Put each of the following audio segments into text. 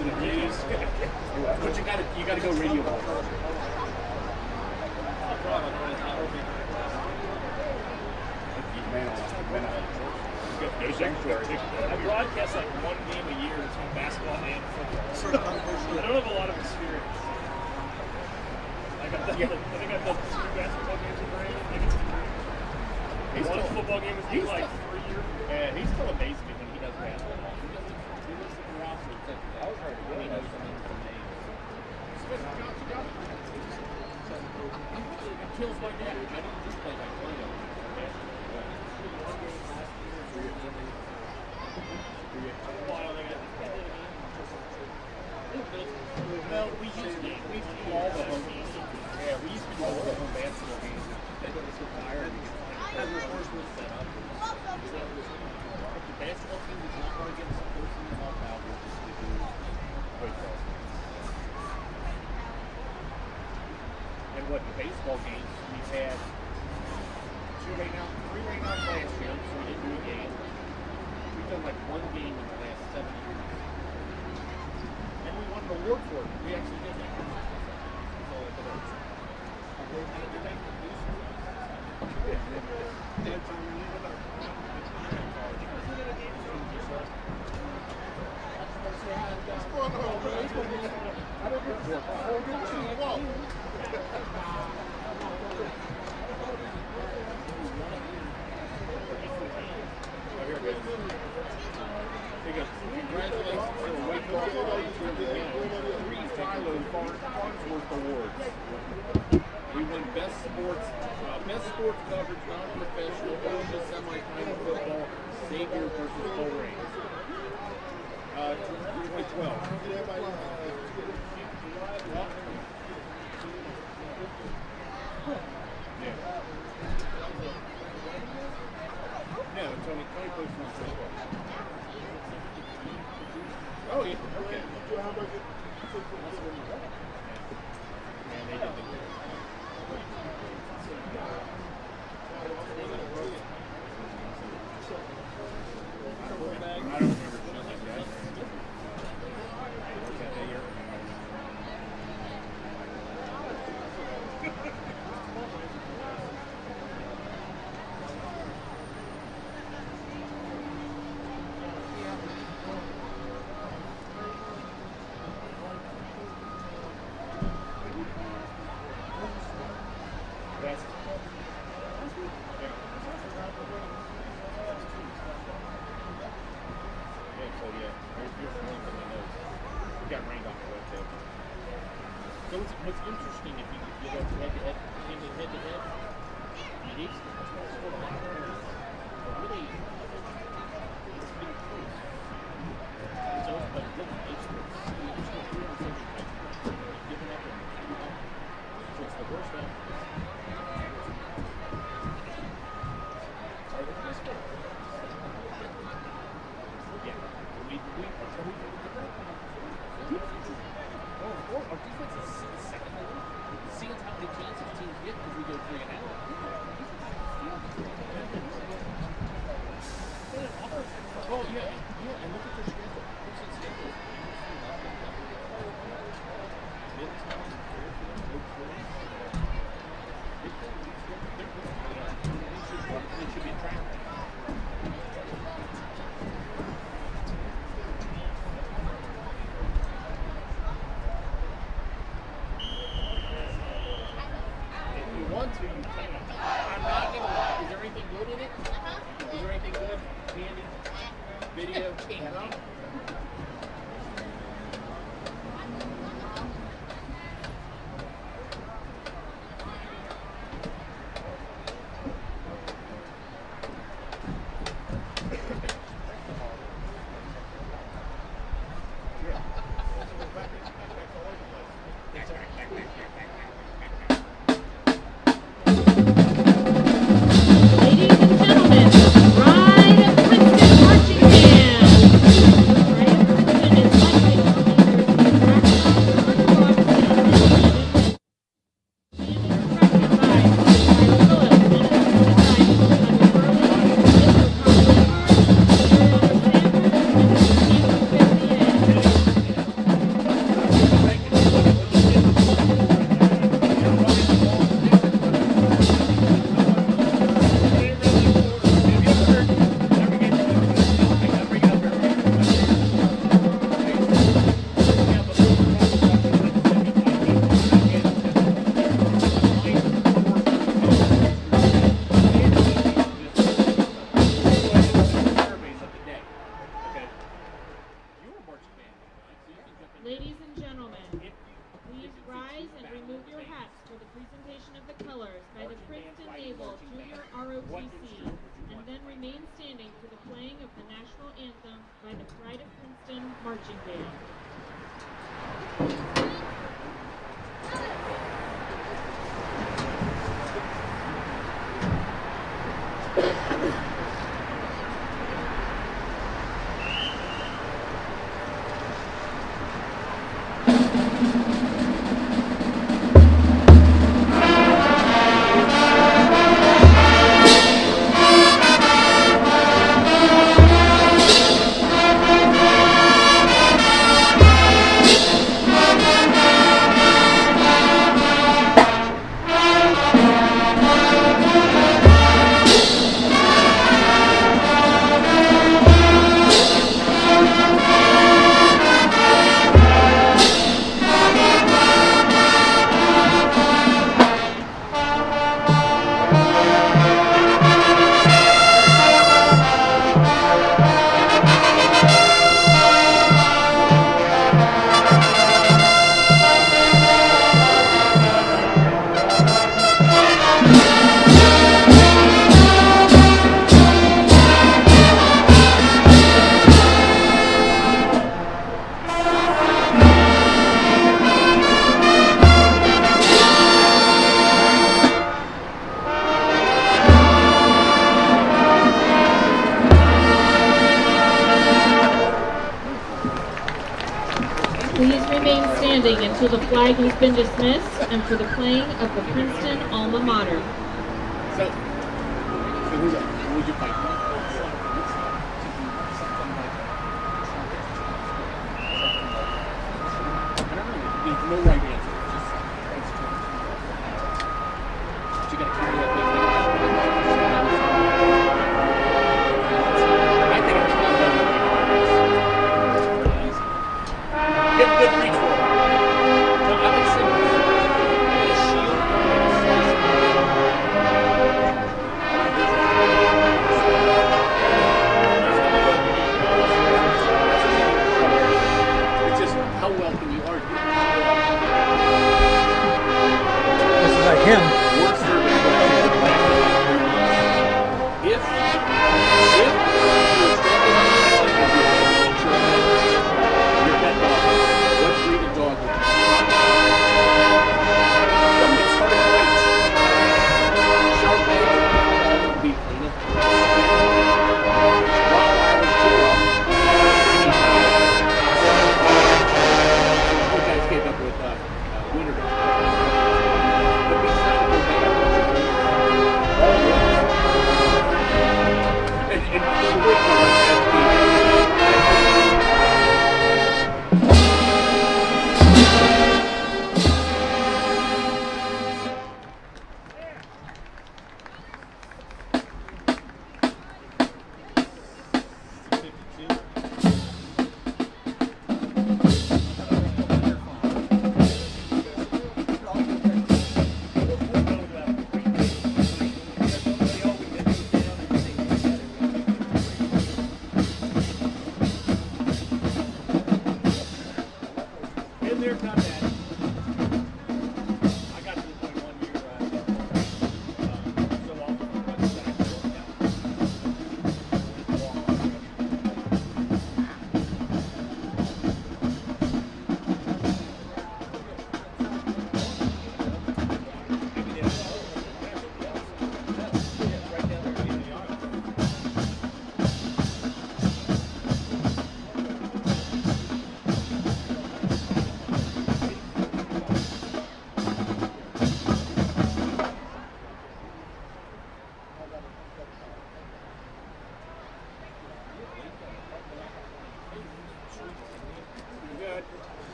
to the news. But you gotta go radio ball. I broadcast like one game a year between basketball and football. I don't have a lot of experience. Like I think I've done 2 basketball games with Brandon. One football game is like 3 years. Yeah, he still amazes me when he does basketball. He looks at the roster and says, "That was hard to win." He knows some names. It kills my dad. I didn't just play like Play-Doh. Well, we used to do all the home games. Yeah, we used to do all the home basketball games. Then it was so tired. As the first was set up. If the basketball team does not want to get some person involved out, we'll just do football. And what the baseball games, we've had 3 right now last year, so we didn't do a game. We've done like 1 game in the last 7 years. And we won an award for it. We actually did that. So it's a We won best sports coverage, non-professional, Oklahoma semifinal football, Xavier versus Colerain. 2012. No, Tony plays for football. Oh, yeah, okay. And they did I don't remember. So what's interesting if you go head-to-head, you need to score a lot of runs, but really, it's been close. So, but look, it's just 370 touchdowns. You've given up on it. So it's the worst ever. Our defense is second in the league. See how many chances teams get because we go 3 and out. Oh, yeah, and look at their schedule. What's the schedule? It should be attractive. I'm not going to lie. Is there anything good in it? Is there anything good? Candy? Video? Candy? Ladies and gentlemen, please rise and remove your hats for the presentation of the colors by the Princeton Naval Junior ROTC, and then remain standing for the playing of the national anthem by the Pride of Princeton Marching Band. Please remain standing until the flag has been dismissed and for the playing of the Princeton alma mater. So who'd you fight for? I don't know. There's no right answer. It's just but you gotta carry that big thing. I think it's not get good reach for it. No, I think singles. A shield. It's just how well can you argue? This is like him. Work serving if you're that dog, what breed of dog would you it's hard to place. Sharp bait, be cleanup. Rottweilers, Chihuahua. You guys came up with winter dog. But besides the band, and the weight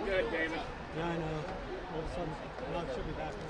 good, David. Yeah, I know. All of a sudden, no, it should be back now.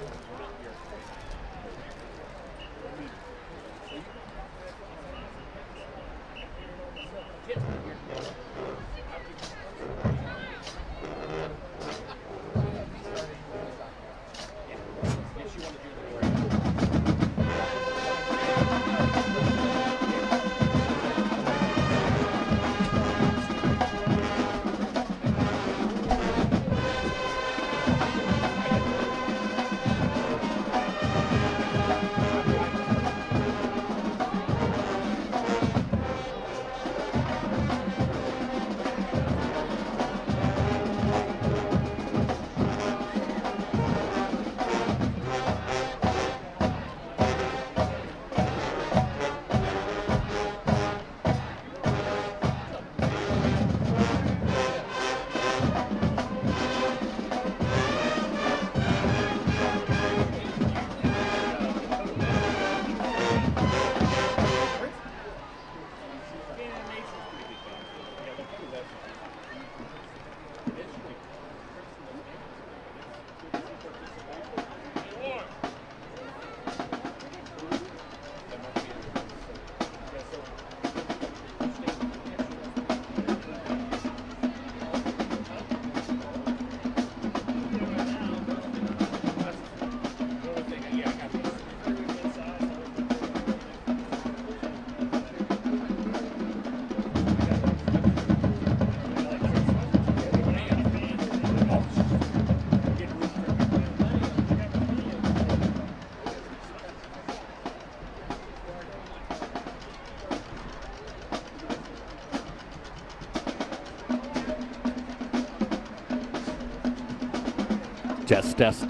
Test. Test.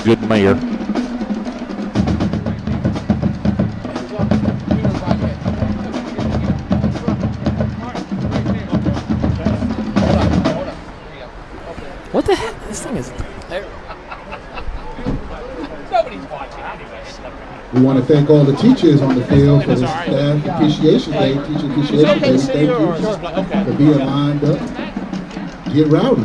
Good mayor. What the heck? This thing is. Nobody's watching anyway. We want to thank all the teachers on the field for the Staff Appreciation Day, Teacher Appreciation Day. Thank you for being lined up. Get rowdy.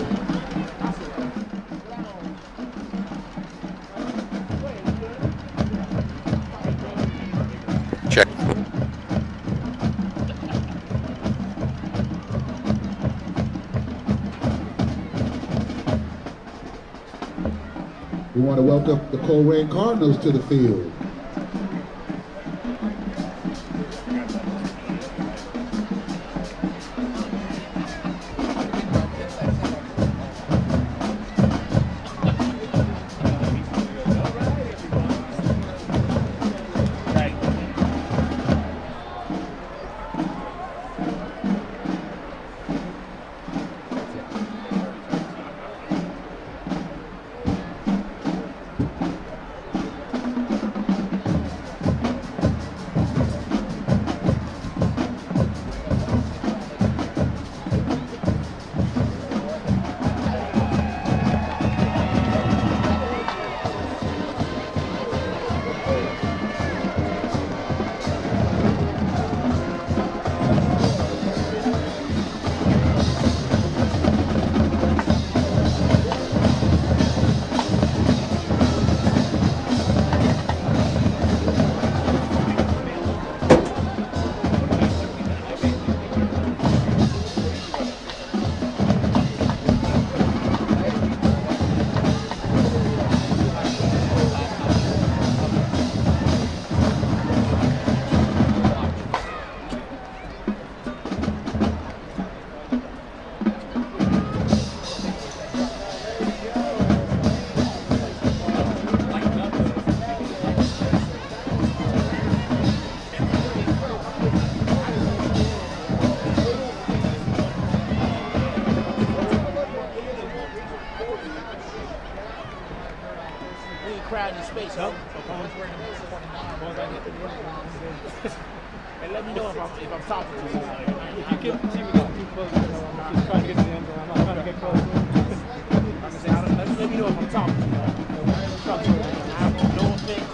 Check. We want to welcome the Colerain Cardinals to the field. And let me know if I'm talking to you. If you can see me getting too close, I'm just trying to get to the end zone. I'm not trying to get close. Like I said, let me know if I'm talking to you. I have no offense.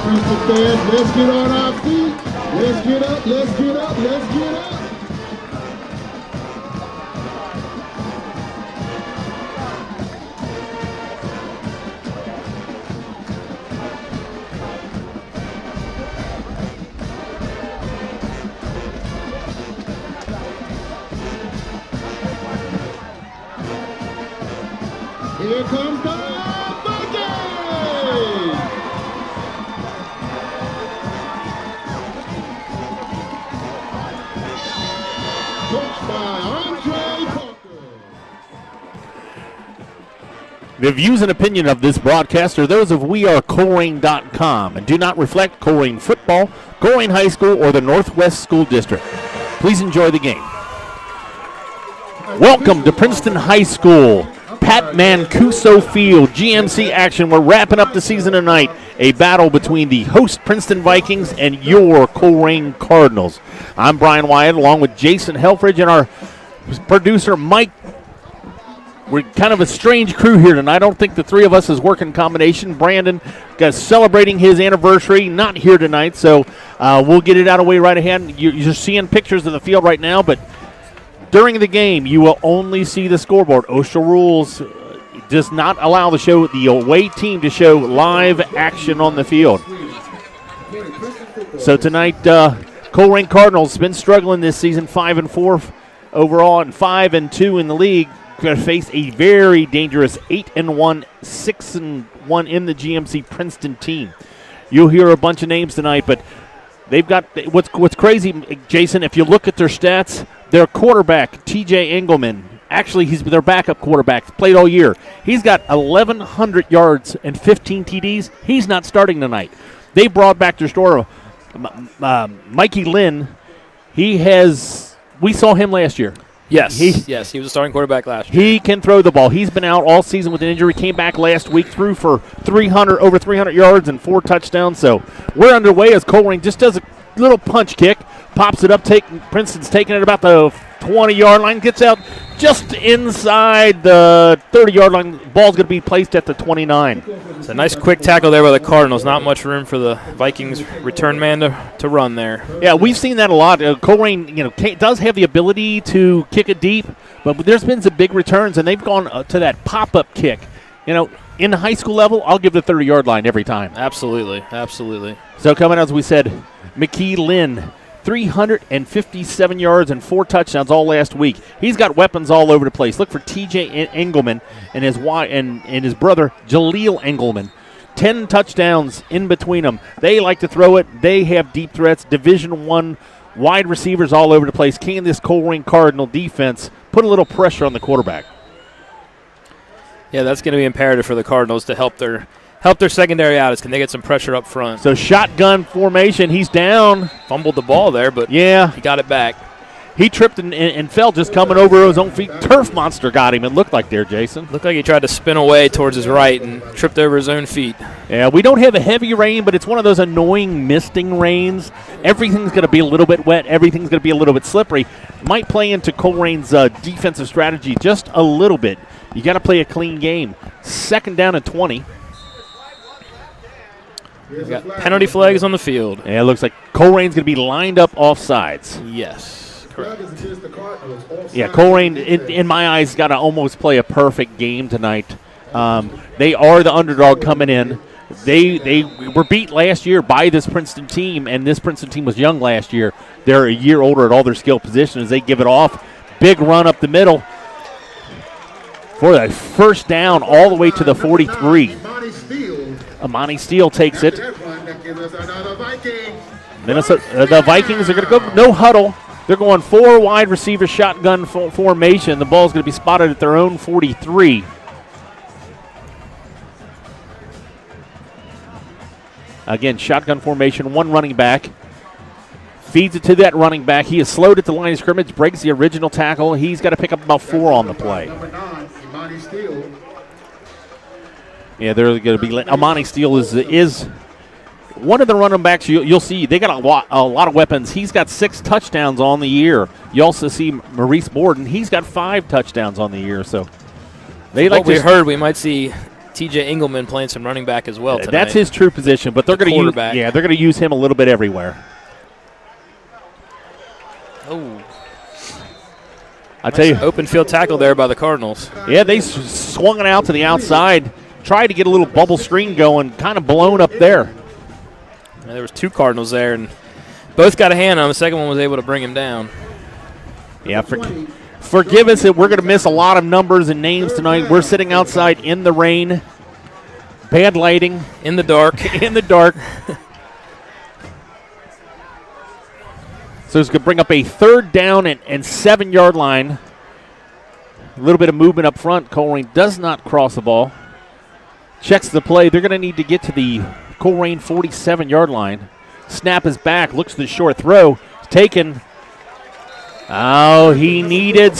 Princeton fans, let's get on our feet. Let's get up, let's get up, let's get up. Here comes the Vikings! The views and opinion of this broadcast are those of wearecolerain.com and do not reflect Colerain football, Colerain High School, or the Northwest School District. Please enjoy the game. Welcome to Princeton High School, Pat Mancuso Field, GMC action. We're wrapping up the season tonight. A battle between the host Princeton Vikings and your Colerain Cardinals. I'm Brian Wyatt along with Jason Helfridge and our producer Mike. We're kind of a strange crew here tonight. I don't think the three of us is working combination. Brandon is celebrating his anniversary, not here tonight, so we'll get it out of the way right ahead. You're seeing pictures of the field right now, but during the game, you will only see the scoreboard. OSHA rules does not allow the away team to show live action on the field. So tonight, Colerain Cardinals been struggling this season, 5-4 overall and 5-2 in the league. Going to face a very dangerous 8-1, 6-1 in the GMC Princeton team. You'll hear a bunch of names tonight, but they've got what's crazy, Jason. If you look at their stats, their quarterback T.J. Engelman, actually he's their backup quarterback, played all year. He's got 1,100 yards and 15 TDs. He's not starting tonight. They brought back their starter, Mikey Lynn. We saw him last year. Yes, he was a starting quarterback last year. He can throw the ball. He's been out all season with an injury. Came back last week, threw for over 300 yards and 4 touchdowns. So we're underway as Colerain just does a little punch kick, pops it up. Princeton's taking it about the 20-yard line, gets out just inside the 30-yard line. Ball's going to be placed at the 29. It's a nice quick tackle there by the Cardinals. Not much room for the Vikings return man to run there. Yeah, we've seen that a lot. Colerain, does have the ability to kick it deep, but there's been some big returns, and they've gone to that pop-up kick. In the high school level, I'll give the 30-yard line every time. Absolutely. So coming out, as we said, McKee Lynn, 357 yards and 4 touchdowns all last week. He's got weapons all over the place. Look for T.J. Engelman and his brother Jaleel Engelman. 10 touchdowns in between them. They like to throw it. They have deep threats. Division I wide receivers all over the place. Can this Colerain Cardinal defense put a little pressure on the quarterback? Yeah, that's going to be imperative for the Cardinals to help their secondary out. Can they get some pressure up front? So shotgun formation. He's down. Fumbled the ball there, but yeah, he got it back. He tripped and fell just coming over his own feet. Turf monster got him, it looked like there, Jason. Looked like he tried to spin away towards his right and tripped over his own feet. Yeah, we don't have a heavy rain, but it's one of those annoying misting rains. Everything's going to be a little bit wet. Everything's going to be a little bit slippery. Might play into Colerain's defensive strategy just a little bit. You got to play a clean game. 2nd down and 20. We've got penalty flags on the field. Yeah, it looks like Colerain's going to be lined up offsides. Yes, correct. Yeah, Colerain, in my eyes, got to almost play a perfect game tonight. They are the underdog coming in. They were beat last year by this Princeton team, and this Princeton team was young last year. They're a year older at all their skill positions. They give it off. Big run up the middle for the first down all the way to the 43. Amani Steele takes it. The Vikings are going to go no huddle. They're going 4 wide receiver shotgun formation. The ball's going to be spotted at their own 43. Again, shotgun formation, 1 running back. Feeds it to that running back. He is slowed at the line of scrimmage, breaks the original tackle. He's got to pick up about 4 on the play. Yeah, they're going to be. Amani Steele is one of the running backs. You'll see they got a lot of weapons. He's got 6 touchdowns on the year. You also see Maurice Borden. He's got 5 touchdowns on the year. So they like. We heard we might see T.J. Engelman playing some running back as well tonight. That's his true position, but they're going to use. Yeah, they're going to use him a little bit everywhere. Oh. I tell you, open field tackle there by the Cardinals. Yeah, they swung it out to the outside, tried to get a little bubble screen going, kind of blown up there. Yeah, there was 2 Cardinals there, and both got a hand on. The second one was able to bring him down. Yeah, forgive us that we're going to miss a lot of numbers and names tonight. We're sitting outside in the rain, bad lighting. In the dark. In the dark. So it's going to bring up a 3rd down and 7-yard line. A little bit of movement up front. Colerain does not cross the ball. Checks the play. They're going to need to get to the Colerain 47-yard line. Snap is back. Looks at the short throw. It's taken. Oh, he needed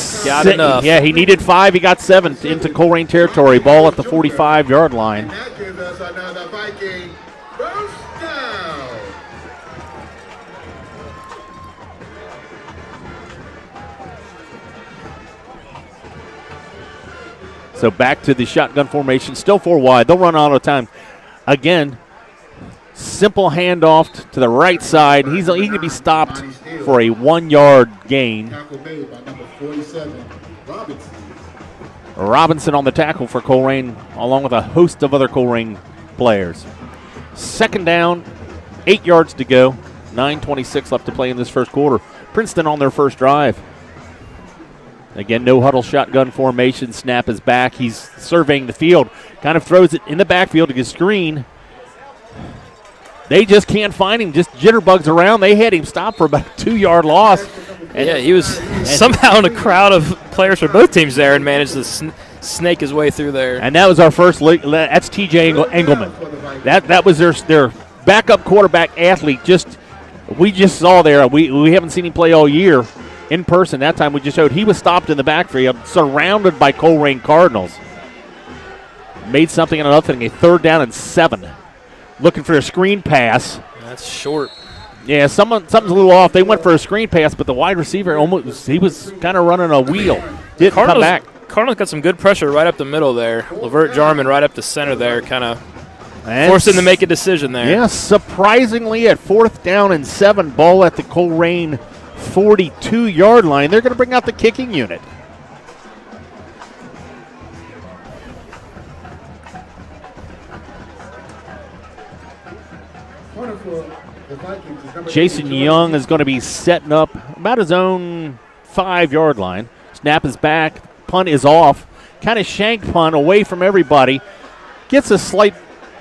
enough. Yeah, he needed 5. He got 7 into Colerain territory. Ball at the 45-yard line. That gives us another Viking first down. So back to the shotgun formation. Still 4 wide. They'll run all the time. Again, simple handoff to the right side. He can be stopped for a 1-yard gain. Robinson on the tackle for Colerain, along with a host of other Colerain players. Second down, 8 yards to go. 9:26 left to play in this first quarter. Princeton on their first drive. Again, no huddle shotgun formation. Snap is back. He's surveying the field. Kind of throws it in the backfield to get screen. They just can't find him. Just jitterbugs around. They had him stopped for about a 2-yard loss. And yeah, he was somehow in a crowd of players for both teams there and managed to snake his way through there. And that was our first. That's T.J. Engelman. That was their backup quarterback athlete. We just saw there. We haven't seen him play all year in person. That time we just showed he was stopped in the backfield, surrounded by Colerain Cardinals. Made something out of nothing. A 3rd down and 7. Looking for a screen pass. That's short. Yeah, something's a little off. They went for a screen pass, but the wide receiver he was kind of running a wheel. Didn't come back. Cardinals got some good pressure right up the middle there. Levert Jarman right up the center there, kind of forced him to make a decision there. Yeah, surprisingly at 4th down and 7, ball at the Colerain 42-yard line. They're going to bring out the kicking unit. Jason Young is going to be setting up about his own 5-yard line. Snap is back. Punt is off. Kind of shank punt away from everybody. Gets a slight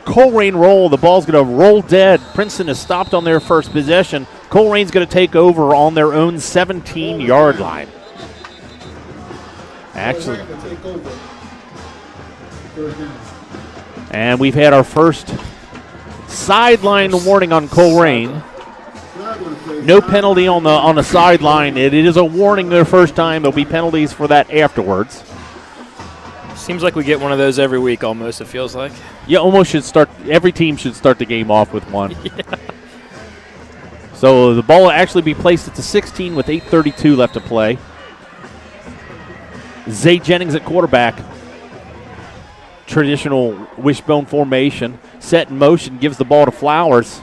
Colerain roll. The ball's going to roll dead. Princeton is stopped on their first possession. Colerain's going to take over on their own 17-yard line. Actually. And we've had our first sideline warning on Colerain. No penalty on the sideline. It is a warning their first time. There'll be penalties for that afterwards. Seems like we get one of those every week almost, it feels like. Yeah, almost should start. Every team should start the game off with one. Yeah. So the ball will actually be placed at the 16 with 8:32 left to play. Zay Jennings at quarterback. Traditional wishbone formation. Set in motion, gives the ball to Flowers.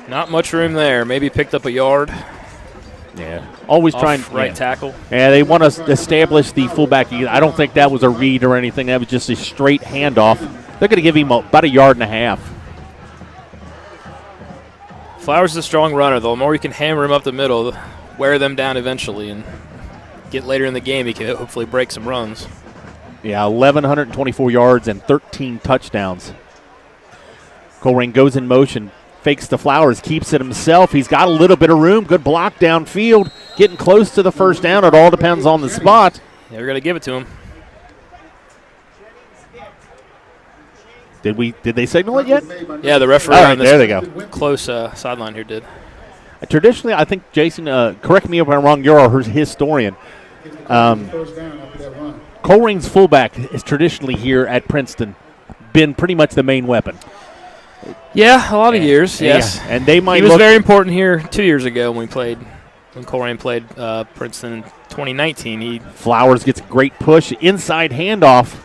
Not much room there. Maybe picked up a yard. Yeah. Always trying right tackle. Yeah, they want to establish the fullback. I don't think that was a read or anything. That was just a straight handoff. They're going to give him about a yard and a half. Flowers is a strong runner. The more you can hammer him up the middle, wear them down eventually, and get later in the game, he can hopefully break some runs. Yeah, 1,124 yards and 13 touchdowns. Colerain goes in motion, fakes the Flowers, keeps it himself. He's got a little bit of room. Good block downfield. Getting close to the first down. It all depends on the spot. Yeah, we're going to give it to him. Did they signal it yet? Yeah, the referee on this there they go. Close sideline here did. Traditionally, I think, Jason, correct me if I'm wrong, you're our historian. Colerain's fullback is traditionally here at Princeton been pretty much the main weapon. Yeah, a lot of years, yes. Yeah. And they might he was very important here 2 years ago when Colerain played Princeton in 2019. Flowers gets a great push, inside handoff.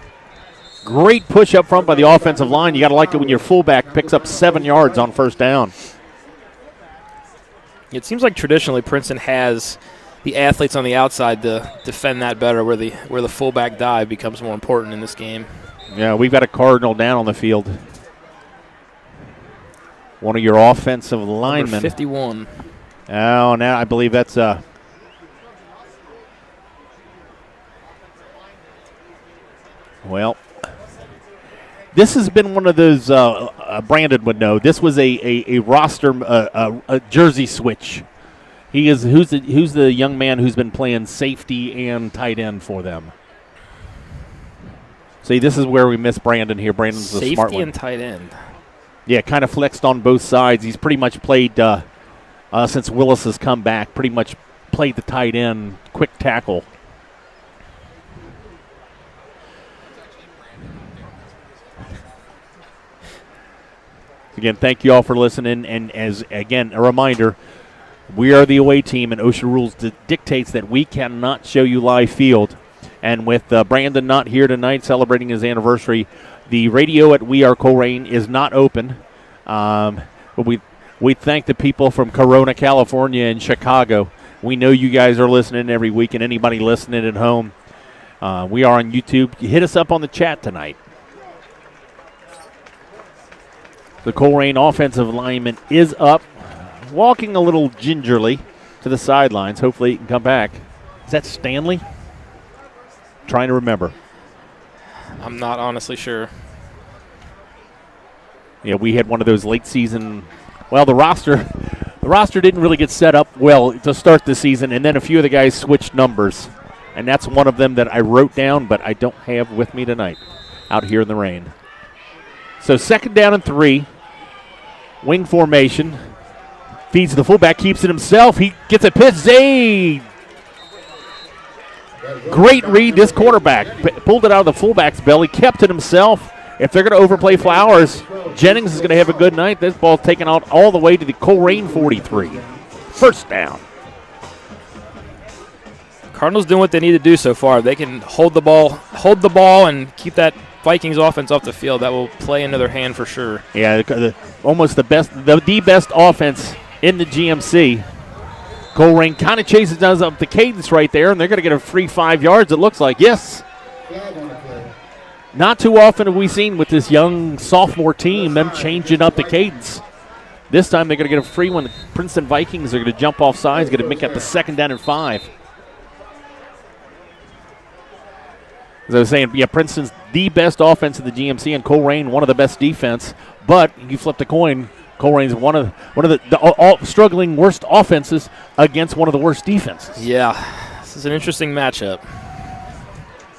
Great push up front by the offensive line. You got to like it when your fullback picks up 7 yards on first down. It seems like traditionally Princeton has the athletes on the outside to defend that better, where the fullback dive becomes more important in this game. Yeah, we've got a Cardinal down on the field. One of your offensive linemen. Number 51. Oh, now I believe that's well, this has been one of those Brandon would know. This was a roster a jersey switch. Who's the young man who's been playing safety and tight end for them? See, this is where we miss Brandon here. Brandon's the smart one. Safety and tight end. Yeah, kind of flexed on both sides. He's pretty much played since Willis has come back. Pretty much played the tight end, quick tackle. Again, thank you all for listening. And as again a reminder, we are the away team, and OSHA rules dictates that we cannot show you live field. And with Brandon not here tonight celebrating his anniversary, the radio at We Are Colerain is not open. But we thank the people from Corona, California and Chicago. We know you guys are listening every week, and anybody listening at home, We are on YouTube. Hit us up on the chat tonight. The Colerain offensive lineman is up, walking a little gingerly to the sidelines. Hopefully he can come back. Is that Stanley? Trying to remember. I'm not honestly sure. Yeah, we had one of those late season. Well, the roster didn't really get set up well to start the season, and then a few of the guys switched numbers, and that's one of them that I wrote down, but I don't have with me tonight out here in the rain. So 2nd down and 3. Wing formation. Feeds the fullback, keeps it himself. He gets a pitch. Zayd. Great read, this quarterback. Pulled it out of the fullback's belly, kept it himself. If they're going to overplay Flowers, Jennings is going to have a good night. This ball taken out all the way to the Colerain 43. 1st down. Cardinals doing what they need to do so far. They can hold the ball and keep that Vikings offense off the field. That will play into their hand for sure. Yeah, almost the best offense in the GMC. Colerain kind of chases down up the cadence right there, and they're going to get a free 5 yards, it looks like. Yes. Not too often have we seen with this young sophomore team them changing up the cadence. This time they're going to get a free one. The Princeton Vikings are going to jump off sides, going to make up the 2nd down and 5. As I was saying, yeah, Princeton's the best offense in the GMC, and Colerain one of the best defense. But you flip the coin, Colerain's one of the struggling worst offenses against one of the worst defenses. Yeah, this is an interesting matchup.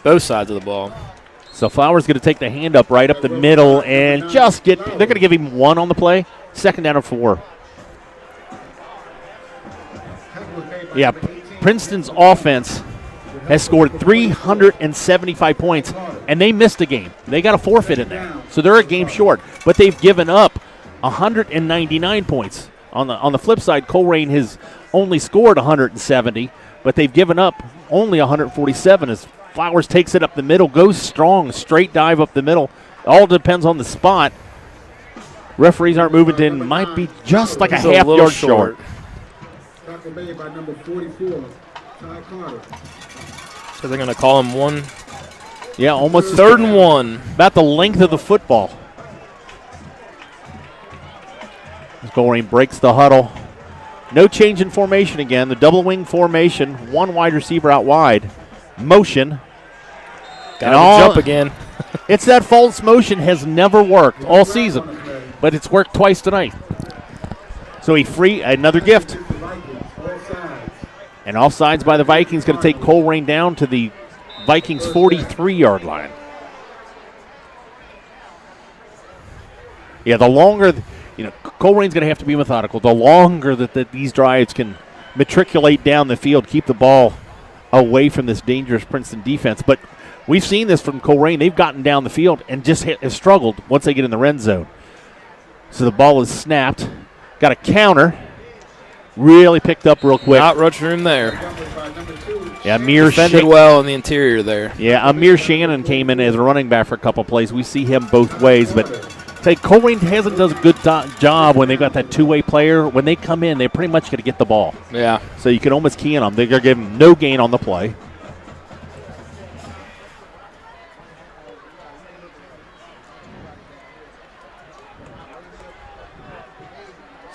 Both sides of the ball. So Flowers going to take the hand up right up the middle and just they're going to give him 1 on the play. 2nd down and 4. Yeah, Princeton's offense has scored 375 points, and they missed a game. They got a forfeit in there, so they're a game short. But they've given up 199 points. On the flip side, Colerain has only scored 170, but they've given up only 147 as Flowers takes it up the middle, goes strong, straight dive up the middle. All depends on the spot. Referees aren't moving in. Might be just like a half yard short. Made by number 44, Ty Carter. So they're going to call him 1. Yeah, almost 3rd and 1. About the length of the football. Colerain breaks the huddle. No change in formation again. The double wing formation. 1 wide receiver out wide. Motion. Got to jump again. It's that false motion has never worked all season, but it's worked twice tonight. So another gift. And offsides by the Vikings, going to take Colerain down to the Vikings 43-yard line. Yeah, the longer, Colerain's going to have to be methodical. The longer that these drives can matriculate down the field, keep the ball away from this dangerous Princeton defense. But we've seen this from Colerain. They've gotten down the field and just have struggled once they get in the red zone. So the ball is snapped. Got a counter. Really picked up real quick. Not much room there. Yeah, Amir defended well in the interior there. Yeah, Amir Shannon came in as a running back for a couple plays. We see him both ways, but Colerain hasn't done a good job when they've got that two-way player. When they come in, they're pretty much going to get the ball. Yeah. So you can almost key in on them. They're going to give them no gain on the play.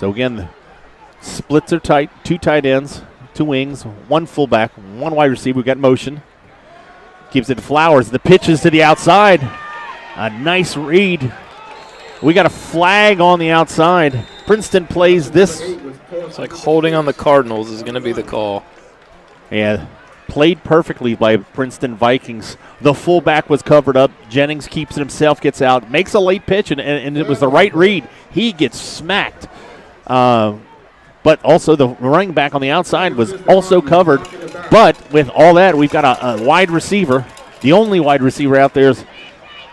So again, splits are tight. 2 tight ends, 2 wings, 1 fullback, 1 wide receiver. We've got motion. Keeps it to Flowers. The pitch is to the outside. A nice read. We got a flag on the outside. Princeton plays this. It's like holding on the Cardinals is going to be the call. Yeah, played perfectly by Princeton Vikings. The fullback was covered up. Jennings keeps it himself, gets out, makes a late pitch, and it was the right read. He gets smacked. But also the running back on the outside was also covered. But with all that, we've got a wide receiver. The only wide receiver out there is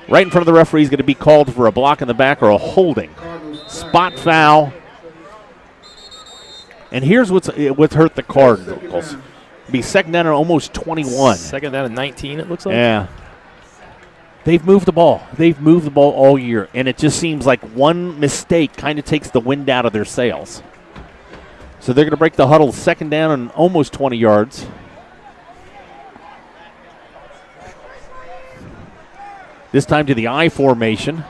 right in front of the referee is going to be called for a block in the back or a holding. Spot foul. And here's what's hurt the Cardinals. It'll be second down and almost 21. Second down and 19, it looks like. Yeah. They've moved the ball. They've moved the ball all year, and it just seems like one mistake kind of takes the wind out of their sails. So they're going to break the huddle, second down and almost 20 yards. This time to the I formation.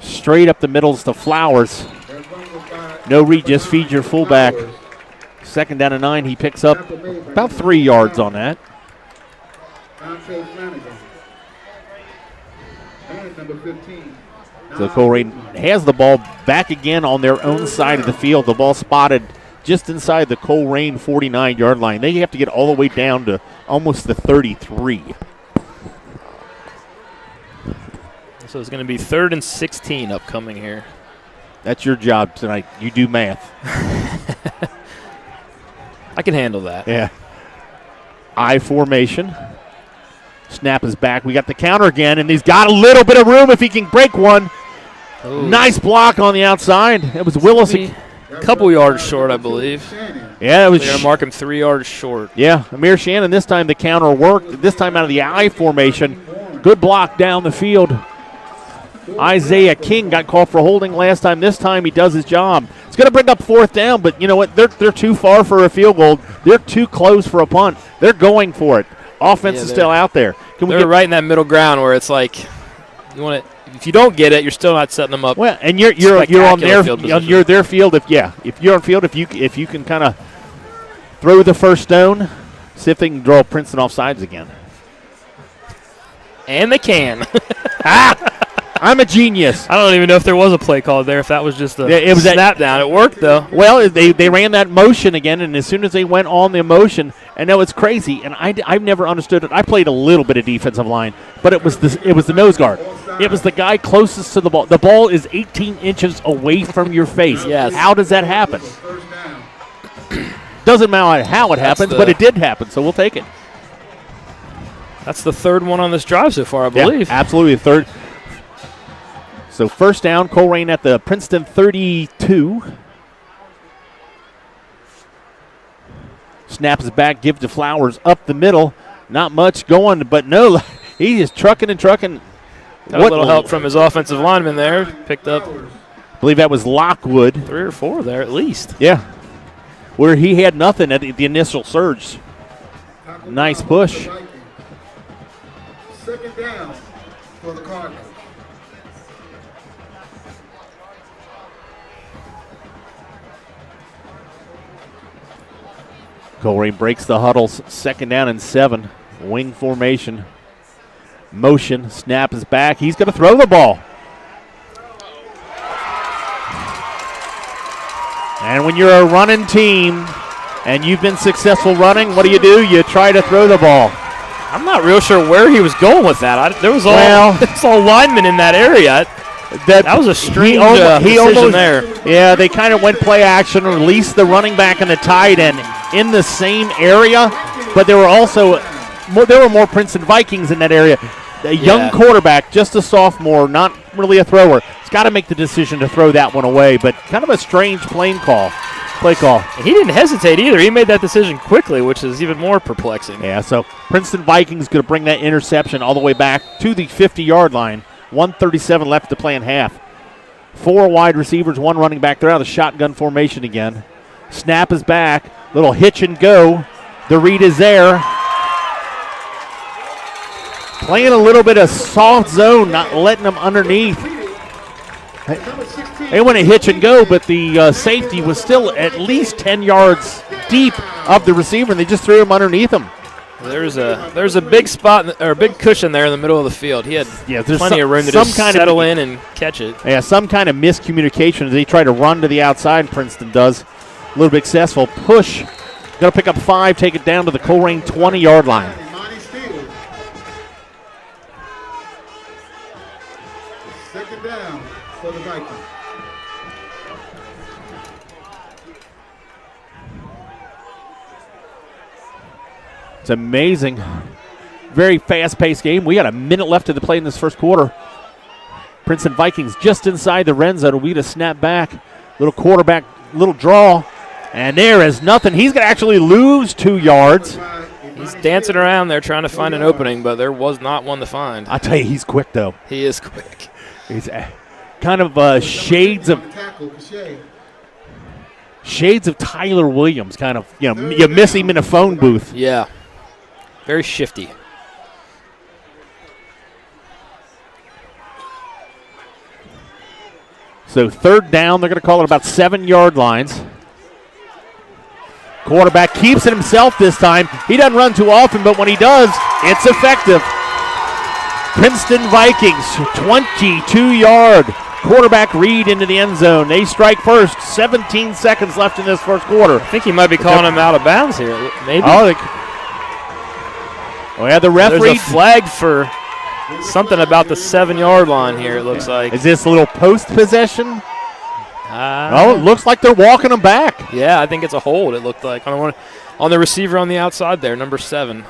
Straight up the middles to Flowers. No read, just feed your fullback. Second down and 9. He picks up about 3 yards on that. So Colerain has the ball back again on their own side of the field. The ball spotted just inside the Colerain 49-yard line. They have to get all the way down to almost the 33. So it's going to be 3rd and 16 upcoming here. That's your job tonight. You do math. I can handle that. Yeah. I formation. Snap is back. We got the counter again, and he's got a little bit of room if he can break one. Ooh. Nice block on the outside. It was Willis. A couple yards short, I believe. Yeah, it was. They're going to mark him 3 yards short. Yeah, Amir Shannon this time the counter worked. This time out of the I formation. Good block down the field. Isaiah King got called for holding last time. This time he does his job. It's going to bring up 4th down, but you know what? They're too far for a field goal. They're too close for a punt. They're going for it. Offense is still out there. They're right in that middle ground where it's like you want to. If you don't get it, you're still not setting them up. Well, and you're on their field. If you're on field, if you can kind of throw the first stone, see if they can draw Princeton off sides again. And they can. I'm a genius. I don't even know if there was a play called there. If that was just a snap down, it worked though. Well, they ran that motion again, and as soon as they went on the motion, and now it's crazy. And I've never understood it. I played a little bit of defensive line, but it was the nose guard. It was the guy closest to the ball. The ball is 18 inches away from your face. Yes. How does that happen? Doesn't matter how it happens, but it did happen. So we'll take it. That's the 3rd one on this drive so far, I believe. Yeah, absolutely, the 3rd. So first down, Colerain at the Princeton 32. Snaps back, give to Flowers up the middle. Not much going, but no, he is trucking and trucking. Got a little help from his offensive lineman there. Picked up. I believe that was Lockwood. 3 or 4 there at least. Yeah. Where he had nothing at the initial surge. Nice push. 2nd down for the Cardinals. Colerain breaks the huddles. 2nd down and 7. Wing formation. Motion. Snap is back. He's going to throw the ball. And when you're a running team and you've been successful running, what do? You try to throw the ball. I'm not real sure where he was going with that. There was all linemen in that area. That was a strange decision there. Yeah, they kind of went play action, released the running back and the tight end in the same area, but there were more Princeton Vikings in that area. A young quarterback, just a sophomore, not really a thrower. He's got to make the decision to throw that one away, but kind of a strange play call. And he didn't hesitate either. He made that decision quickly, which is even more perplexing. Yeah, so Princeton Vikings going to bring that interception all the way back to the 50-yard line. 1:37 left to play in half. 4 wide receivers, 1 running back. They're out of the shotgun formation again. Snap is back. Little hitch and go. The read is there. Playing a little bit of soft zone, not letting them underneath. They went a hitch and go, but the safety was still at least 10 yards deep of the receiver, and they just threw him underneath him. There's a big spot or a big cushion there in the middle of the field. He had plenty of room to just settle in and catch it. Yeah, some kind of miscommunication as they try to run to the outside. Princeton does. A little bit successful. Push. Going to pick up 5, take it down to the Colerain 20-yard line. Second down for the Vikings. It's amazing. Very fast-paced game. We got a minute left to the play in this first quarter. Princeton Vikings just inside the red zone. We get a snap back. Little quarterback, little draw. And there is nothing. He's going to actually lose 2 yards. He's dancing around there trying to find an opening, but there was not one to find. I tell you, he's quick, though. He is quick. He's kind of shades of Tyler Williams. Kind of, you miss him in a phone booth. Yeah. Very shifty. So 3rd down, they're going to call it about 7-yard lines. Quarterback keeps it himself this time. He doesn't run too often, but when he does, it's effective. Princeton Vikings, 22-yard quarterback read into the end zone. They strike first. 17 seconds left in this first quarter. I think he might be calling him out of bounds here. Maybe. Oh, yeah, the referee. There's a flag for something about the 7-yard line here, it looks like. Is this a little post-possession? It looks like they're walking him back. Yeah, I think it's a hold, it looked like. On the receiver on the outside there, number 7.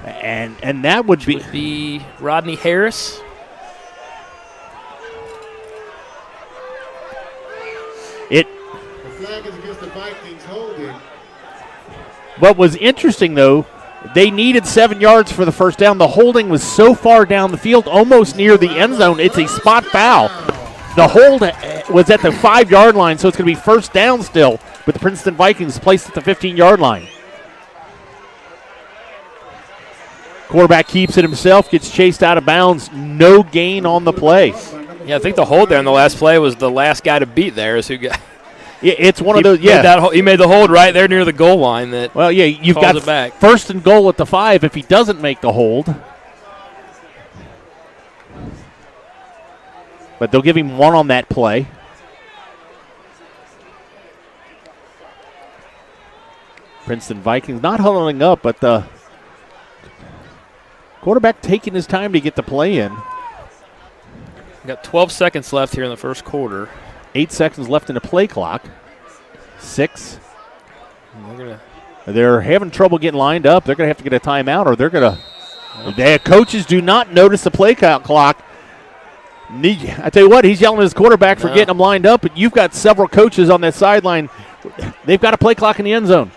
And that would be Rodney Harris. The flag is against the Vikings holding. What was interesting, though, they needed 7 yards for the first down. The holding was so far down the field, almost near the end zone. It's a spot foul. The hold was at the 5-yard line, so it's going to be first down still with the Princeton Vikings placed at the 15-yard line. Quarterback keeps it himself, gets chased out of bounds. No gain on the play. Yeah, I think the hold there in the last play was the last guy to beat there. Is who got. It's one of those. Yeah, he made the hold right there near the goal line. You've got it back. 1st and goal at the 5 if he doesn't make the hold. But they'll give him 1 on that play. Princeton Vikings not huddling up, but the quarterback taking his time to get the play in. Got 12 seconds left here in the first quarter. 8 seconds left in the play clock. 6. They're having trouble getting lined up. They're going to have to get a timeout, or they're going to. Their coaches do not notice the play clock. I tell you what, he's yelling at his quarterback for getting them lined up, but you've got several coaches on that sideline. They've got a play clock in the end zone.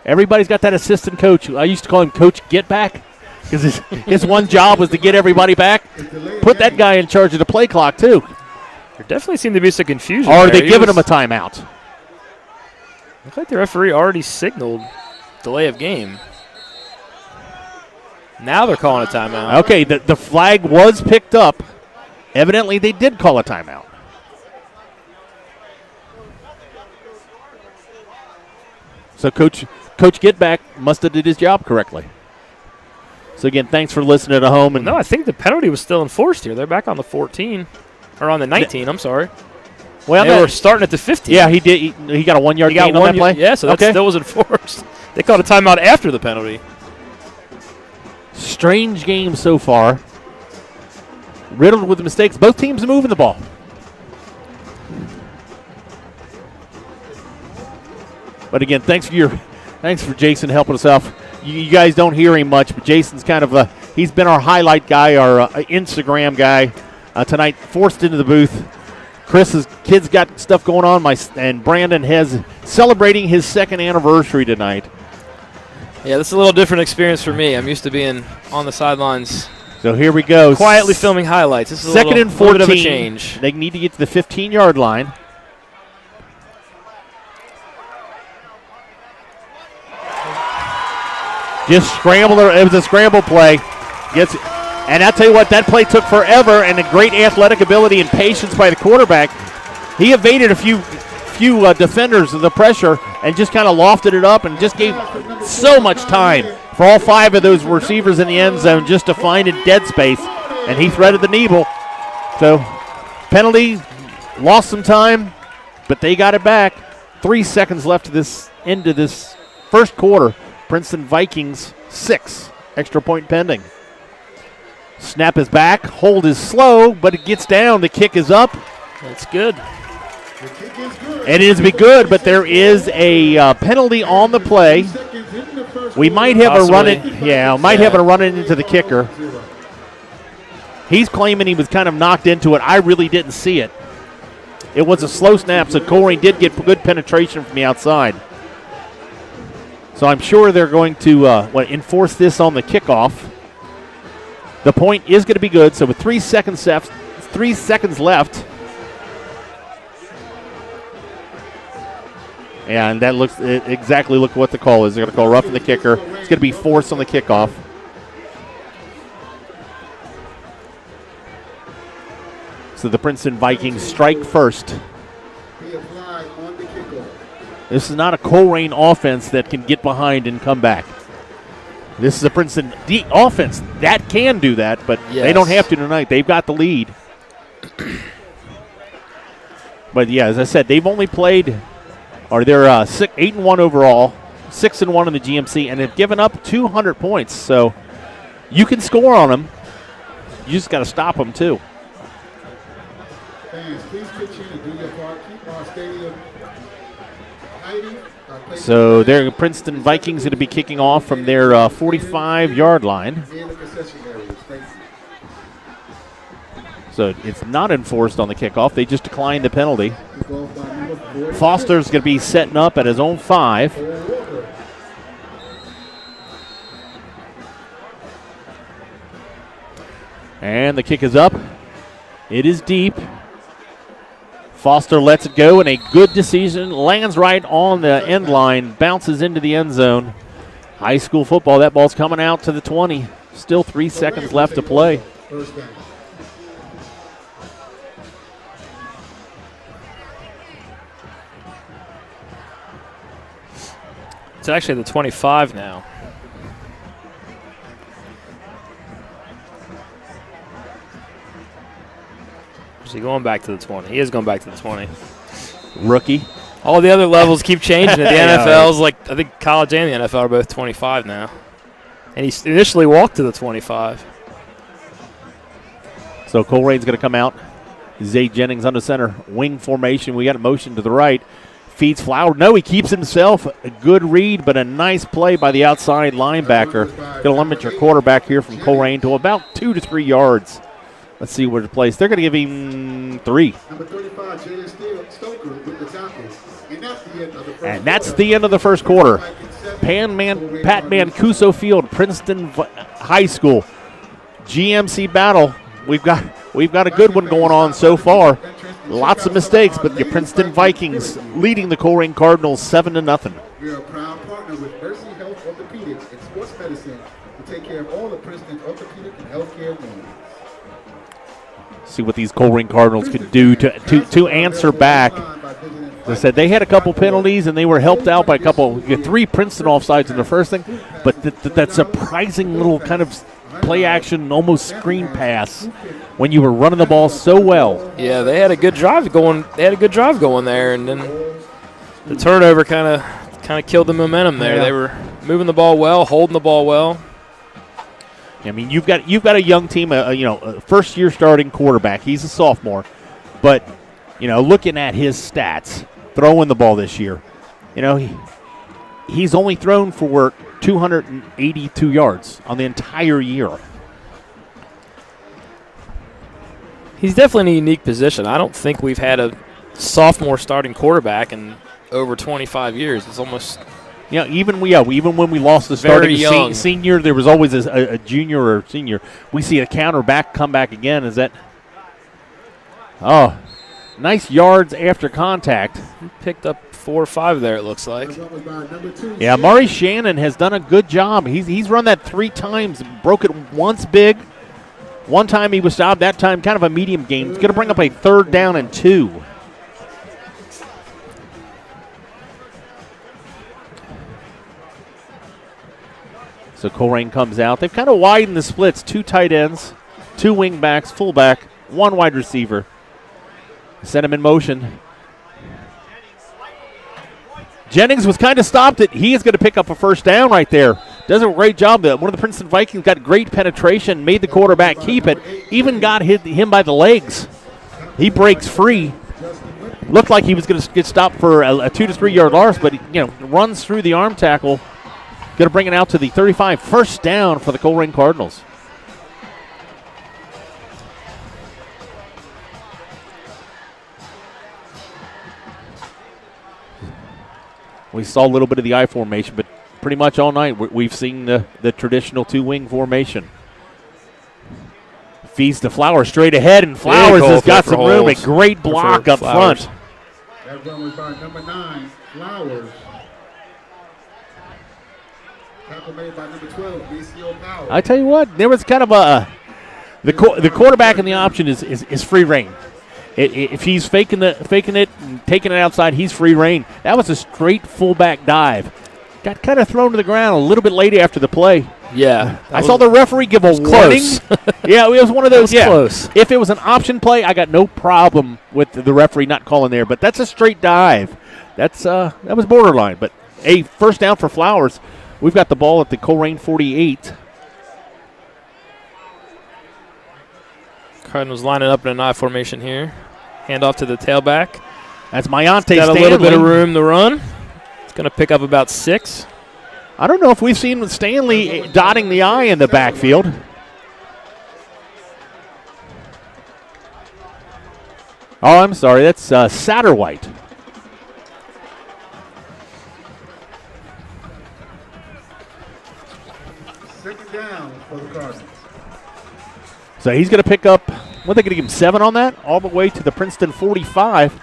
Everybody's got that assistant coach. I used to call him Coach Get Back because his one job was to get everybody back. Put that guy in charge of the play clock, too. There definitely seemed to be some confusion. Or are they giving him a timeout? Looks like the referee already signaled delay of game. Now they're calling a timeout. Okay, the flag was picked up. Evidently, they did call a timeout. So Coach Getback must have did his job correctly. So, again, thanks for listening at home. And no, I think the penalty was still enforced here. They're back on the 14. Or on the 19, I'm sorry. Well, they were starting at the 15. Yeah, he did. He got a 1-yard gain on that play? Yeah, so that still was enforced. They called a timeout after the penalty. Strange game so far. Riddled with mistakes. Both teams moving the ball. But again, thanks for Jason helping us out. You guys don't hear him much, but Jason's kind of he's been our highlight guy, our Instagram guy tonight. Forced into the booth. Chris's kids got stuff going on. And Brandon has celebrating his 2nd anniversary tonight. Yeah, this is a little different experience for me. I'm used to being on the sidelines. So here we go. Quietly filming highlights. This is 2nd and 14. Bit of a change. They need to get to the 15-yard line. Just scramble. It was a scramble play. Gets it. And I'll tell you what, that play took forever, and a great athletic ability and patience by the quarterback. He evaded a few defenders of the pressure and just kind of lofted it up and just gave so much time for all 5 of those receivers in the end zone just to find a dead space, and he threaded the needle. So penalty, lost some time, but they got it back. 3 seconds left to this into this first quarter. Princeton Vikings 6, extra point pending. Snap is back, hold is slow, but it gets down. The kick is up. That's good. It is be good, but there is a penalty on the play. We might have a run it. Yeah, might have a run it into the kicker. He's claiming he was kind of knocked into it. I really didn't see it. It was a slow snap, so Colerain did get good penetration from the outside. So I'm sure they're going to enforce this on the kickoff. The point is going to be good. So with 3 seconds left. And that looks exactly what the call is. They're going to call roughing the kicker. It's going to be forced on the kickoff. So the Princeton Vikings strike first. Be applied on the kickoff. This is not a Colerain offense that can get behind and come back. This is a Princeton offense that can do that, but they don't have to tonight. They've got the lead. But yeah, as I said, they've only played, or they're 8-1 overall, 6-1 in the GMC, and they've given up 200 points. So you can score on them. You just got to stop them too. Fans, please pitch in and do your part. Keep our stadium tidy. So their Princeton Vikings going to be kicking off from their 45-yard line. In the concession areas. Thank you. So it's not enforced on the kickoff. They just declined the penalty. Kickoff by number 46. Foster's going to be setting up at his own 5. Walker. And the kick is up. It is deep. Foster lets it go, and a good decision. Lands right on the end line, bounces into the end zone. High school football, that ball's coming out to the 20. Still 3 seconds left to play. First down. It's actually the 25 now. Is he going back to the 20? He is going back to the 20. Rookie. All the other levels keep changing. The NFL's like, I think college and the NFL are both 25 now. And he initially walked to the 25. So Colerain's going to come out. Zay Jennings under center. Wing formation. We got a motion to the right. Feeds Flower. No, he keeps himself. A good read, but a nice play by the outside linebacker. Going to limit your quarterback here from Colerain to about 2 to 3 yards. Let's see where to place. They're going to give him 3. Number 35, Jalen Stoker with the tackle. And that's the end of the first quarter. Pat Mancuso Field, Princeton High School. GMC battle. We've got a good one going on so far. Lots of mistakes, but the Princeton Vikings leading the Colerain Cardinals 7-0. We are a proud partner with Mercy Health Orthopedics and Sports Medicine to take care of all the Princeton orthopedic and healthcare needs. See what these Colerain Cardinals can do to answer back. As I said, they had a couple penalties, and they were helped out by a couple. 3 Princeton offsides in the first thing, but that surprising little kind of play action, almost screen pass when you were running the ball so well. Yeah, they had a good drive going. They had a good drive going there, and then the turnover kind of killed the momentum there. Yeah. They were moving the ball well, holding the ball well. I mean, you've got a young team, a first-year starting quarterback. He's a sophomore, but looking at his stats, throwing the ball this year, he's only thrown for 282 yards on the entire year. He's definitely in a unique position. I don't think we've had a sophomore starting quarterback in over 25 years. It's almost even when we lost the starting senior, there was always a junior or senior. We see a come back again. Is that? Oh, nice yards after contact. He picked up 4 or 5 there, it looks like. Yeah, Murray Shannon has done a good job. He's run that 3 times, broke it once big. One time he was stopped, that time kind of a medium game. He's going to bring up a 3rd down and 2. So Colerain comes out. They've kind of widened the splits. 2 tight ends, 2 wing backs, fullback, 1 wide receiver. Set him in motion. Jennings was kind of stopped it. He is going to pick up a 1st down right there. Does a great job. One of the Princeton Vikings got great penetration, made the quarterback keep it, even got him by the legs. He breaks free. Looked like he was going to get stopped for a 2 to 3 yard loss, but runs through the arm tackle. Going to bring it out to the 35. 1st down for the Colerain Cardinals. We saw a little bit of the I formation, but pretty much all night we've seen the traditional 2-wing formation. Feeds to Flowers straight ahead, and Flowers has got some room. A great block up front. That run was by number 9, Flowers. Tackle made by number 12, BCO Power. I tell you what, there was kind of the quarterback in the option is free reign. If he's faking it and taking it outside, he's free reign. That was a straight fullback dive. Got kind of thrown to the ground a little bit late after the play. Yeah. I saw the referee give a warning. Close. Yeah, it was one of those. Close. If it was an option play, I got no problem with the referee not calling there. But that's a straight dive. That was borderline. But a first down for Flowers. We've got the ball at the Colerain 48. Cardinals lining up in an I formation here. Hand off to the tailback. That's Mayante Got Stanley. a little bit of room to run. It's going to pick up about 6. I don't know if we've seen Stanley dotting the I in the backfield. Oh, I'm sorry. That's Satterwhite. Second down for the Cardinals. So he's going to pick up, what, they're going to give him 7 on that? All the way to the Princeton 45.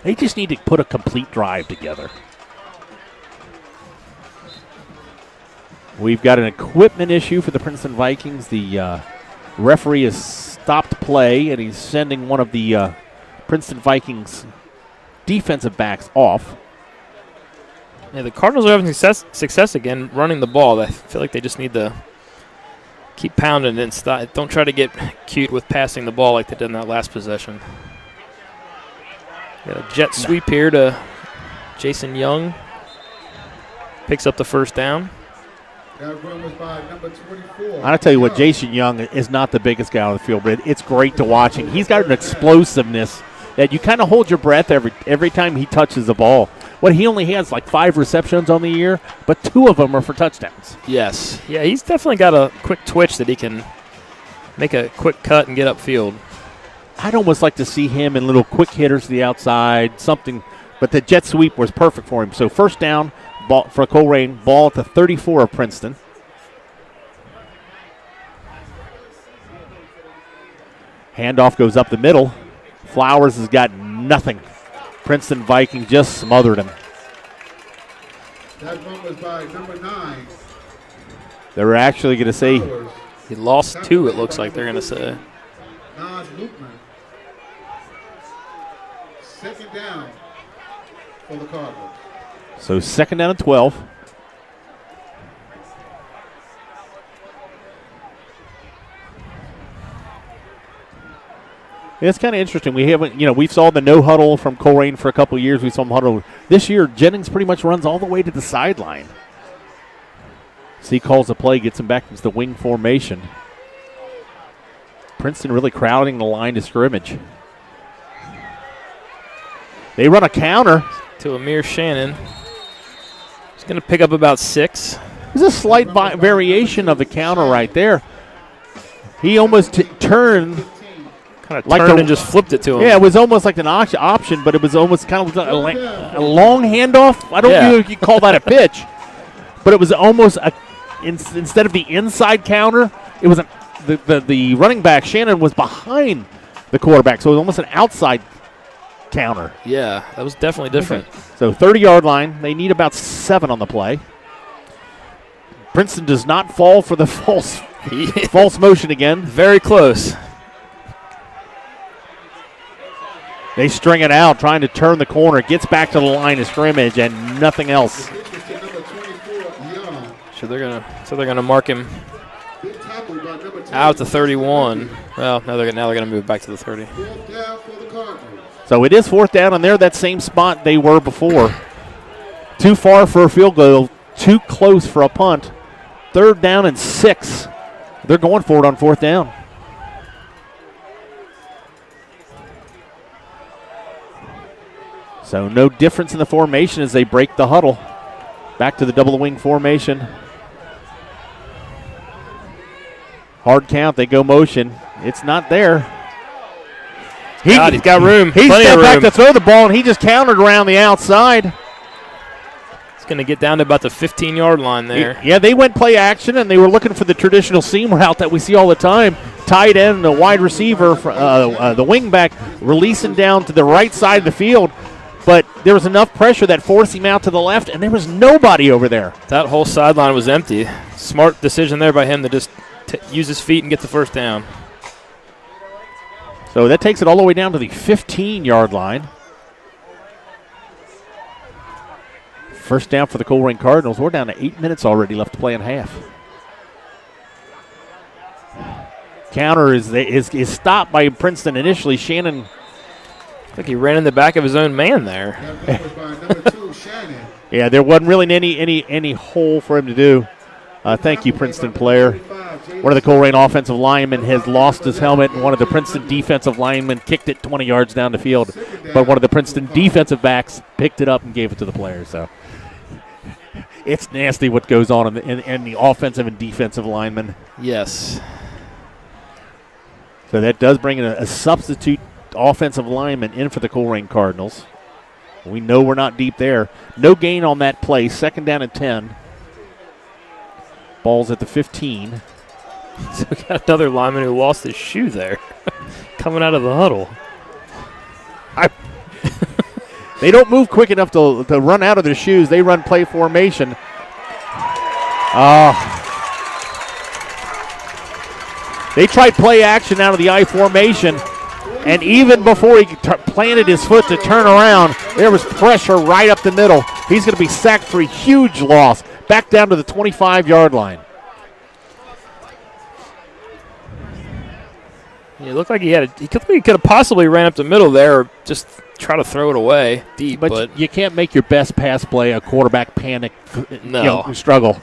They just need to put a complete drive together. We've got an equipment issue for the Princeton Vikings. The referee has stopped play, and he's sending one of the Princeton Vikings defensive backs off. Yeah, the Cardinals are having success again running the ball. I feel like they just need to keep pounding and don't try to get cute with passing the ball like they did in that last possession. Got a jet sweep here to Jason Young. Picks up the first down. That run was by number 24. I'll tell you what, Jason Young is not the biggest guy on the field, but it's great to watch him. He's got an explosiveness that you kind of hold your breath every time he touches the ball. He only has like 5 receptions on the year, but 2 of them are for touchdowns. Yes. Yeah, he's definitely got a quick twitch that he can make a quick cut and get upfield. I'd almost like to see him in little quick hitters to the outside, something, but the jet sweep was perfect for him. So first down ball for Colerain, ball at the 34 of Princeton. Handoff goes up the middle. Flowers has got nothing. Princeton Viking just smothered him. That run was by number 9. They were actually going to say he lost 2, it looks like they're going to say. Nas Lukeman. Second down for the Cardinals. so. Second down and 12. It's kind of interesting. We haven't, we saw the no huddle from Colerain for a couple of years. We saw them huddle. This year, Jennings pretty much runs all the way to the sideline. So he calls the play, gets him back into the wing formation. Princeton really crowding the line of scrimmage. They run a counter To Amir Shannon. He's going to pick up about 6. There's a slight variation of the counter right there. He almost turned. Kind of turned and just flipped it to him. Yeah, it was almost like an option, but it was almost kind of a long handoff. I don't know if you call that a pitch, but it was almost instead of the inside counter, it was the running back, Shannon, was behind the quarterback, so it was almost an outside counter. Yeah, that was definitely different. Okay. So 30-yard line. They need about 7 on the play. Princeton does not fall for the false motion again. Very close. They string it out, trying to turn the corner. Gets back to the line of scrimmage and nothing else. So they're gonna mark him out to 31. Well, now they're gonna move back to the 30. So it is 4th down, and they're that same spot they were before. Too far for a field goal, too close for a punt. 3rd down and 6. They're going for it on 4th down. So no difference in the formation as they break the huddle. Back to the double wing formation. Hard count, they go motion. It's not there. He's got room. He stepped back to throw the ball, and he just countered around the outside. It's going to get down to about the 15-yard line there. Yeah, they went play action, and they were looking for the traditional seam route that we see all the time. Tight end, the wide receiver, the wing back, releasing down to the right side of the field. But there was enough pressure that forced him out to the left, and there was nobody over there. That whole sideline was empty. Smart decision there by him to just use his feet and get the first down. So that takes it all the way down to the 15-yard line. First down for the Colerain Cardinals. We're down to 8 minutes already left to play in half. Counter is stopped by Princeton initially. Shannon. I think he ran in the back of his own man there. Yeah, there wasn't really any hole for him to do. Thank you, Princeton player. One of the Colerain offensive linemen has lost his helmet, and one of the Princeton defensive linemen kicked it 20 yards down the field. But one of the Princeton defensive backs picked it up and gave it to the player. So it's nasty what goes on in the offensive and defensive linemen. Yes. So that does bring in a substitute offensive lineman in for the Colerain Cardinals. We know we're not deep there. No gain on that play. Second down and 10. Ball's at the 15. So we got another lineman who lost his shoe there coming out of the huddle. They don't move quick enough to run out of their shoes. They run play formation. They tried play action out of the I formation, and even before he planted his foot to turn around, there was pressure right up the middle. He's going to be sacked for a huge loss, back down to the 25-yard line. Yeah, it looked like he could have possibly ran up the middle there or just try to throw it away deep. But you can't make your best pass play a quarterback panic struggle.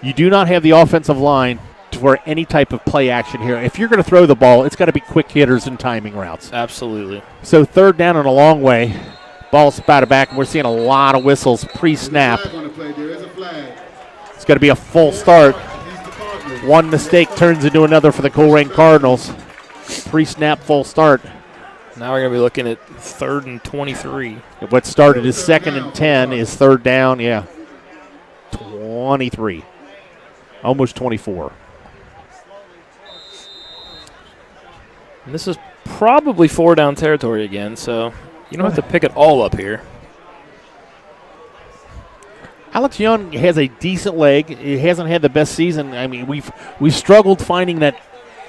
You do not have the offensive line for any type of play action here. If you're going to throw the ball, it's got to be quick hitters and timing routes. Absolutely. So third down and a long way. Ball spotted back, and we're seeing a lot of whistles pre-snap. It's going to be a full start. One mistake turns into another for the Colerain Cardinals. Pre-snap full start. Now we're going to be looking at 3rd and 23. What started as 2nd and 10 is third down, 23. Almost 24. And this is probably 4-down territory again, so you don't have to pick it all up here. Alex Young has a decent leg. He hasn't had the best season. I mean, we've struggled finding that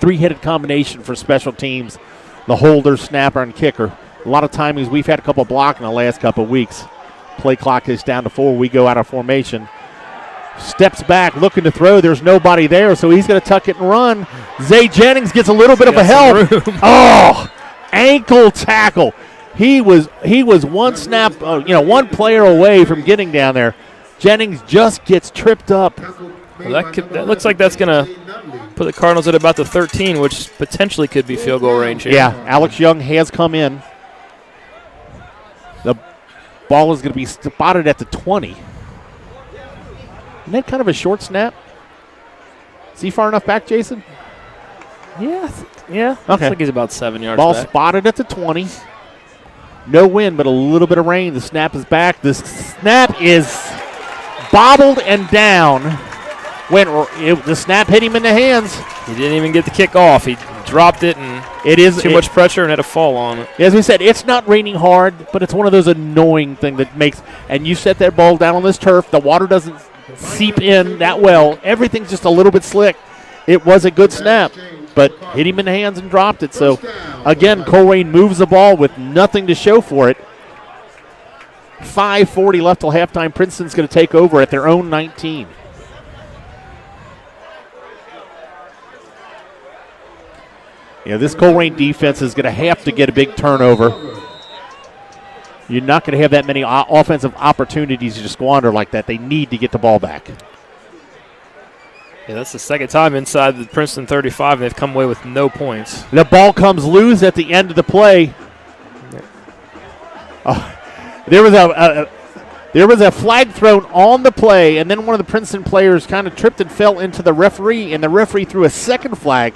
three-headed combination for special teams, the holder, snapper, and kicker. A lot of timings we've had a couple block in the last couple of weeks. Play clock is down to 4. We go out of formation. Steps back, looking to throw. There's nobody there, so he's going to tuck it and run. Zay Jennings gets a little bit of a help. Oh, ankle tackle. He was one snap, one player away from getting down there. Jennings just gets tripped up. Well, that looks like that's going to put the Cardinals at about the 13, which potentially could be field goal range here. Yeah, Alex Young has come in. The ball is going to be spotted at the 20. Isn't that kind of a short snap? Is he far enough back, Jason? Yeah. Looks like he's about 7 yards ball back. Spotted at the 20. No wind, but a little bit of rain. The snap is back. The snap is bobbled and down. The snap hit him in the hands. He didn't even get the kick off. He dropped it, and it is too much pressure and had a fall on it. As we said, it's not raining hard, but it's one of those annoying things that makes. And you set that ball down on this turf. The water doesn't seep in that well. Everything's just a little bit slick. It was a good snap, but hit him in the hands and dropped it. So, again, Colerain moves the ball with nothing to show for it. 5:40 left till halftime. Princeton's going to take over at their own 19. Yeah, this Colerain defense is going to have to get a big turnover. You're not going to have that many offensive opportunities to squander like that. They need to get the ball back. Yeah, that's the second time inside the Princeton 35, and they've come away with no points. The ball comes loose at the end of the play. There was a flag thrown on the play, and then one of the Princeton players kind of tripped and fell into the referee, and the referee threw a second flag.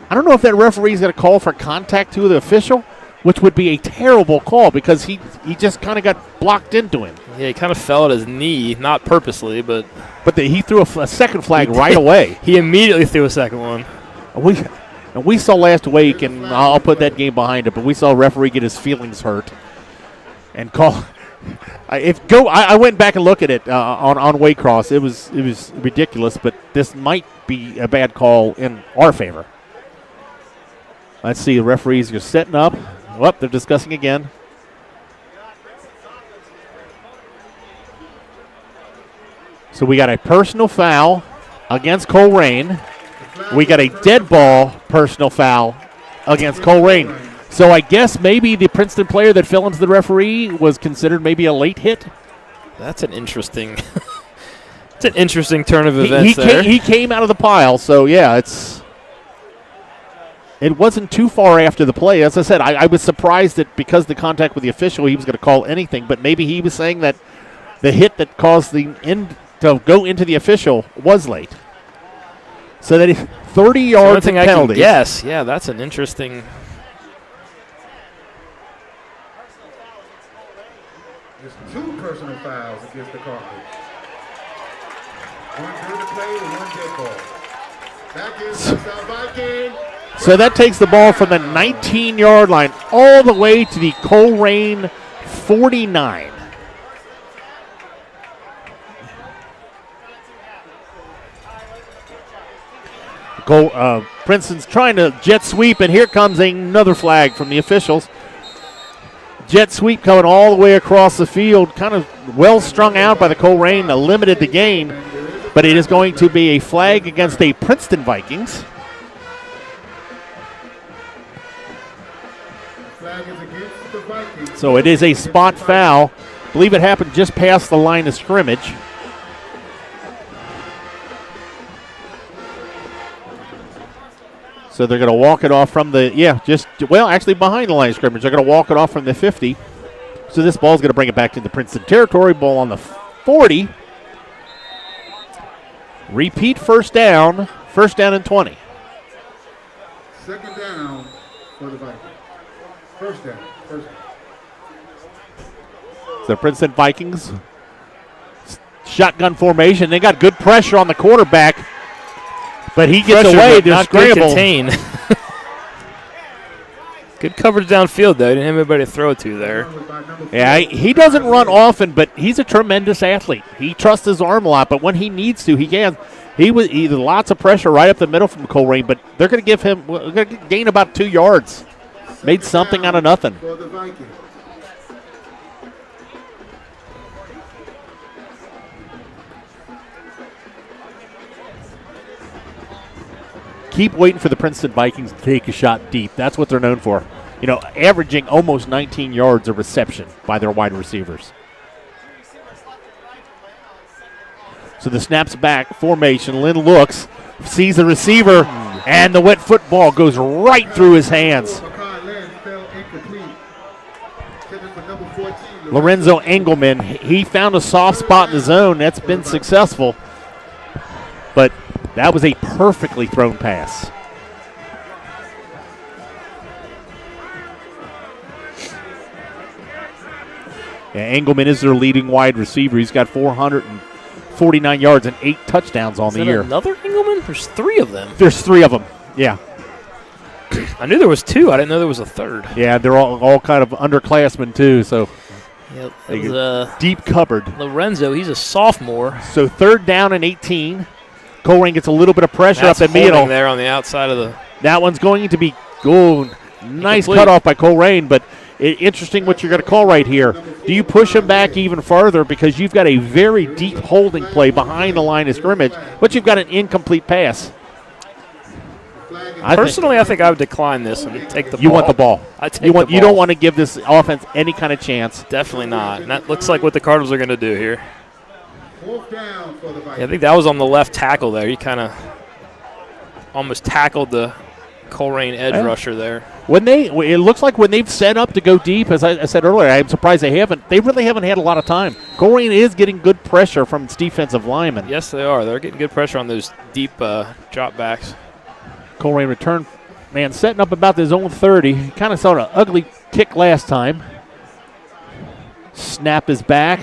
I don't know if that referee is going to call for contact to the official, which would be a terrible call because he just kind of got blocked into him. Yeah, he kind of fell at his knee, not purposely, but he threw a second flag right away. He immediately threw a second one. We saw last week, and I'll put that game behind it, but we saw a referee get his feelings hurt and call. I went back and looked at it on Waycross. It was ridiculous, but this might be a bad call in our favor. Let's see, the referees are setting up. Whoop, they're discussing again. So we got a personal foul against Colerain. We got a dead ball personal foul against Colerain. So I guess maybe the Princeton player that fell into the referee was considered maybe a late hit. That's an interesting it's an interesting turn of events there. He came out of the pile, so yeah, it wasn't too far after the play. As I said, I was surprised that because of the contact with the official, he was going to call anything, but maybe he was saying that the hit that caused the end to go into the official was late. So that 30 yards of penalty. Yes, yeah, that's an interesting. There's 2 personal fouls against the Cardinals. One during the play and one dead ball. Back in South Viking. So that takes the ball from the 19-yard line all the way to the Colerain 49. Princeton's trying to jet sweep, and here comes another flag from the officials. Jet sweep coming all the way across the field, kind of well strung out by the Colerain, limited the gain, but it is going to be a flag against a Princeton Vikings. So it is a spot foul. I believe it happened just past the line of scrimmage. So they're going to walk it off from the, actually behind the line of scrimmage. They're going to walk it off from the 50. So this ball is going to bring it back to the Princeton territory. Ball on the 40. Repeat first down and 20. Second down for the Vikings. First down. So Princeton Vikings, shotgun formation. They got good pressure on the quarterback. But he gets away. They're scrambled. Good coverage downfield, though. Didn't have anybody to throw to there. Yeah, he doesn't run often, but he's a tremendous athlete. He trusts his arm a lot, but when he needs to, he can. He lots of pressure right up the middle from Colerain, but they're going to give him, going to gain about 2 yards. Made something out of nothing. Keep waiting for the Princeton Vikings to take a shot deep. That's what they're known for. Averaging almost 19 yards of reception by their wide receivers. So the snaps back formation. Lynn looks, sees the receiver, and the wet football goes right through his hands. Lorenzo Engelman, he found a soft spot in the zone. That's been successful. But that was a perfectly thrown pass. Yeah, Engelman is their leading wide receiver. He's got 449 yards and 8 touchdowns on the year. Another Engelman? There's 3 of them. There's 3 of them, yeah. I knew there was 2. I didn't know there was a 3rd. Yeah, they're all kind of underclassmen, too, so deep cupboard. Lorenzo, he's a sophomore. So 3rd down and 18. Colerain gets a little bit of pressure up the middle. There on the outside of the. That one's going to be good. Nice cutoff by Colerain, but interesting what you're going to call right here. Do you push him back even further because you've got a very deep holding play behind the line of scrimmage, but you've got an incomplete pass? Personally, I think I would decline this and take the ball. You want the ball. You don't want to give this offense any kind of chance. Definitely not. And that looks like what the Cardinals are going to do here. Down for the Vikings. Yeah, I think that was on the left tackle there. He kind of almost tackled the Colerain edge rusher there. It looks like when they've set up to go deep, as I said earlier, I'm surprised they haven't. They really haven't had a lot of time. Colerain is getting good pressure from its defensive linemen. Yes, they are. They're getting good pressure on those deep drop backs. Colerain return, setting up about his own 30. He kind of saw an ugly kick last time. Snap is back.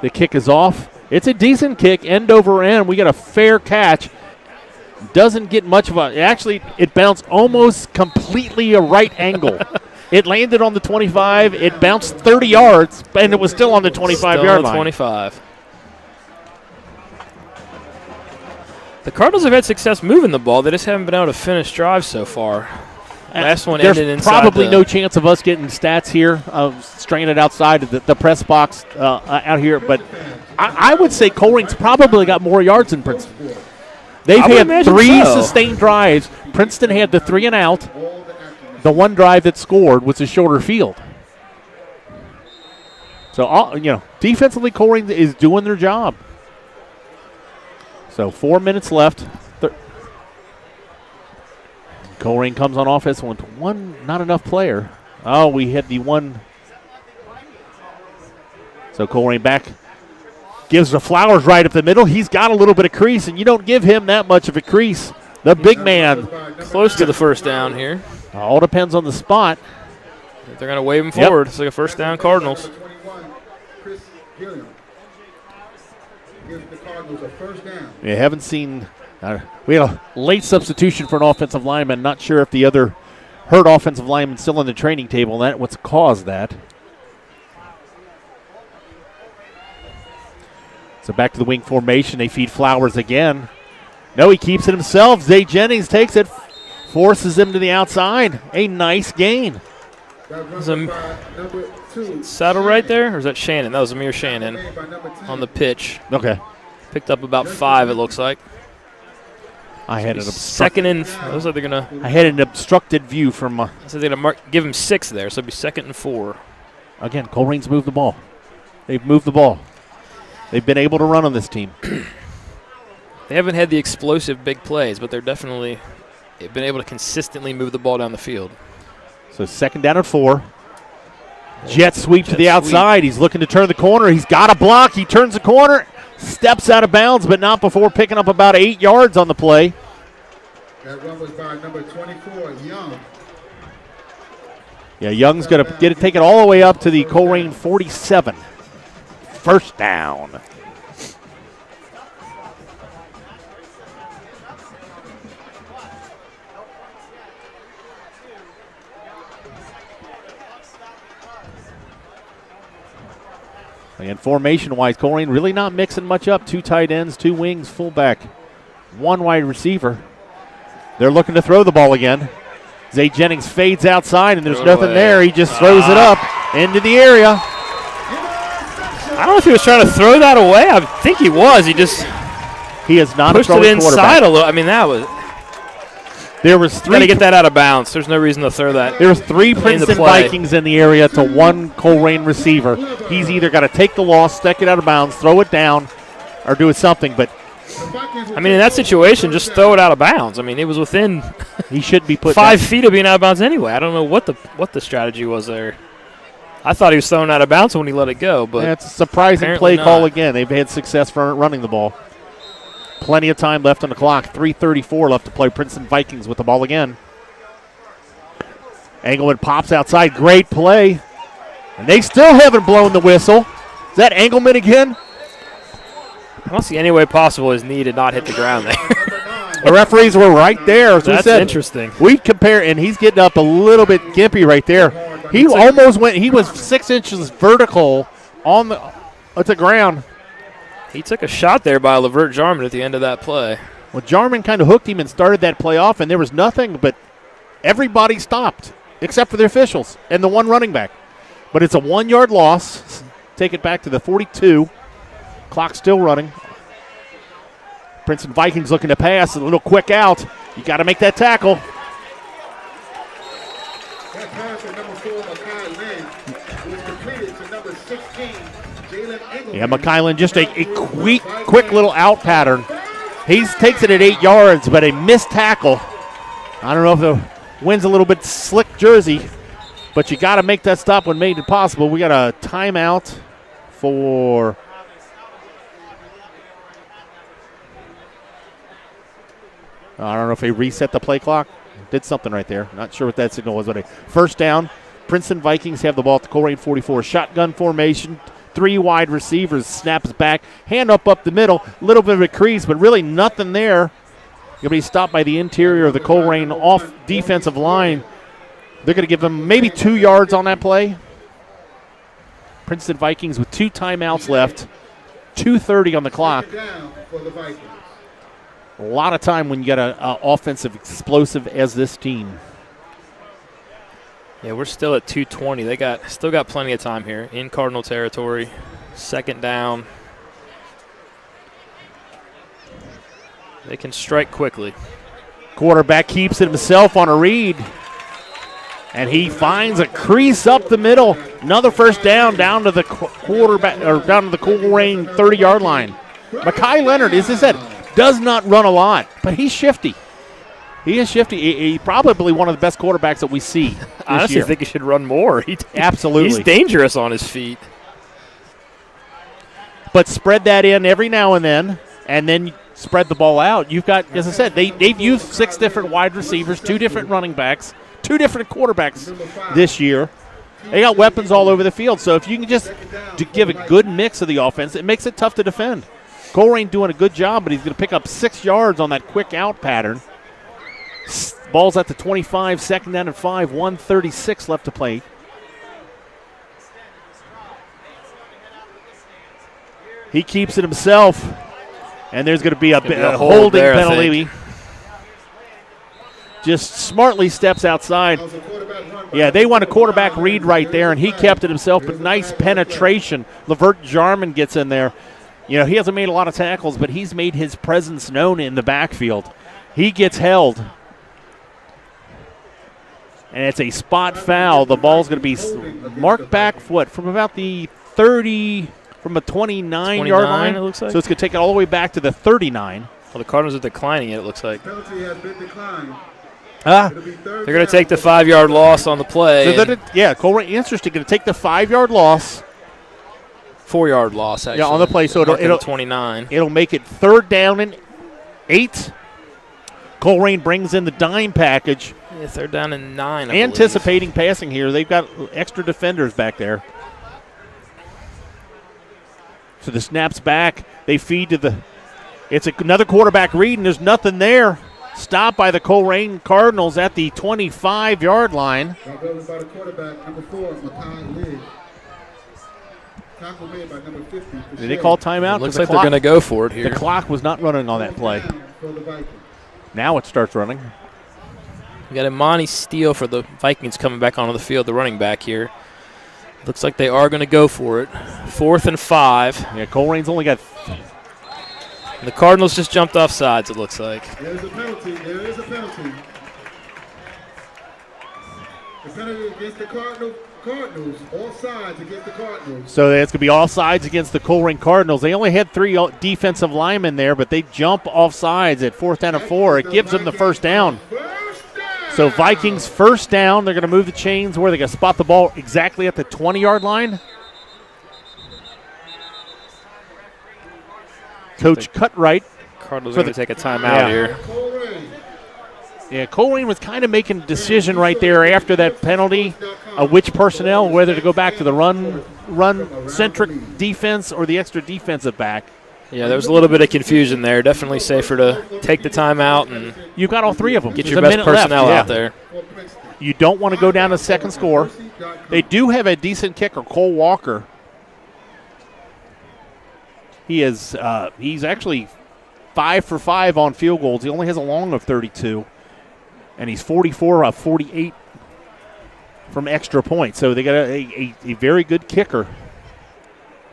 The kick is off. It's a decent kick, end over end. We got a fair catch. Doesn't get much of a. Actually, it bounced almost completely a right angle. It landed on the 25. It bounced 30 yards, and it was still on the 25-yard line. 25. The Cardinals have had success moving the ball. They just haven't been able to finish drives so far. Last one There's ended inside probably the- no chance of us getting stats here of stranded outside of the press box out here, but I would say Colerain's probably got more yards than Princeton. They've I would had imagine 3 so. sustained drives. Princeton had the 3 and out. The one drive that scored was a shorter field. So, defensively, Colerain is doing their job. So 4 minutes left. Colerain comes on offense with one not enough player. Oh, we had the one. So Colerain back. Gives the Flowers right up the middle. He's got a little bit of crease, and you don't give him that much of a crease. The big man. Close to the first down here. All depends on the spot. They're going to wave him forward. It's like a first down Cardinals. We haven't seen. We had a late substitution for an offensive lineman. Not sure if the other hurt offensive lineman still on the training table. That's what's caused that. So back to the wing formation. They feed Flowers again. No, he keeps it himself. Zay Jennings takes it, forces him to the outside. A nice gain. Saddle right there, or is that Shannon? That was Amir Shannon on the pitch. Okay. Picked up about 5, it looks like. I had an second and looks like they're gonna. I had an obstructed view from. So they're gonna give him 6 there, so it'll be 2nd and 4. Again, Colerain's moved the ball. They've moved the ball. They've been able to run on this team. They haven't had the explosive big plays, but they've been able to consistently move the ball down the field. So 2nd down and 4. Jet sweep to the outside. He's looking to turn the corner. He's got a block. He turns the corner, steps out of bounds, but not before picking up about 8 yards on the play. That run was by number 24, Young. Yeah, Young's going to take it all the way up to the Colerain 47. First down. And formation-wise, Colerain really not mixing much up. 2 tight ends, 2 wings, fullback, 1 wide receiver. They're looking to throw the ball again. Zay Jennings fades outside, and there's nothing there. He just throws it up into the area. I don't know if he was trying to throw that away. I think he was. He is not pushed a throwing it inside quarterback. a little. I mean, that was. There was 3. Got to get that out of bounds. There's no reason to throw that. There was 3 Princeton play. Vikings in the area to 1 Colerain receiver. He's either got to take the loss, stick it out of bounds, throw it down, or do something. But I mean, in that situation, just throw it out of bounds. I mean, it was within he should be put 5 feet of being out of bounds anyway. I don't know what the strategy was there. I thought he was thrown out of bounds when he let it go, but it's a surprising apparently play call not. again. They've had success for running the ball. Plenty of time left on the clock. 3:34 left to play. Princeton Vikings with the ball again. Engelman pops outside. Great play. And they still haven't blown the whistle. Is that Engelman again? I don't see any way possible his knee did not hit the ground there. The referees were right there. As we That's said, interesting. We compare, and he's getting up a little bit gimpy right there. He almost went. He was 6 inches vertical on the ground. He took a shot there by Levert Jarman at the end of that play. Well, Jarman kind of hooked him and started that play off, and there was nothing, but everybody stopped except for the officials and the 1 running back. But it's a 1-yard loss. Take it back to the 42. Clock still running. Princeton Vikings looking to pass. A little quick out. You got to make that tackle. That pass to number 4, Makai Lynn, was completed to number 16, Jalen Engelman. Yeah, McKylan, just a quick little out pattern. He takes it at 8 yards, but a missed tackle. I don't know if the wind's a little bit slick jersey, but you got to make that stop when made it possible. We got a timeout for I don't know if they reset the play clock. Did something right there. Not sure what that signal was, but a first down. Princeton Vikings have the ball at the Colerain 44. Shotgun formation. 3 wide receivers. Snaps back. Hand up the middle. A little bit of a crease, but really nothing there. Going to be stopped by the interior of the Colerain off defensive line. They're going to give them maybe 2 yards on that play. Princeton Vikings with 2 timeouts left. 2:30 on the clock. A lot of time when you got an offensive explosive as this team. Yeah, we're still at 2:20. They still got plenty of time here in Cardinal territory. Second down. They can strike quickly. Quarterback keeps it himself on a read. And he finds a crease up the middle. Another first down to the quarterback, or down to the Colerain 30-yard line. Mekhi Leonard, as I said, does not run a lot, but he's shifty. He is shifty. He's probably one of the best quarterbacks that we see this I honestly year. think he should run more. Absolutely. He's dangerous on his feet. But spread that in every now and then spread the ball out. You've got, as I said, they've used 6 different wide receivers, 2 different running backs, 2 different quarterbacks this year. They got weapons all over the field. So if you can just give a good mix of the offense, it makes it tough to defend. Colerain doing a good job, but he's going to pick up 6 yards on that quick out pattern. Ball's at the 25, second down and 5, 1:36 left to play. He keeps it himself, and there's going to be a holding there, penalty. Just smartly steps outside. Yeah, they want a quarterback read right there, and he kept it himself, but nice penetration. Levert Jarman gets in there. You know, he hasn't made a lot of tackles, but he's made his presence known in the backfield. He gets held. And it's a spot foul. The ball's going to be marked back, from about the 30, from a 29-yard line. It looks like. So it's going to take it all the way back to the 39. Well, the Cardinals are declining it looks like. Penalty has been declined. They're going to take the 5-yard loss on the play. So Colerain, interesting, going to take the 5-yard loss. 4-yard loss, actually. Yeah, on the play. So it'll 29. It'll make it 3rd down and 8. Colerain brings in the dime package. Yeah, 3rd down and 9. Anticipating passing here. They've got extra defenders back there. So the snap's back. They feed to it's another quarterback read, and there's nothing there. Stopped by the Colerain Cardinals at the 25-yard line. By the quarterback, number 4, Mekhi Leonard. Tackle made by number 50. Did they call timeout? It looks like they're going to go for it here. The clock was not running on that play. Now it starts running. We got Imani Steele for the Vikings coming back onto the field, the running back here. Looks like they are going to go for it. 4th and 5. Yeah, Colerain's only got. And the Cardinals just jumped off sides, it looks like. There's a penalty. There is a penalty. The penalty against the Cardinals. All sides against the Cardinals. So it's going to be all sides against the Colerain Cardinals. They only had 3 defensive linemen there, but they jump off sides at 4th down and 4. It gives them the first down. So Vikings first down. They're going to move the chains where they're going to spot the ball exactly at the 20-yard line. Coach Cutright. Cardinals are going to take a timeout here. Yeah, Colerain was kind of making a decision right there after that penalty of which personnel, whether to go back to the run-centric defense or the extra defensive back. Yeah, there was a little bit of confusion there. Definitely safer to take the timeout and you've got all 3 of them. Get your best personnel out there. You don't want to go down to second score. They do have a decent kicker, Cole Walker. He's actually 5 for 5 on field goals. He only has a long of 32. And he's 44 of 48 from extra points. So they got a very good kicker.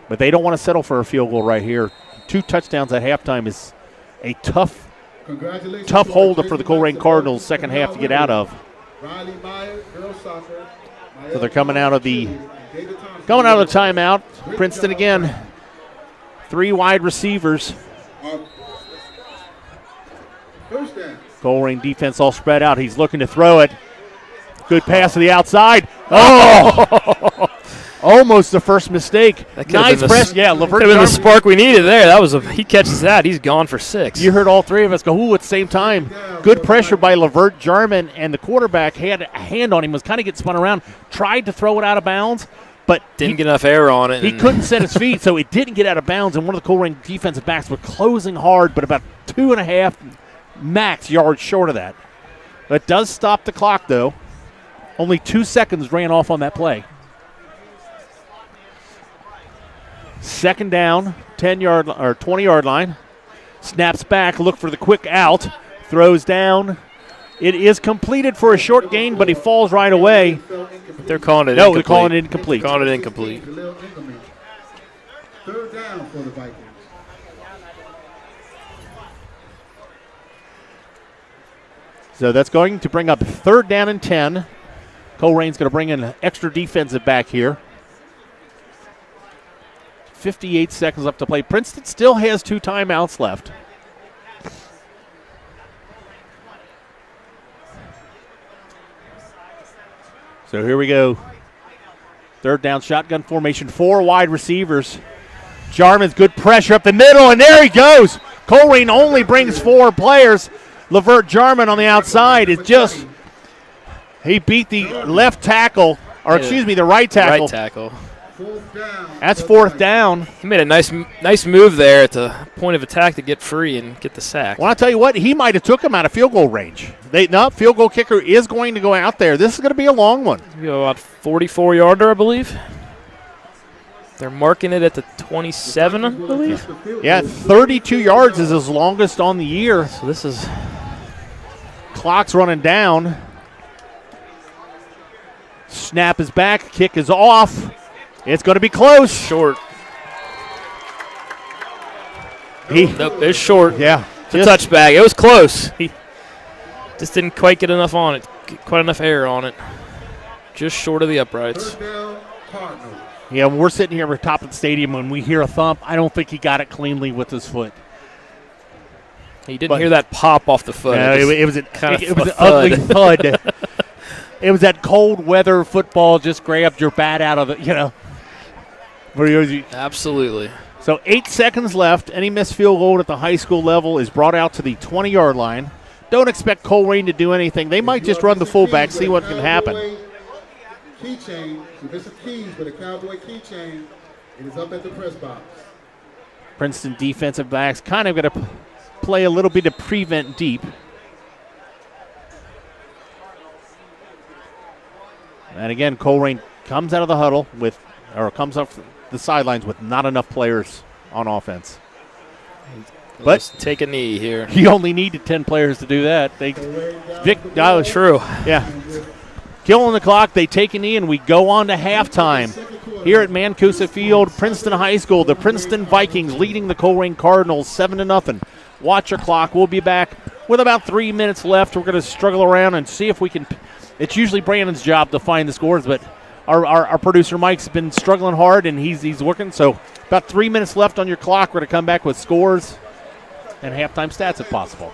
But they don't want to settle for a field goal right here. 2 touchdowns at halftime is a tough holder for the Colerain Cardinals second half to get out of. So they're coming out of the timeout. Princeton again. 3 wide receivers. Colerain defense all spread out. He's looking to throw it. Good pass to the outside. Oh! Almost the first mistake. Nice press. Yeah, Levert could have been the spark we needed there. He catches that. He's gone for 6. You heard all 3 of us go, ooh, at the same time. Good pressure by Levert Jarman, and the quarterback had a hand on him, was kind of getting spun around, tried to throw it out of bounds, but didn't get enough air on it. He couldn't set his feet, so it didn't get out of bounds, and one of the Colerain defensive backs were closing hard, but about 2.5 max yards short of that. That does stop the clock, though. Only 2 seconds ran off on that play. Second down, 10-yard or 20-yard line. Snaps back, look for the quick out. Throws down It is completed for a short gain, but he falls right away. They're calling it No, incomplete. they're calling it incomplete. Calling it incomplete. Third down for the Vikings. So that's going to bring up 3rd down and 10. Colerain's going to bring in an extra defensive back here. 58 seconds left to play. Princeton still has 2 timeouts left. So here we go. 3rd down, shotgun formation, 4 wide receivers. Jarman's good pressure up the middle, and there he goes. Colerain only brings 4 players. Levert Jarman on the outside is just, he beat the left tackle, or excuse me, the right tackle. Right tackle. That's 4th down. He made a nice move there at the point of attack to get free and get the sack. Well, I'll tell you what, he might have took him out of field goal range. Field goal kicker is going to go out there. This is going to be a long one. About 44-yarder, I believe. They're marking it at the 27, I believe. Yeah, 32 yards is his longest on the year. So this is... Clock's running down. Snap is back. Kick is off. It's going to be close. Short. Nope, it's short. Yeah. It's a touchback. It was close. He just didn't quite get enough on it. Quite enough air on it. Just short of the uprights. Yeah, when we're sitting here at the top of the stadium, when we hear a thump, I don't think he got it cleanly with his foot. He didn't hear that pop off the foot. No, it was an thud. ugly thud. It was that cold weather football just grabbed your bat out of it, Absolutely. So 8 seconds left. Any missed field goal at the high school level is brought out to the 20-yard line. Don't expect Colerain to do anything. They might just run the fullback, see what can happen. Keychain, so this is keys, but a Cowboy keychain. It is up at the press box. Princeton defensive backs kind of going to play a little bit of prevent deep. And again, Colerain comes out of the huddle comes off the sidelines with not enough players on offense. But let's take a knee here. You only needed 10 players to do that. True. Yeah. Killing the clock, they take a knee, and we go on to halftime. Here at Mancusa Field, Princeton High School, the Princeton Vikings leading the Colerain Cardinals 7-0. Watch your clock. We'll be back with about 3 minutes left. We're going to struggle around and see if we can. It's usually Brandon's job to find the scores, but our producer Mike's been struggling hard, and he's working. So about 3 minutes left on your clock. We're going to come back with scores and halftime stats if possible.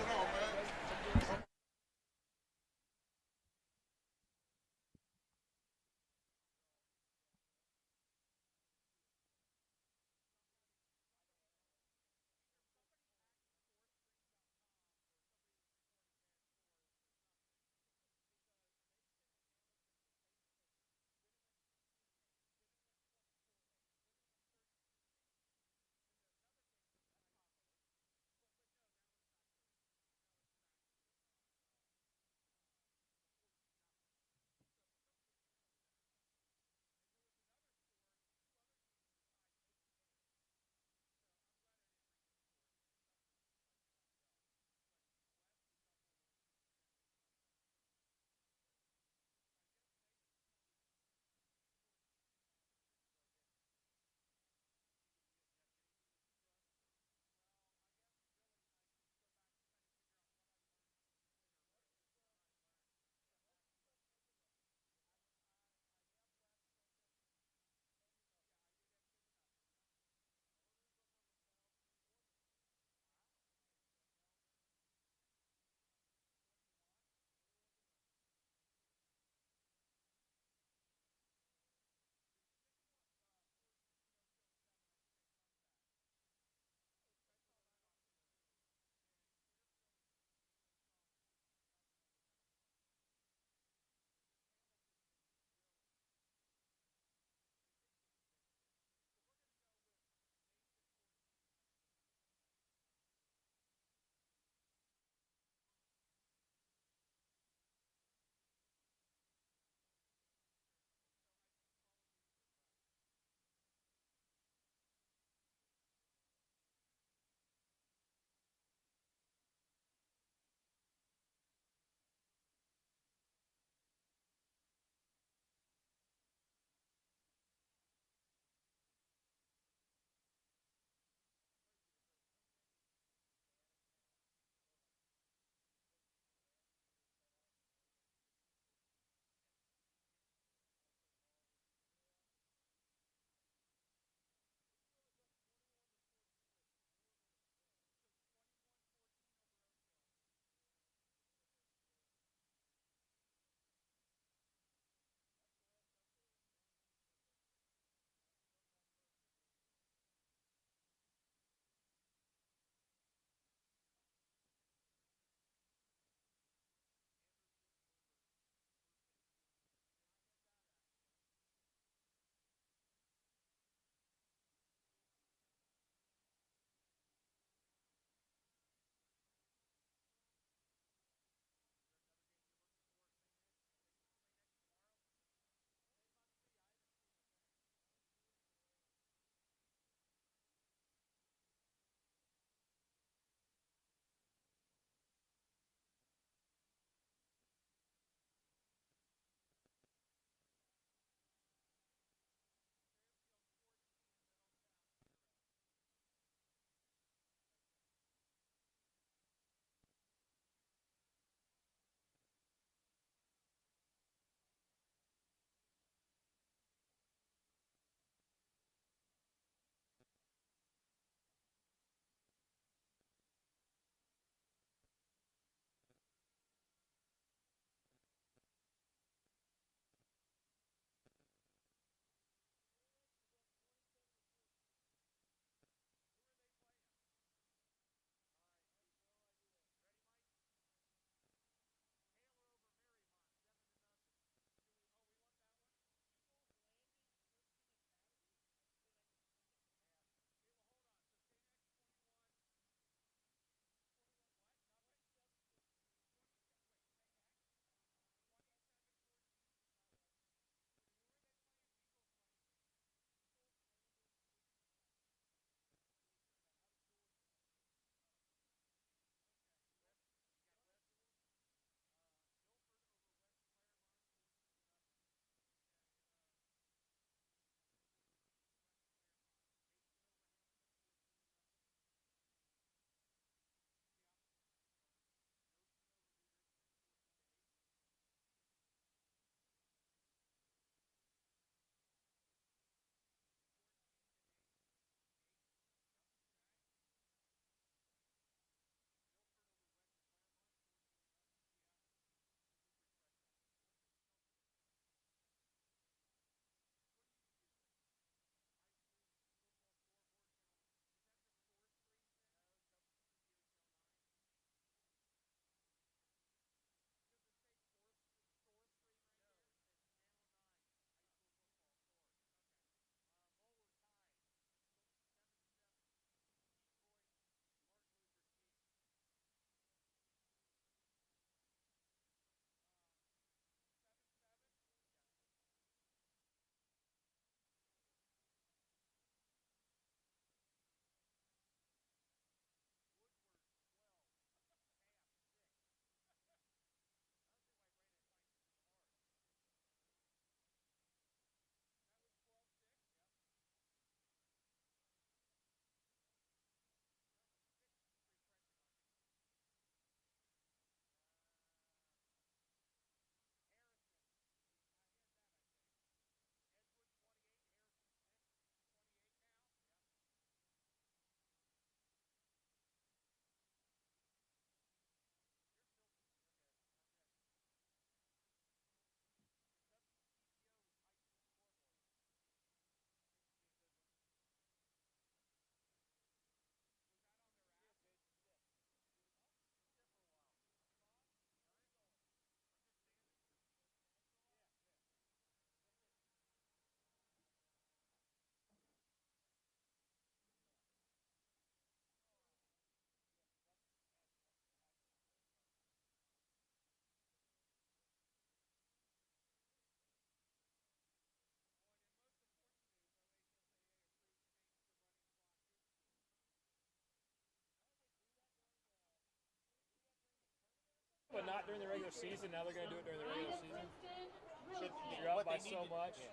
But not during the regular season. Now they're going to do it during the regular season. You're What up by they need so to- much. yeah.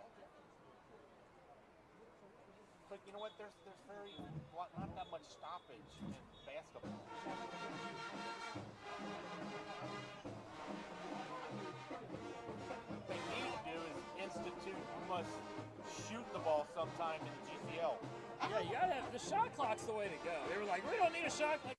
But you know what? There's not that much stoppage in basketball. What they need to do is institute you must shoot the ball sometime in the GCL. Yeah, you got to have the shot clock's the way to go. They were like, we don't need a shot clock.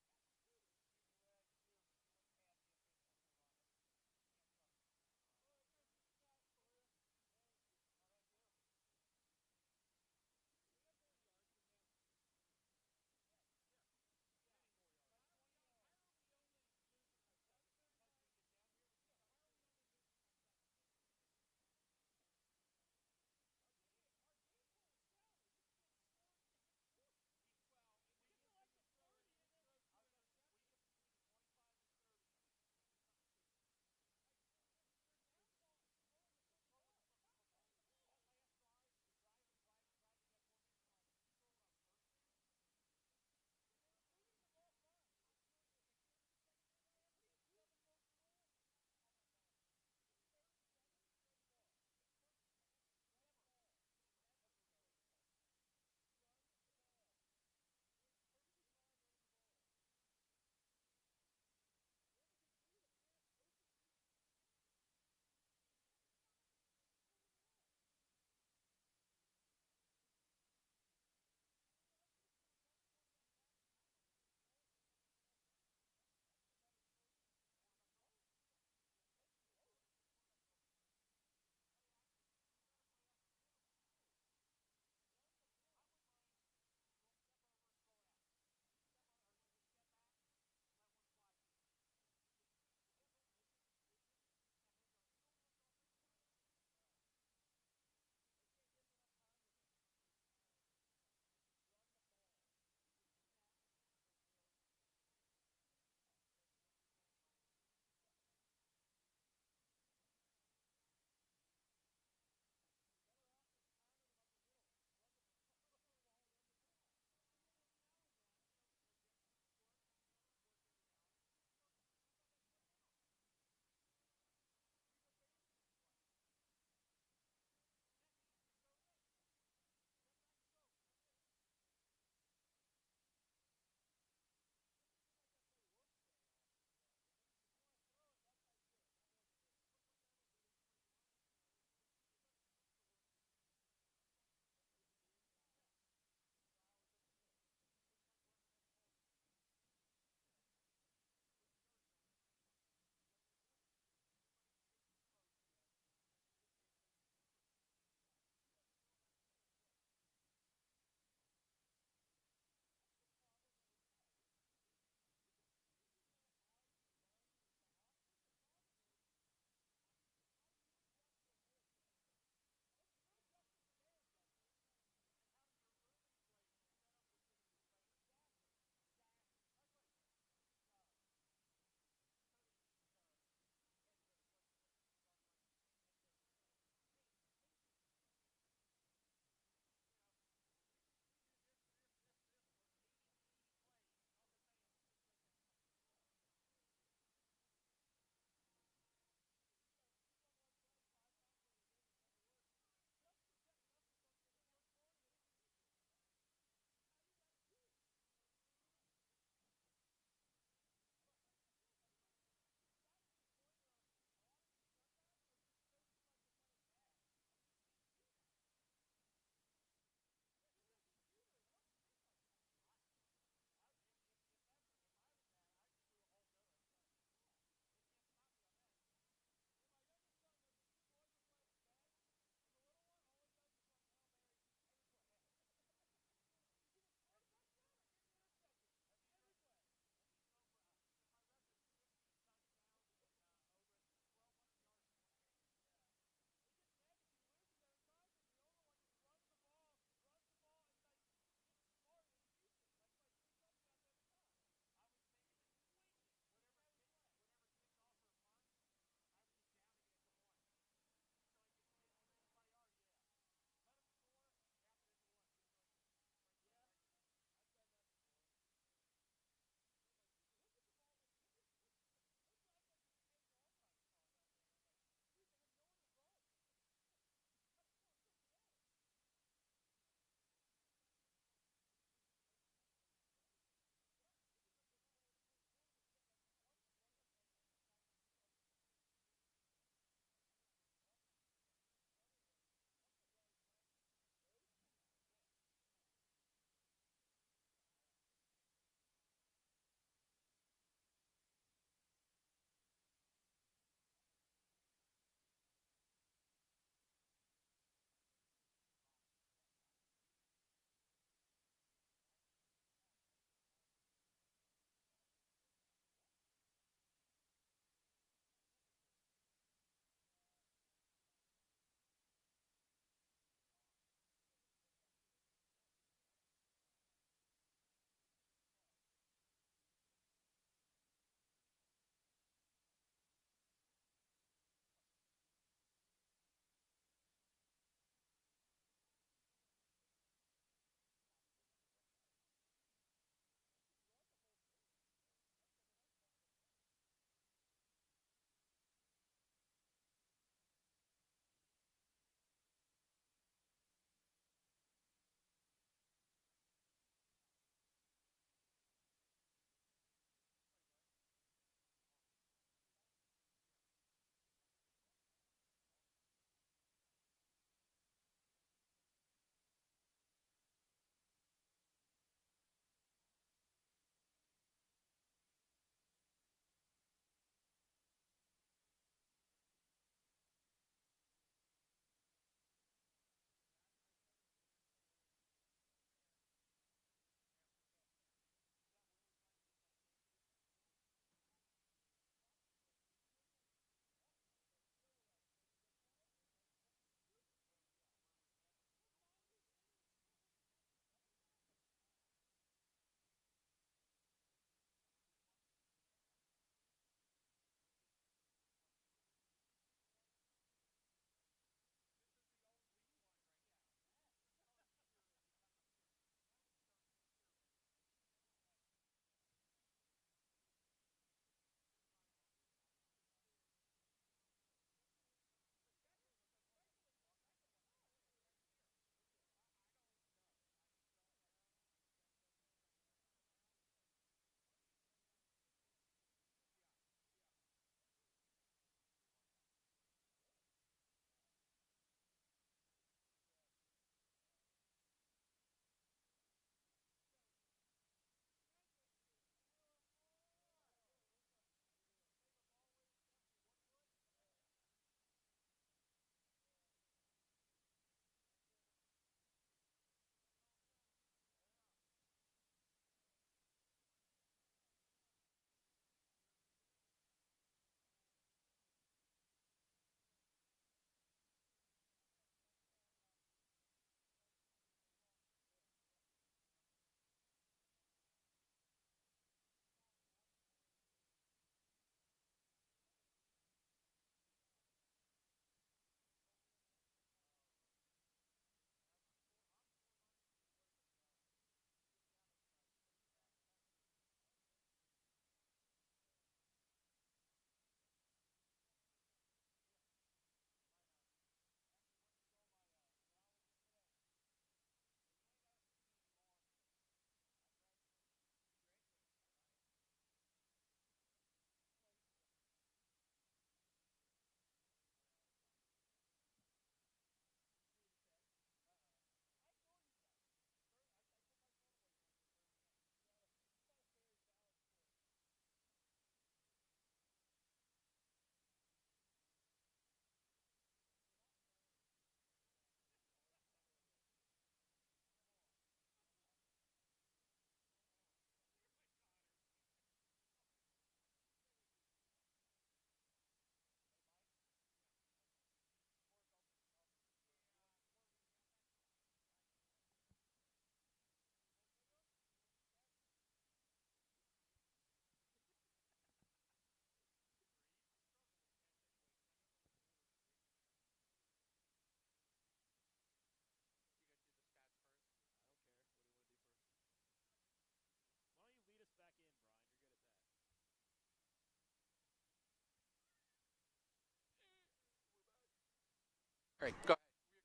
right, go.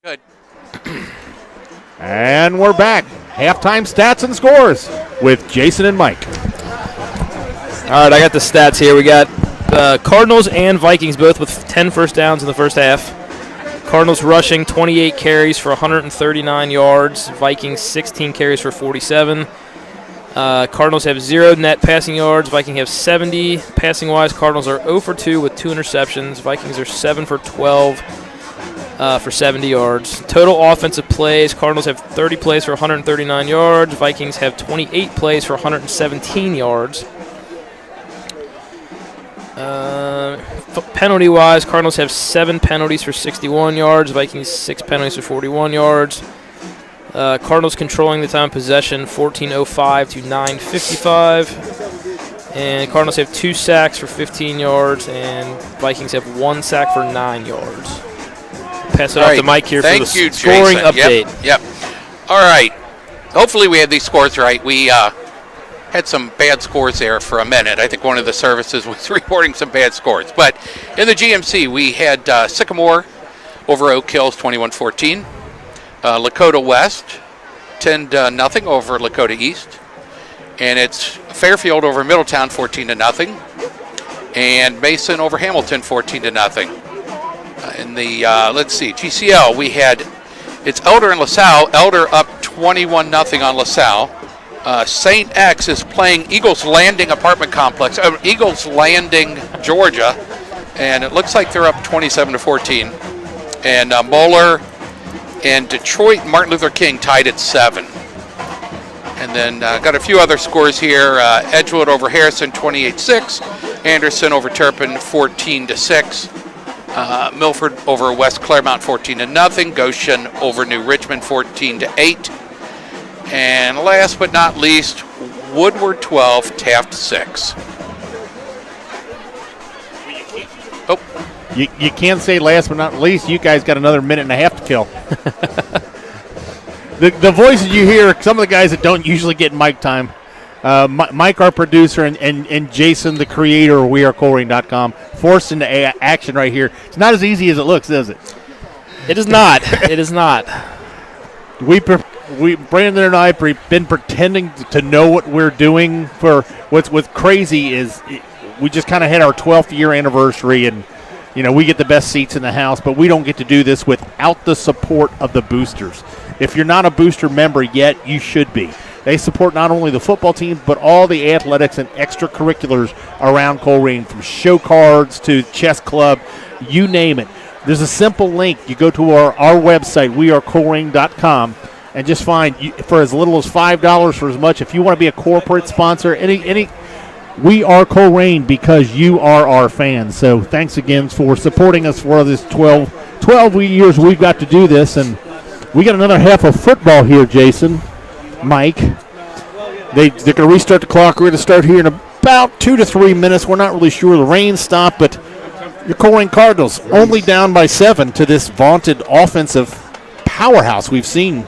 Good. And we're back. Halftime stats and scores with Jason and Mike. All right, I got the stats here. We got Cardinals and Vikings both with 10 first downs in the first half. Cardinals rushing 28 carries for 139 yards. Vikings 16 carries for 47. Cardinals have 0 net passing yards. Vikings have 70. Passing-wise, Cardinals are 0 for 2 with 2 interceptions. Vikings are 7 for 12 for 70 yards. Total offensive plays, Cardinals have 30 plays for 139 yards. Vikings have 28 plays for 117 yards. Penalty-wise, Cardinals have 7 penalties for 61 yards. Vikings 6 penalties for 41 yards. Cardinals controlling the time of possession, 14:05 to 9:55. And Cardinals have 2 sacks for 15 yards, and Vikings have 1 sack for 9 yards. Pass it off to Mike here for the scoring update. Yep. All right. Hopefully we had these scores right. We had some bad scores there for a minute. I think one of the services was reporting some bad scores. But in the GMC, we had Sycamore over Oak Hills, 21-14. Lakota West, 10-0 over Lakota East. And it's Fairfield over Middletown, 14-0. And Mason over Hamilton, 14-0. In the, let's see, GCL, we had, it's Elder and LaSalle. Elder up 21-0 on LaSalle. St. X is playing Eagles Landing Apartment Complex, Eagles Landing, Georgia, and it looks like they're up 27-14. And Moeller and Detroit Martin Luther King tied at 7. And then got a few other scores here. Edgewood over Harrison, 28-6. Anderson over Turpin, 14-6. Milford over West Claremont, 14-0. Goshen over New Richmond, 14-8. And last but not least, Woodward 12, Taft 6. Oh, you can't say last but not least. You guys got another minute and a half to kill. the voices you hear, some of the guys that don't usually get mic time. Mike, our producer, and Jason, the creator of WeAreColerain.com, forced into action right here. It's not as easy as it looks, is it? It is not. It is not. Brandon and I have been pretending to know what we're doing. For what's crazy is we just kind of had our 12th year anniversary, and we get the best seats in the house, but we don't get to do this without the support of the boosters. If you're not a booster member yet, you should be. They support not only the football team, but all the athletics and extracurriculars around Colerain, from show cards to chess club, you name it. There's a simple link. You go to our website, wearecolerain.com, and just find, for as little as $5, for as much, if you want to be a corporate sponsor, any we are Colerain because you are our fans. So thanks again for supporting us for this 12 years we've got to do this. And we got another half of football here, Jason, Mike. They're going to restart the clock. We're going to start here in about 2 to 3 minutes. We're not really sure. The rain stopped, but your Colerain Cardinals only down by 7 to this vaunted offensive powerhouse we've seen.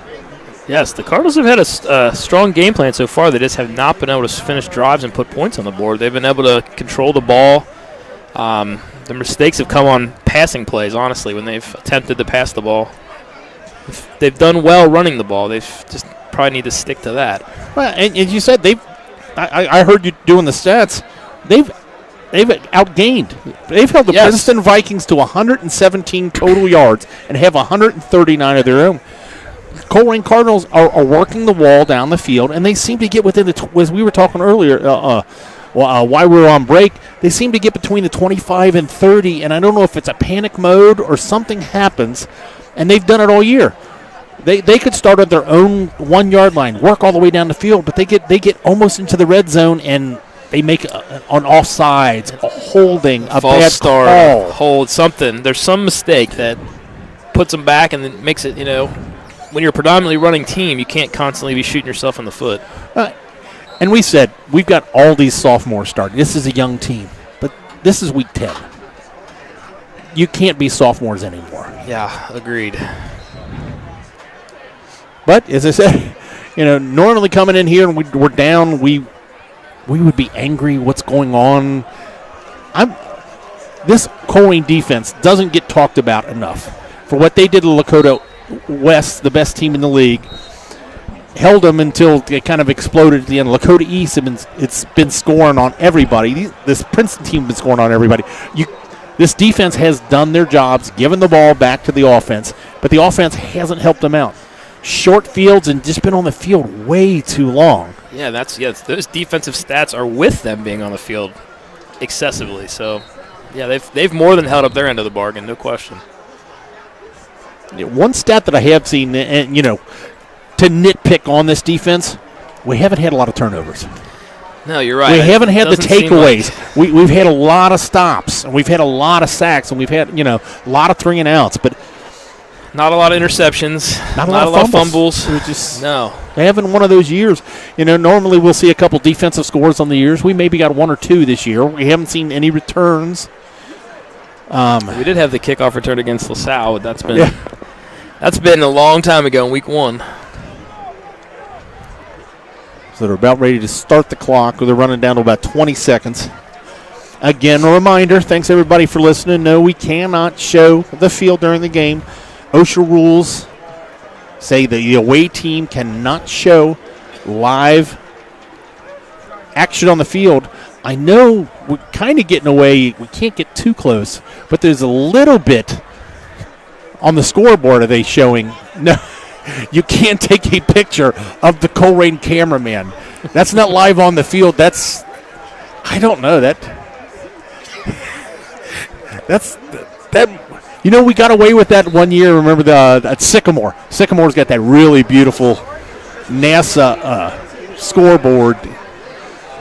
Yes, the Cardinals have had a strong game plan so far. They just have not been able to finish drives and put points on the board. They've been able to control the ball. The mistakes have come on passing plays, honestly, when they've attempted to pass the ball. They've done well running the ball. They've just probably need to stick to that. Well, and you said I heard you doing the stats. They've outgained. They've held the Princeton Vikings to 117 total yards and have 139 of their own. Colerain Cardinals are working the wall down the field, and they seem to get within as we were talking earlier, while we were on break, they seem to get between the 25 and 30, and I don't know if it's a panic mode or something happens, and they've done it all year. They could start at their own 1 yard line, work all the way down the field, but they get almost into the red zone, and they make on offsides, a holding, a false bad start, call. hold, something. There's some mistake that puts them back and then makes it, when you're a predominantly running team, you can't constantly be shooting yourself in the foot. And we said, we've got all these sophomores starting. This is a young team, but this is week 10. You can't be sophomores anymore. Yeah, agreed. But, as I said, normally coming in here and we're down, we would be angry. What's going on? This Colerain defense doesn't get talked about enough. for what they did to Lakota West, the best team in the league. Held them until it kind of exploded at the end. Lakota East, it's been scoring on everybody. This Princeton team has been scoring on everybody. This defense has done their jobs, given the ball back to the offense, but the offense hasn't helped them out. Short fields and just been on the field way too long. Yeah, those defensive stats are with them being on the field excessively. So, yeah, they've more than held up their end of the bargain, no question. One stat that I have seen, and to nitpick on this defense, we haven't had a lot of turnovers. No, you're right. We haven't had the takeaways. We've had a lot of stops, and we've had a lot of sacks, and we've had a lot of 3 and outs, but not a lot of interceptions. Not a lot of fumbles. No. They haven't one of those years. Normally we'll see a couple defensive scores on the years. We maybe got 1 or 2 this year. We haven't seen any returns. We did have the kickoff return against LaSalle, but that's been a long time ago in week 1. So they're about ready to start the clock. They're running down to about 20 seconds. Again, a reminder, thanks everybody for listening. No, we cannot show the field during the game. OSHA rules say the away team cannot show live action on the field. I know we're kind of getting away. We can't get too close, but there's a little bit on the scoreboard. Are they showing? No. You can't take a picture of the Colerain cameraman. That's not live on the field. I don't know that. We got away with that one year. Remember at Sycamore. Sycamore's got that really beautiful NASA scoreboard,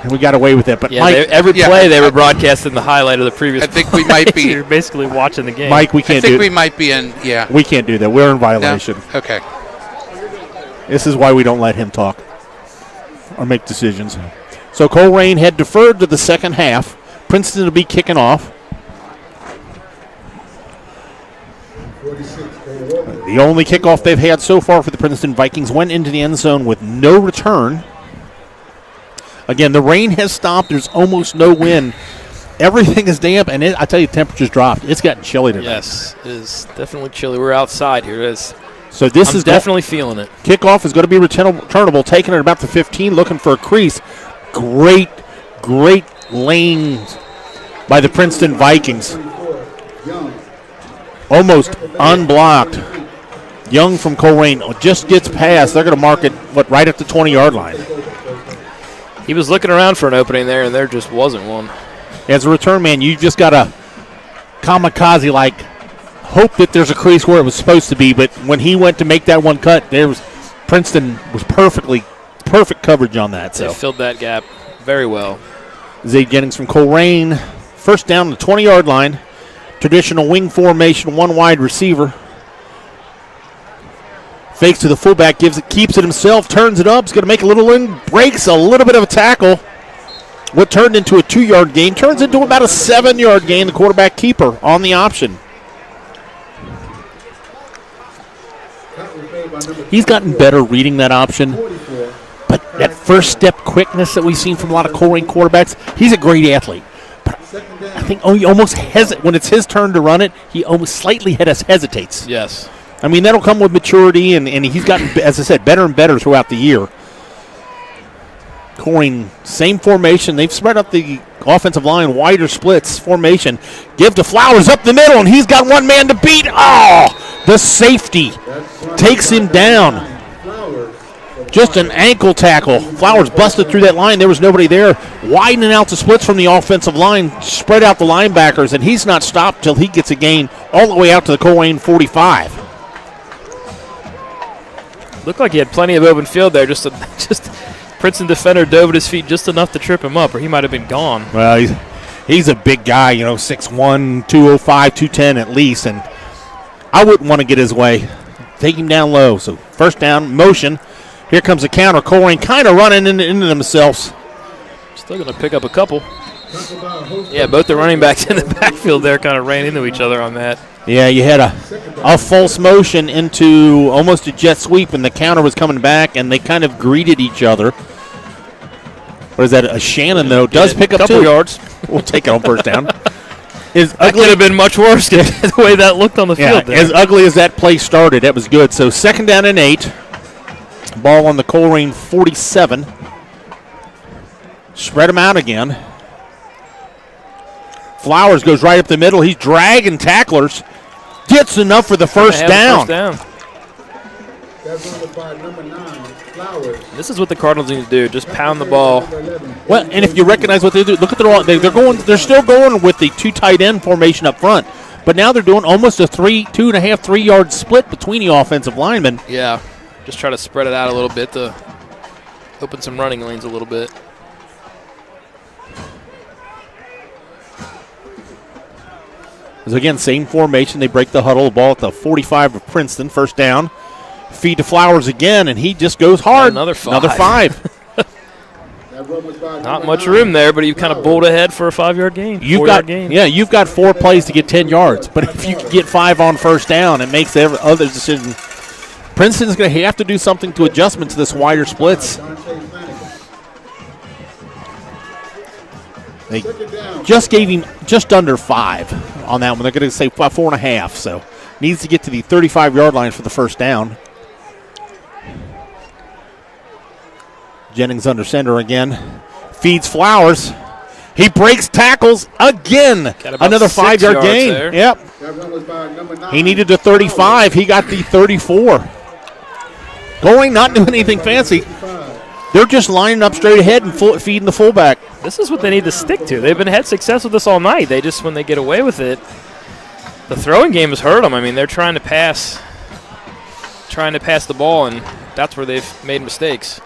and we got away with it. But yeah, Mike, every play they were broadcasting the highlight of the previous. I think we might be. You're basically watching the game. Mike, we can't do. I think we might be in. Yeah. We can't do that. We're in violation. No? Okay. This is why we don't let him talk or make decisions. So Colerain had deferred to the second half. Princeton will be kicking off. The only kickoff they've had so far for the Princeton Vikings went into the end zone with no return. Again, the rain has stopped. There's almost no wind. Everything is damp, and I tell you, the temperature's dropped. It's gotten chilly tonight. Yes, it is definitely chilly. We're outside here. So this I'm is definitely feeling it. Kickoff is going to be returnable, taking it about the 15, looking for a crease. Great lane by the Princeton Vikings. Almost unblocked. Young from Colerain just gets past. They're going to mark it, right at the 20-yard line. He was looking around for an opening there, and there just wasn't one. As a return man, you just got to kamikaze-like hope that there's a crease where it was supposed to be, but when he went to make that one cut, Princeton was perfect coverage on that. They filled that gap very well. Zay Jennings from Colerain, first down the 20-yard line. Traditional wing formation, one wide receiver. Fakes to the fullback, keeps it himself, turns it up, is going to make a little in, breaks a little bit of a tackle. What turned into a 2-yard gain turns into about a 7-yard gain. The quarterback keeper on the option. He's gotten better reading that option, but that first step quickness that we've seen from a lot of Colerain quarterbacks, he's a great athlete. But I think he almost when it's his turn to run it, he almost slightly hesitates. Yes. I mean, that'll come with maturity, and he's gotten, as I said, better and better throughout the year. Colerain, same formation. They've spread up the offensive line, wider splits formation. Give to Flowers up the middle, and he's got one man to beat. Oh, the safety takes him down. Just an ankle tackle. Flowers busted through that line. There was nobody there. Widening out the splits from the offensive line, spread out the linebackers, and he's not stopped till he gets a gain all the way out to the Colerain 45. Looked like he had plenty of open field there. Just Princeton defender dove at his feet just enough to trip him up, or he might have been gone. Well, he's a big guy, 6'1", 205, 210 at least, and I wouldn't want to get his way. Take him down low. So first down, motion. Here comes a counter. Colerain kind of running into themselves. Still going to pick up a couple. Yeah, both the running backs in the backfield there kind of ran into each other on that. Yeah, you had a false motion into almost a jet sweep, and the counter was coming back, and they kind of greeted each other. What is that? A Shannon, though, does pick up couple 2 yards. We'll take it on first down. That could have been much worse the way that looked on the field there. As ugly as that play started, that was good. So 2nd down and 8. Ball on the Colerain 47. Spread them out again. Flowers goes right up the middle. He's dragging tacklers. Gets enough for the first down. That's number 5, number 9, Flowers. This is what the Cardinals need to do. Just pound the ball. Well, and if you recognize what they do, look at they're still going with the 2 tight end formation up front. But now they're doing almost a 2.5, 3 yard split between the offensive linemen. Yeah. Just try to spread it out a little bit to open some running lanes a little bit. So again, same formation. They break the huddle. The ball at the 45 of Princeton. First down. Feed to Flowers again, and he just goes hard. Another 5. Another 5. Not much room there, but he kind of bowled ahead for a 5-yard gain. You've got 4 plays to get 10 yards. But if you can get 5 on first down, it makes every other decision. Princeton's going to have to do something to adjustment to this wider splits. They just gave him just under 5 on that one. They're going to say 4.5, so needs to get to the 35-yard line for the first down. Jennings under center again. Feeds Flowers. He breaks tackles again. Another 5-yard gain. There. Yep. He needed the 35. He got the 34. Going, not doing anything fancy. They're just lining up straight ahead and feeding the fullback. This is what they need to stick to. They've had success with this all night. They just, when they get away with it, the throwing game has hurt them. I mean, they're trying to pass the ball, and that's where they've made mistakes.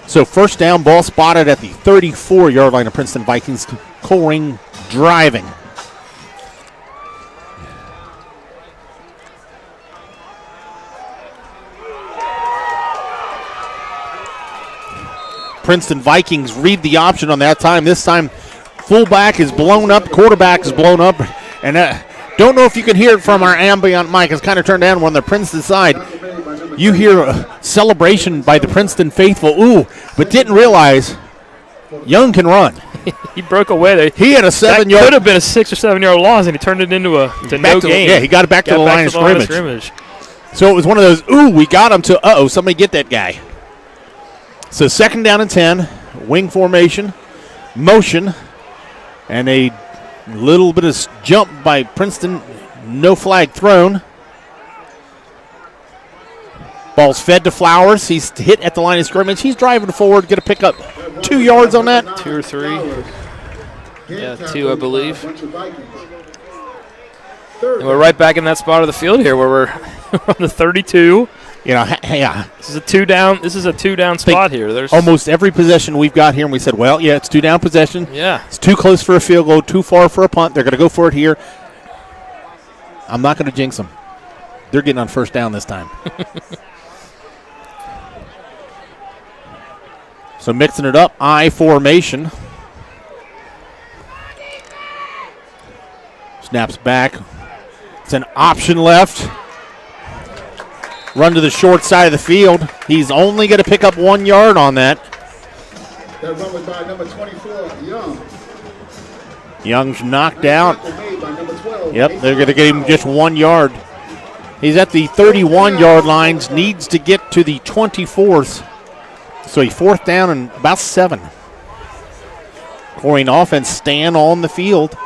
So first down, ball spotted at the 34-yard line of Princeton Vikings. Colerain driving. Princeton Vikings read the option on that time. This time, fullback is blown up, quarterback is blown up, and don't know if you can hear it from our ambient mic. It's kind of turned down on the Princeton side. You hear a celebration by the Princeton faithful, but didn't realize Young can run. He broke away there. He had a 7-yard. Could have been a 6 or 7 yard loss, and he turned it into no gain. Yeah, he got it back to the line of scrimmage. So it was one of those, we got him to, somebody get that guy. So 2nd down and 10, wing formation, motion, and a little bit of jump by Princeton. No flag thrown. Ball's fed to Flowers. He's hit at the line of scrimmage. He's driving forward. Going to pick up 2 yards on that. 2 or 3. Yeah, 2, I believe. And we're right back in that spot of the field here where we're on the 32. Yeah. This is a 2-down spot here. There's almost every possession we've got here, and we said, it's 2-down possession. Yeah. It's too close for a field goal, too far for a punt. They're going to go for it here. I'm not going to jinx them. They're getting on first down this time. So mixing it up, I formation. Snaps back. It's an option left. Run to the short side of the field. He's only going to pick up 1 yard on that. That run was by number 24, Young. Young's knocked out. Yep, they're going to get him just 1 yard. He's at the 31-yard line, needs to get to the 24th. So a 4th down and about 7. Colerain offense stand on the field.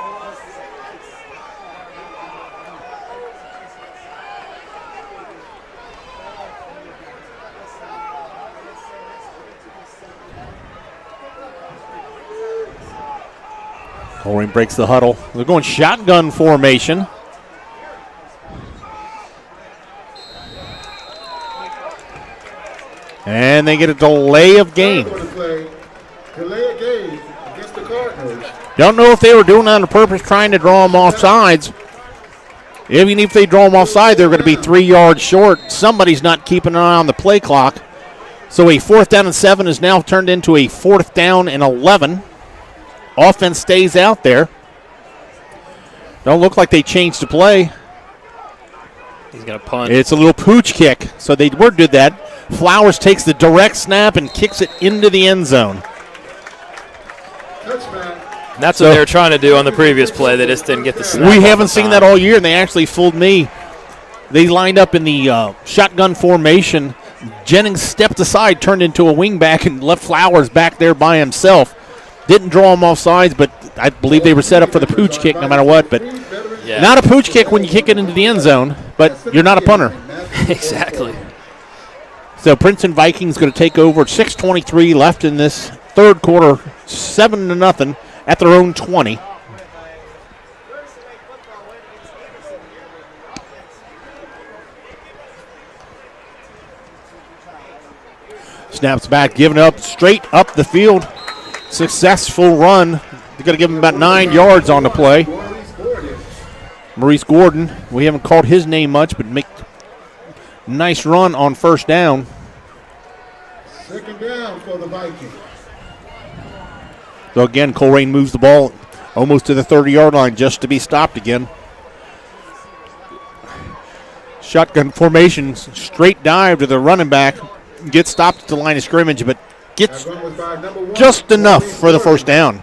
Colerain breaks the huddle. They're going shotgun formation. And they get a delay of game. Delay of game against the Cardinals. Don't know if they were doing that on purpose, trying to draw them off sides. Even if they draw them off side, they're going to be 3 yards short. Somebody's not keeping an eye on the play clock. So a 4th down and 7 is now turned into a 4th down and 11. Offense stays out there. Don't look like they changed the play. He's going to punt. It's a little pooch kick. So they did that. Flowers takes the direct snap and kicks it into the end zone. And that's what they were trying to do on the previous play. They just didn't get the snap. We haven't seen that all year, and they actually fooled me. They lined up in the shotgun formation. Jennings stepped aside, turned into a wingback, and left Flowers back there by himself. Didn't draw him off sides, but I believe they were set up for the pooch kick no matter what. But not a pooch kick when you kick it into the end zone, but you're not a punter. Exactly. So Princeton Vikings going to take over. 6:23 left in this third quarter, 7-0 at their own 20. Snaps back, giving up straight up the field. Successful run. They're going to give him about 9 yards on the play. Maurice Gordon, we haven't called his name much, but make nice run on first down. Second down for the Vikings. So again, Colerain moves the ball almost to the 30-yard line just to be stopped again. Shotgun formation, straight dive to the running back. Gets stopped at the line of scrimmage, but gets just enough for the first down.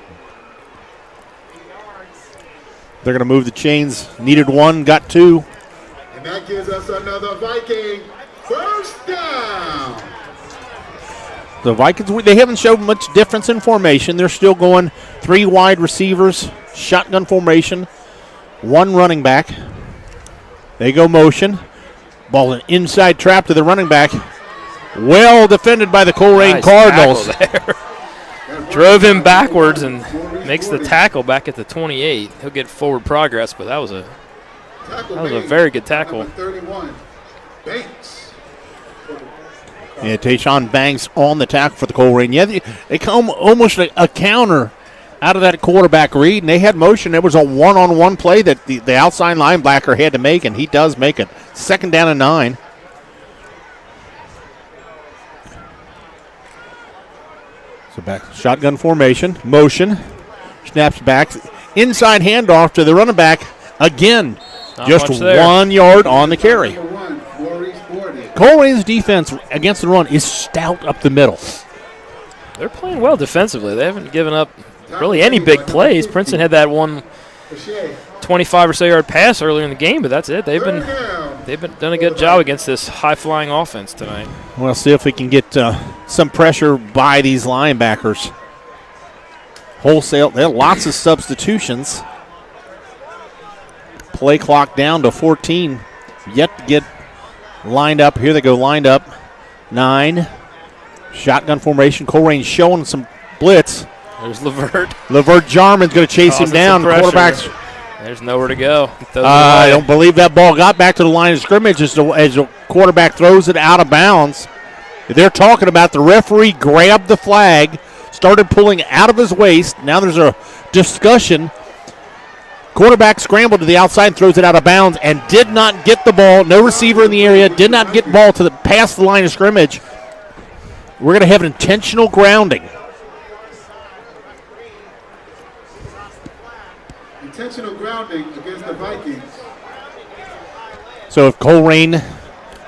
They're going to move the chains. Needed 1, got 2. And that gives us another Viking first down. The Vikings, they haven't showed much difference in formation. They're still going 3 wide receivers, shotgun formation, 1 running back. They go motion. Ball an inside trap to the running back. Well defended by the Colerain Cardinals. Drove him backwards and makes the tackle back at the 28. He'll get forward progress, but that was a very good tackle. 31. Banks. Yeah, Tayshawn Banks on the tackle for the Colerain. Yeah, they come almost a counter out of that quarterback read, and they had motion. It was a one-on-one play that the outside linebacker had to make, and he does make it. 2nd down and 9. So back, shotgun formation, motion, snaps back, inside handoff to the running back again. Not just 1 yard on the carry. Colerain's defense against the run is stout up the middle. They're playing well defensively. They haven't given up really any big plays. Princeton had that one 25 or so yard pass earlier in the game, but that's it. They've been done a good job against this high-flying offense tonight. We'll see if we can get some pressure by these linebackers. Wholesale, there are lots of substitutions. Play clock down to 14. Yet to get lined up. Here they go, lined up. 9. Shotgun formation. Colerain showing some blitz. There's Levert. Levert Jarman's going to chase him down. The quarterback's. There's nowhere to go. I don't believe that ball got back to the line of scrimmage as the quarterback throws it out of bounds. They're talking about the referee grabbed the flag, started pulling out of his waist. Now there's a discussion. Quarterback scrambled to the outside and throws it out of bounds and did not get the ball. No receiver in the area. Did not get the ball past the line of scrimmage. We're going to have an intentional grounding. Intentional grounding against the Vikings. So if Colerain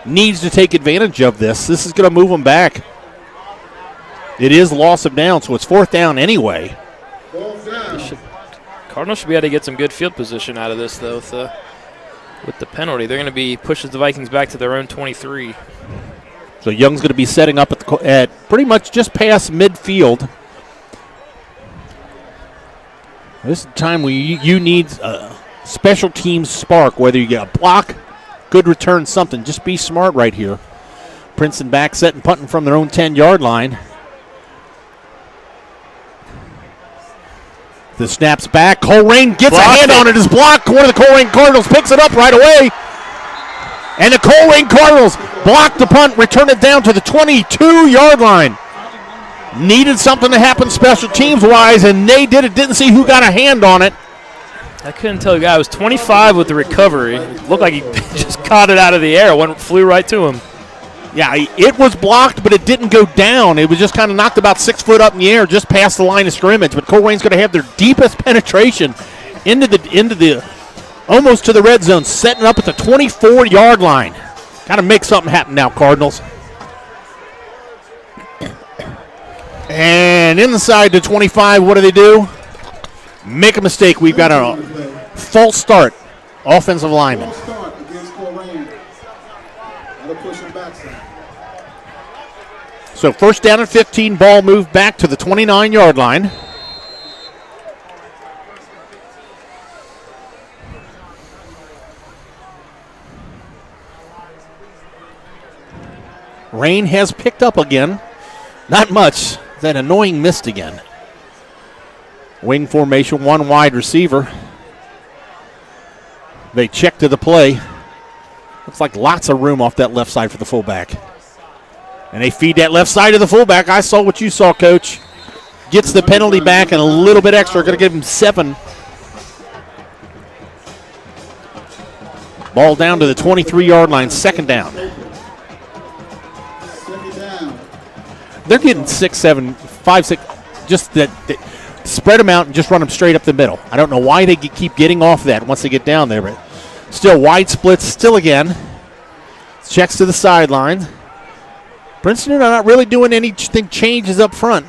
needs to take advantage of this is going to move them back. It is loss of down, so it's 4th down anyway. Cardinals should be able to get some good field position out of this, though, with the penalty. They're going to be pushes the Vikings back to their own 23. So Young's going to be setting up at pretty much just past midfield. This is the time where you need a special teams spark, whether you get a block, good return, something. Just be smart right here. Princeton back setting, punting from their own 10-yard line. The snaps back. Colerain gets a hand on it. Is blocked. One of the Colerain Cardinals picks it up right away. And the Colerain Cardinals block the punt, return it down to the 22-yard line. Needed something to happen special teams-wise, and they did it. Didn't see who got a hand on it. I couldn't tell the guy. It was 25 with the recovery. It looked like he just caught it out of the air. Flew right to him. Yeah, it was blocked, but it didn't go down. It was just kind of knocked about 6 foot up in the air, just past the line of scrimmage. But Colerain's going to have their deepest penetration into the almost to the red zone, setting up at the 24-yard line. Got to make something happen now, Cardinals. And inside the 25, what do? make a mistake. We've got a false start. Offensive lineman. False start against Colerain. Another push and backside. So first down and 15, ball moved back to the 29-yard line. Rain has picked up again. Not much. That annoying mist again. Wing formation, one wide receiver. They check to the play. Looks like lots of room off that left side for the fullback. And they feed that left side to the fullback. I saw what you saw, Coach. Gets the penalty back and a little bit extra. Going to give him 7. Ball down to the 23-yard line, second down. They're getting 6, 7, 5, 6. Just that spread them out and just run them straight up the middle. I don't know why they keep getting off that once they get down there, but still wide splits. Still again. Checks to the sideline. Princeton are not really doing anything changes up front.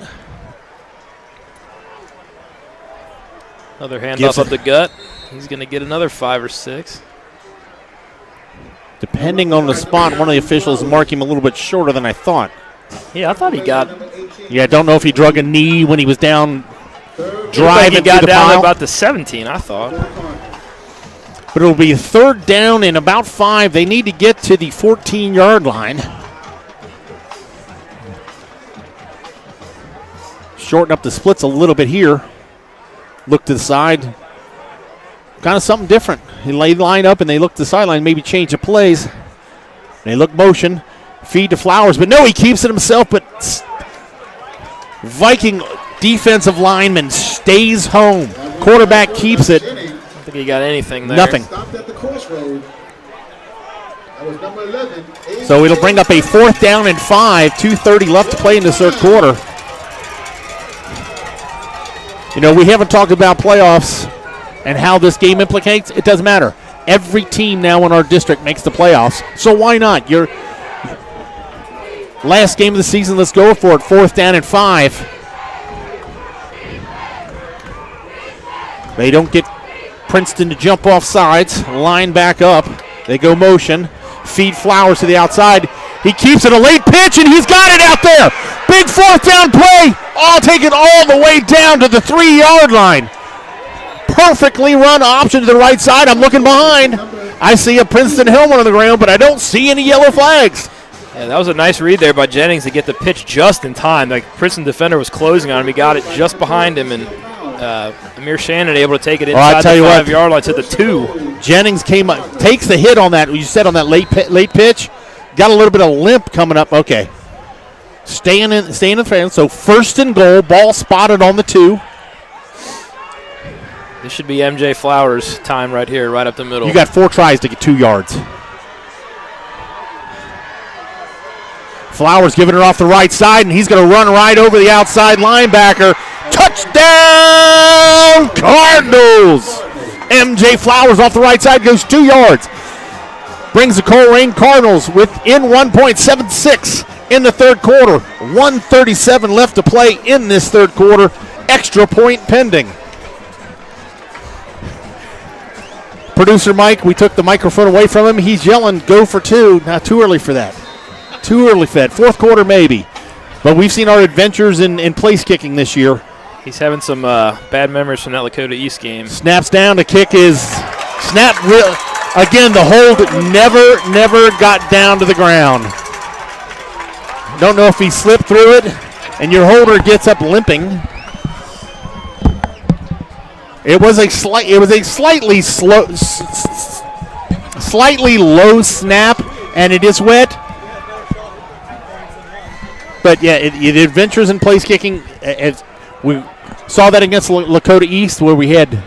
Another handoff up the gut. He's going to get another 5 or 6. Depending on the spot, one of the officials marked him a little bit shorter than I thought. Yeah, I thought he got. Yeah, I don't know if he drug a knee when he was down driving he got through the down pile. about the 17, I thought. But it'll be third down and about 5. They need to get to the 14-yard line. Shorten up the splits a little bit here. Look to the side. Kind of something different. They line up and they look to the sideline, maybe change the plays. They look motion, feed to Flowers, but no, he keeps it himself, but Viking defensive lineman stays home. Quarterback keeps it. I don't think he got anything there. Nothing. Stopped at the crossroad. That was number 11. So it'll bring up a fourth down and 5. 2:30 left to play in the third quarter. You know, we haven't talked about playoffs and how this game implicates. It doesn't matter. Every team now in our district makes the playoffs. So why not? Your last game of the season, let's go for it. Fourth down and 5. They don't get Princeton to jump off sides. Line back up. They go motion. Feed Flowers to the outside. He keeps it, a late pitch, and he's got it out there. Big fourth down play. I'll take it all the way down to the 3-yard line. Perfectly run option to the right side. I'm looking behind. I see a Princeton helmet on the ground, but I don't see any yellow flags. Yeah, that was a nice read there by Jennings to get the pitch just in time. The Princeton defender was closing on him. He got it just behind him, and Amir Shannon able to take it inside the 5-yard line to the 2. Jennings came up, takes the hit on that. You said on that late pitch. Got a little bit of limp coming up. Okay. Staying in the frame. So first and goal, ball spotted on the 2. This should be MJ Flowers' time right here, right up the middle. You got 4 tries to get 2 yards. Flowers giving it off the right side, and he's going to run right over the outside linebacker. Touchdown, Cardinals! MJ Flowers off the right side goes 2 yards. Brings the Colerain Cardinals within 1.76 in the third quarter. 1:37 left to play in this third quarter. Extra point pending. Producer Mike, we took the microphone away from him. He's yelling, go for 2. Not too early for that. Too early for that. Fourth quarter maybe. But we've seen our adventures in place kicking this year. He's having some bad memories from that Lakota East game. Snaps down. The kick is snapped. Again, the hold never got down to the ground. Don't know if he slipped through it, and your holder gets up limping. It was a slightly low snap, and it is wet. But yeah, it adventures in place kicking. We saw that against Lakota East, where we had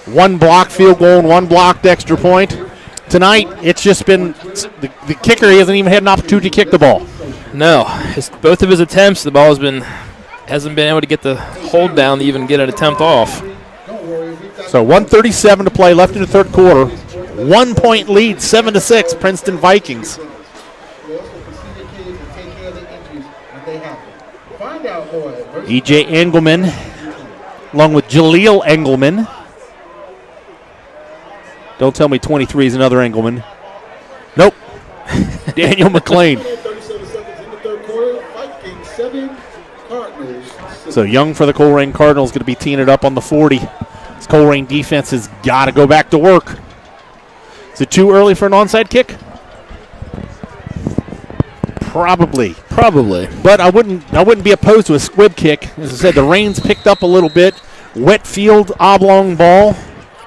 1 blocked field goal and 1 blocked extra point. Tonight, it's just been the kicker. He hasn't even had an opportunity to kick the ball. No, both of his attempts, the ball hasn't been able to get the hold down to even get an attempt off. So 1:37 to play left in the third quarter. 1 point lead, 7-6, Princeton Vikings. E.J. Engelman along with Jaleel Engelman. Don't tell me 23 is another Engelman. Nope. Daniel McLean. 37 seconds in the third quarter. Vikings 7, Cardinals 6. So Young for the Colerain Cardinals going to be teeing it up on the 40. This Colerain defense has got to go back to work. Is it too early for an onside kick? Probably. But I wouldn't be opposed to a squib kick. As I said, the rain's picked up a little bit. Wet field, oblong ball.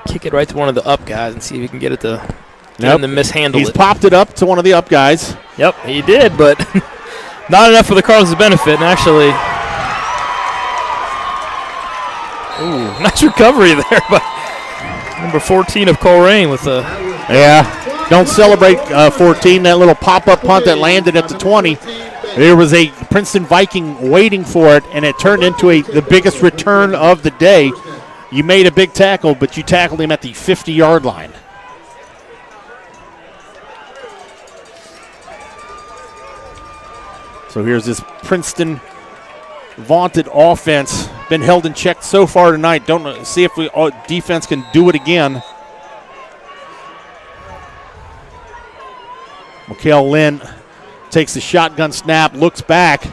Kick it right to one of the up guys and see if he can get it to Nope. him to mishandle He's it. popped it up to one of the up guys. Yep, he did, but not enough for the Cardinals to benefit. And actually, ooh, nice recovery there by number 14 of Colerain with a. Yeah, don't celebrate 14. That little pop-up punt that landed at the 20. There was a Princeton Viking waiting for it, and it turned into the biggest return of the day. You made a big tackle, but you tackled him at the 50-yard line. So here's this Princeton vaunted offense. Been held in check so far tonight. Don't see if defense can do it again. Mikhail Lynn takes the shotgun snap, looks back.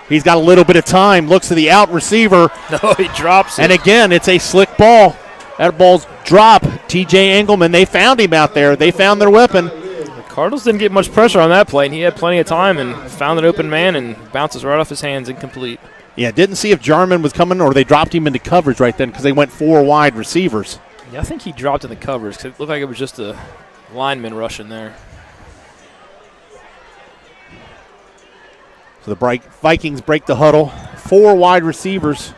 He's got a little bit of time, looks to the out receiver. No, he drops it. And again, it's a slick ball. That ball's dropped. TJ Engelman, they found him out there. They found their weapon. The Cardinals didn't get much pressure on that play, and he had plenty of time and found an open man and bounces right off his hands, incomplete. Yeah, didn't see if Jarman was coming or they dropped him into coverage right then because they went 4 wide receivers. Yeah, I think he dropped in the coverage because it looked like it was just a lineman rushing there. So the Vikings break the huddle. 4 wide receivers.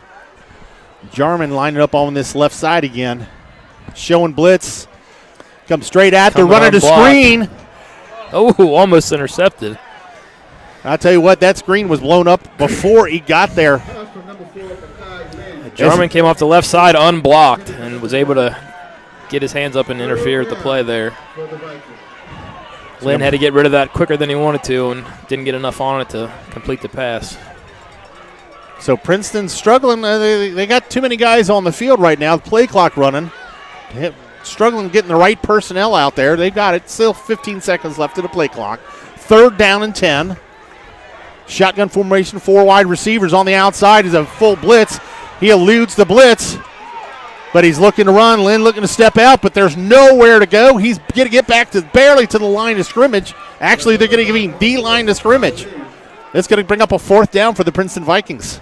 Jarman lining up on this left side again. Showing blitz. Comes straight at. They're running a screen. Oh, almost intercepted. I'll tell you what, that screen was blown up before he got there. Jarman came off the left side unblocked and was able to get his hands up and interfere with the play there. Lynn had to get rid of that quicker than he wanted to and didn't get enough on it to complete the pass. So Princeton's struggling. They got too many guys on the field right now. The play clock running. Struggling getting the right personnel out there. They've got it. Still 15 seconds left of the play clock. 3rd down and 10. Shotgun formation, 4 wide receivers on the outside is a full blitz. He eludes the blitz, but he's looking to run. Lynn looking to step out, but there's nowhere to go. He's going to get back to barely to the line of scrimmage. Actually, they're going to give him the line of scrimmage. That's going to bring up a 4th down for the Princeton Vikings.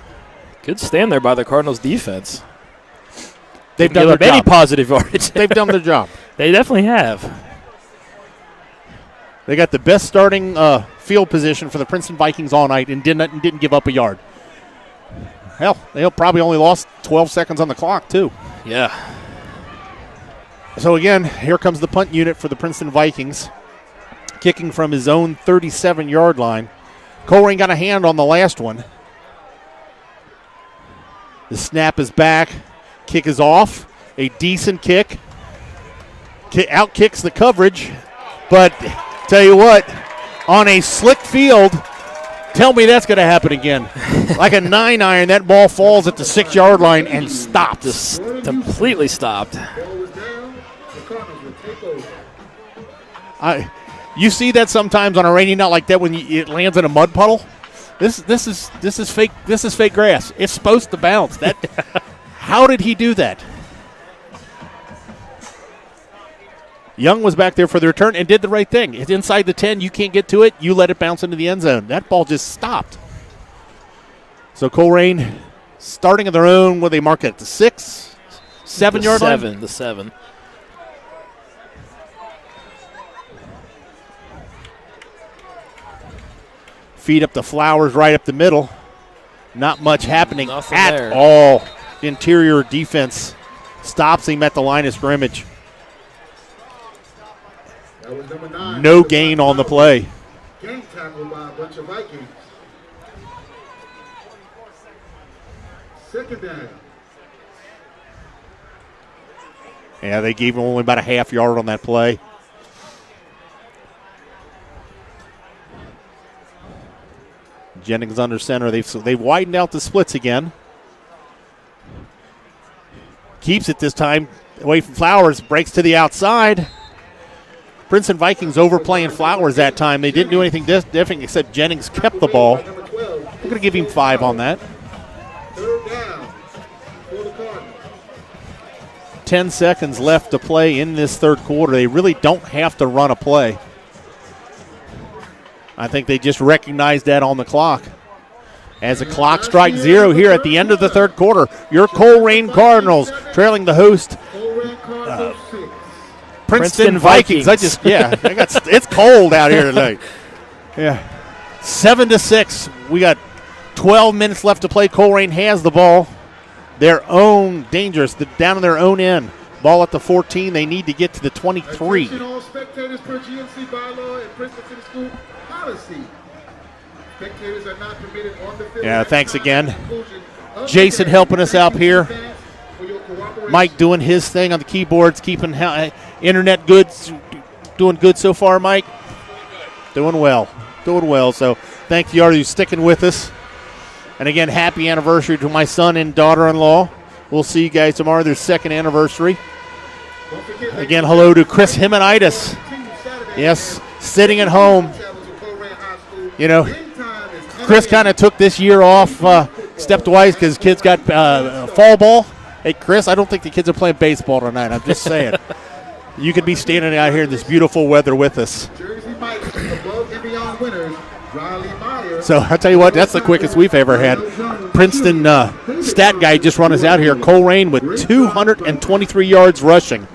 Good stand there by the Cardinals defense. They've done their job. Any positive yardage. They've done their job. They definitely have. They got the best starting field position for the Princeton Vikings all night and didn't give up a yard. Hell, they probably only lost 12 seconds on the clock, too. Yeah. So, again, here comes the punt unit for the Princeton Vikings, kicking from his own 37-yard line. Colerain got a hand on the last one. The snap is back. Kick is off. A decent kick. Outkicks the coverage. But tell you what, on a slick field, tell me that's going to happen again. Like a 9-iron, that ball falls at the 6-yard line and stops. Just completely stopped. You see that sometimes on a rainy night like that when it lands in a mud puddle. This is fake. This is fake grass. It's supposed to bounce. That. How did he do that? Young was back there for the return and did the right thing. It's inside the 10. You can't get to it. You let it bounce into the end zone. That ball just stopped. So Colerain starting of their own. Where they mark it at the 6, 7-yard line. The 7. Feed up the Flowers right up the middle. Not much happening Nothing at there. all. Interior defense stops him at the line of scrimmage. That was number 9. No gain on the play. Gang tackle by a bunch of Vikings. 2nd down. Yeah, they gave him only about a half yard on that play. Jennings under center. They've widened out the splits again. Keeps it this time away from Flowers. Breaks to the outside. Princeton Vikings overplaying Flowers that time. They didn't do anything different except Jennings kept the ball. We're going to give him 5 on that. 10 seconds left to play in this third quarter. They really don't have to run a play. I think they just recognized that on the clock. As the clock strikes 0 here at the end of the third quarter, your Colerain Cardinals trailing the host Princeton Vikings. It's cold out here tonight. Yeah, 7-6. We got 12 minutes left to play. Colerain has the ball. Their own dangerous, down in their own end. Ball at the 14. They need to get to the 23. Attention all spectators per GMC bylaw and Princeton City School policy. Spectators are not permitted on the field. Yeah, thanks again. Jason helping us out here. Mike doing his thing on the keyboards, keeping internet good. Doing good so far, Mike? Doing well. So thank you all who's sticking with us. And again, happy anniversary to my son and daughter-in-law. We'll see you guys tomorrow, their second anniversary. Again, hello to Chris Himonitis. Yes, sitting at home. You know, Chris kind of took this year off stepwise because kids got fall ball. Hey, Chris, I don't think the kids are playing baseball tonight. I'm just saying. You could be standing out here in this beautiful weather with us. So I'll tell you what, that's the quickest we've ever had. Princeton stat guy just run us out here. Colerain with 223 yards rushing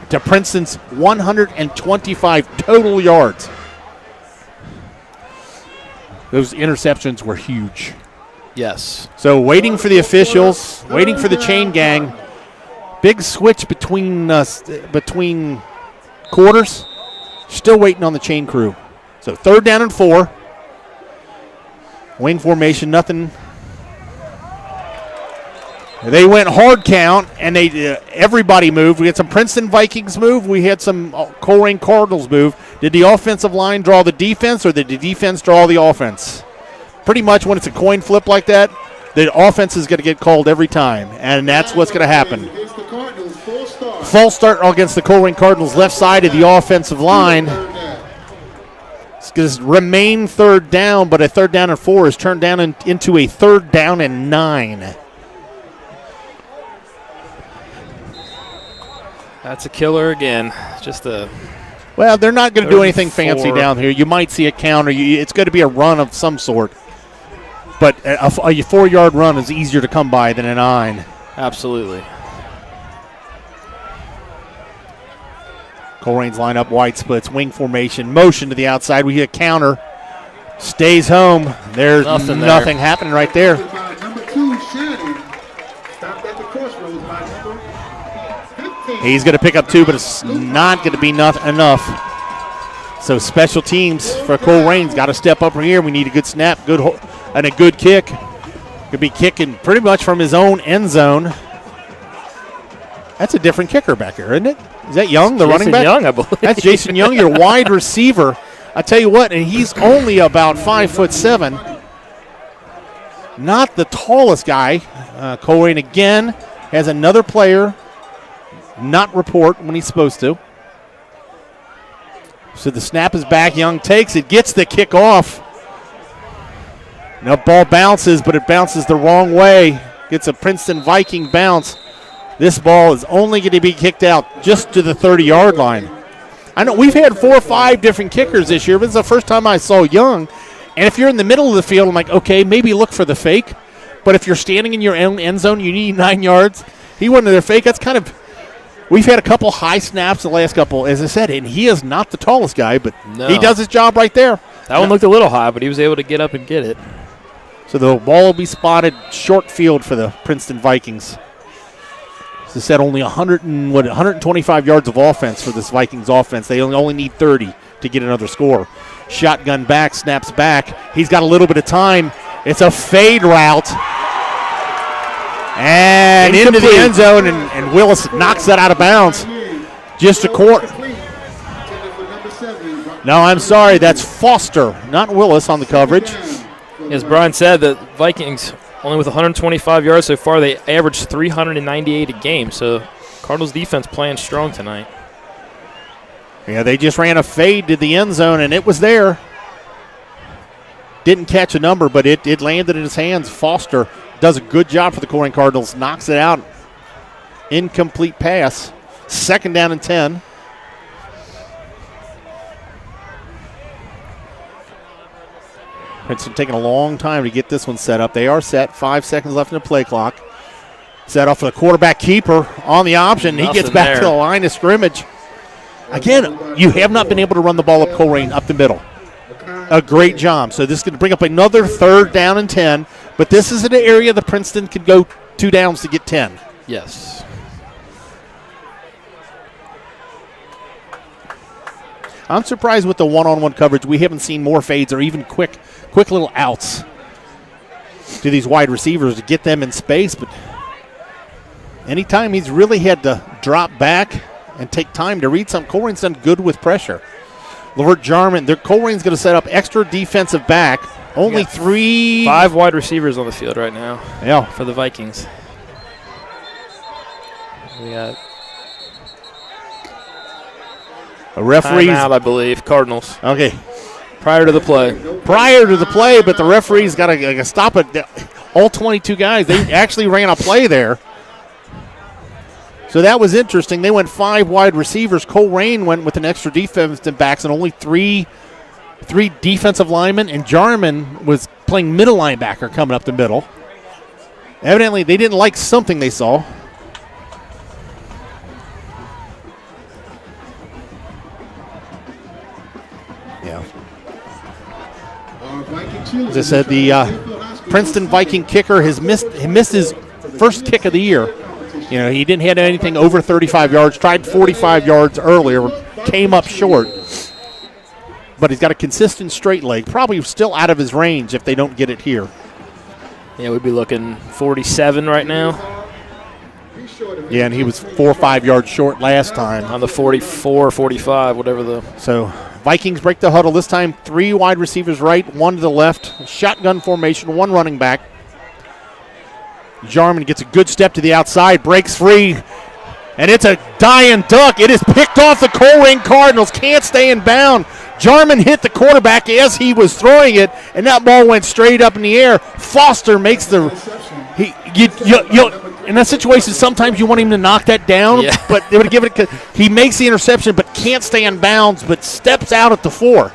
to Princeton's 125 total yards. Those interceptions were huge. Yes. So waiting for the officials, waiting for the chain gang. Big switch between quarters. Still waiting on the chain crew. So 3rd down and 4. Wing formation, nothing. They went hard count, and everybody moved. We had some Princeton Vikings move. We had some Colerain Cardinals move. Did the offensive line draw the defense, or did the defense draw the offense? Pretty much when it's a coin flip like that, the offense is going to get called every time, and that's what's going to happen. False start against the Colerain Cardinals, left side of the offensive line. It's going to remain 3rd down, but a 3rd down and 4 is turned down into a 3rd down and 9. That's a killer again. Well, they're not going to do anything fancy down here. You might see a counter. It's going to be a run of some sort. But a 4-yard run is easier to come by than a 9. Absolutely. Colerain's line up, wide splits, wing formation, motion to the outside. We hit a counter. Stays home. There's nothing happening right there. He's going to pick up 2, but it's not going to be enough. So special teams for Colerain's got to step up from here. We need a good snap, and a good kick. Could be kicking pretty much from his own end zone. That's a different kicker back here, isn't it? Is that Young, the running back? Young, I believe. That's Jason Young, your wide receiver. I tell you what, and he's only about 5'7". Not the tallest guy. Colerain again has another player not report when he's supposed to. So the snap is back. Young takes it, gets the kick off. Now ball bounces, but it bounces the wrong way. Gets a Princeton Viking bounce. This ball is only going to be kicked out just to the 30-yard line. I know we've had 4 or 5 different kickers this year, but it's the first time I saw Young. And if you're in the middle of the field, I'm like, okay, maybe look for the fake. But if you're standing in your own end zone, you need 9 yards. He went to their fake. That's kind of – we've had a couple high snaps the last couple, as I said, and he is not the tallest guy, but he does his job right there. That one looked a little high, but he was able to get up and get it. So the ball will be spotted short field for the Princeton Vikings. As I said, only 125 yards of offense for this Vikings offense. They only need 30 to get another score. Shotgun back, snaps back. He's got a little bit of time. It's a fade route. And into the end zone, and Willis knocks that out of bounds. Just a quarter. No, I'm sorry. That's Foster, not Willis on the coverage. As Brian said, the Vikings only with 125 yards so far. They averaged 398 a game, so Cardinals defense playing strong tonight. Yeah, they just ran a fade to the end zone, and it was there. Didn't catch a number, but it landed in his hands. Foster does a good job for the Colerain Cardinals, knocks it out. Incomplete pass. 2nd down and 10. Princeton taking a long time to get this one set up. They are set. 5 seconds left in the play clock. Set off for the quarterback keeper on the option. He gets back to the line of scrimmage. Again, you have not been able to run the ball up Colerain up the middle. A great job. So this is going to bring up another 3rd down and 10. But this is an area that Princeton could go 2 downs to get 10. Yes. I'm surprised with the one-on-one coverage. We haven't seen more fades or even quick little outs to these wide receivers to get them in space. But anytime he's really had to drop back and take time to read something, Colerain's done good with pressure. Lavert Jarman, Colerain's going to set up extra defensive back. Only 5 wide receivers on the field right now. Yeah. For the Vikings. We got a referee out, I believe. Cardinals. Okay. Prior to the play, but the referee's got to stop it. All 22 guys, they actually ran a play there. So that was interesting. They went 5 wide receivers. Colerain went with an extra defensive backs and only three defensive linemen, and Jarman was playing middle linebacker coming up the middle. Evidently, they didn't like something they saw. Yeah. As I said, the Princeton Viking kicker he missed his first kick of the year. You know, he didn't hit anything over 35 yards, tried 45 yards earlier, came up short. But he's got a consistent straight leg, probably still out of his range if they don't get it here. Yeah, we'd be looking 47 right now. Yeah, and he was 4 or 5 yards short last time. On the 44, 45, whatever the... So Vikings break the huddle. This time 3 wide receivers right, 1 to the left. Shotgun formation, 1 running back. Jarman gets a good step to the outside, breaks free, and it's a dying duck. It is picked off the Colerain Cardinals. Can't stay in bound. Jarman hit the quarterback as he was throwing it, and that ball went straight up in the air. Foster makes the in that situation, sometimes you want him to knock that down, but they would give it. He makes the interception, but can't stay in bounds, but steps out at the 4.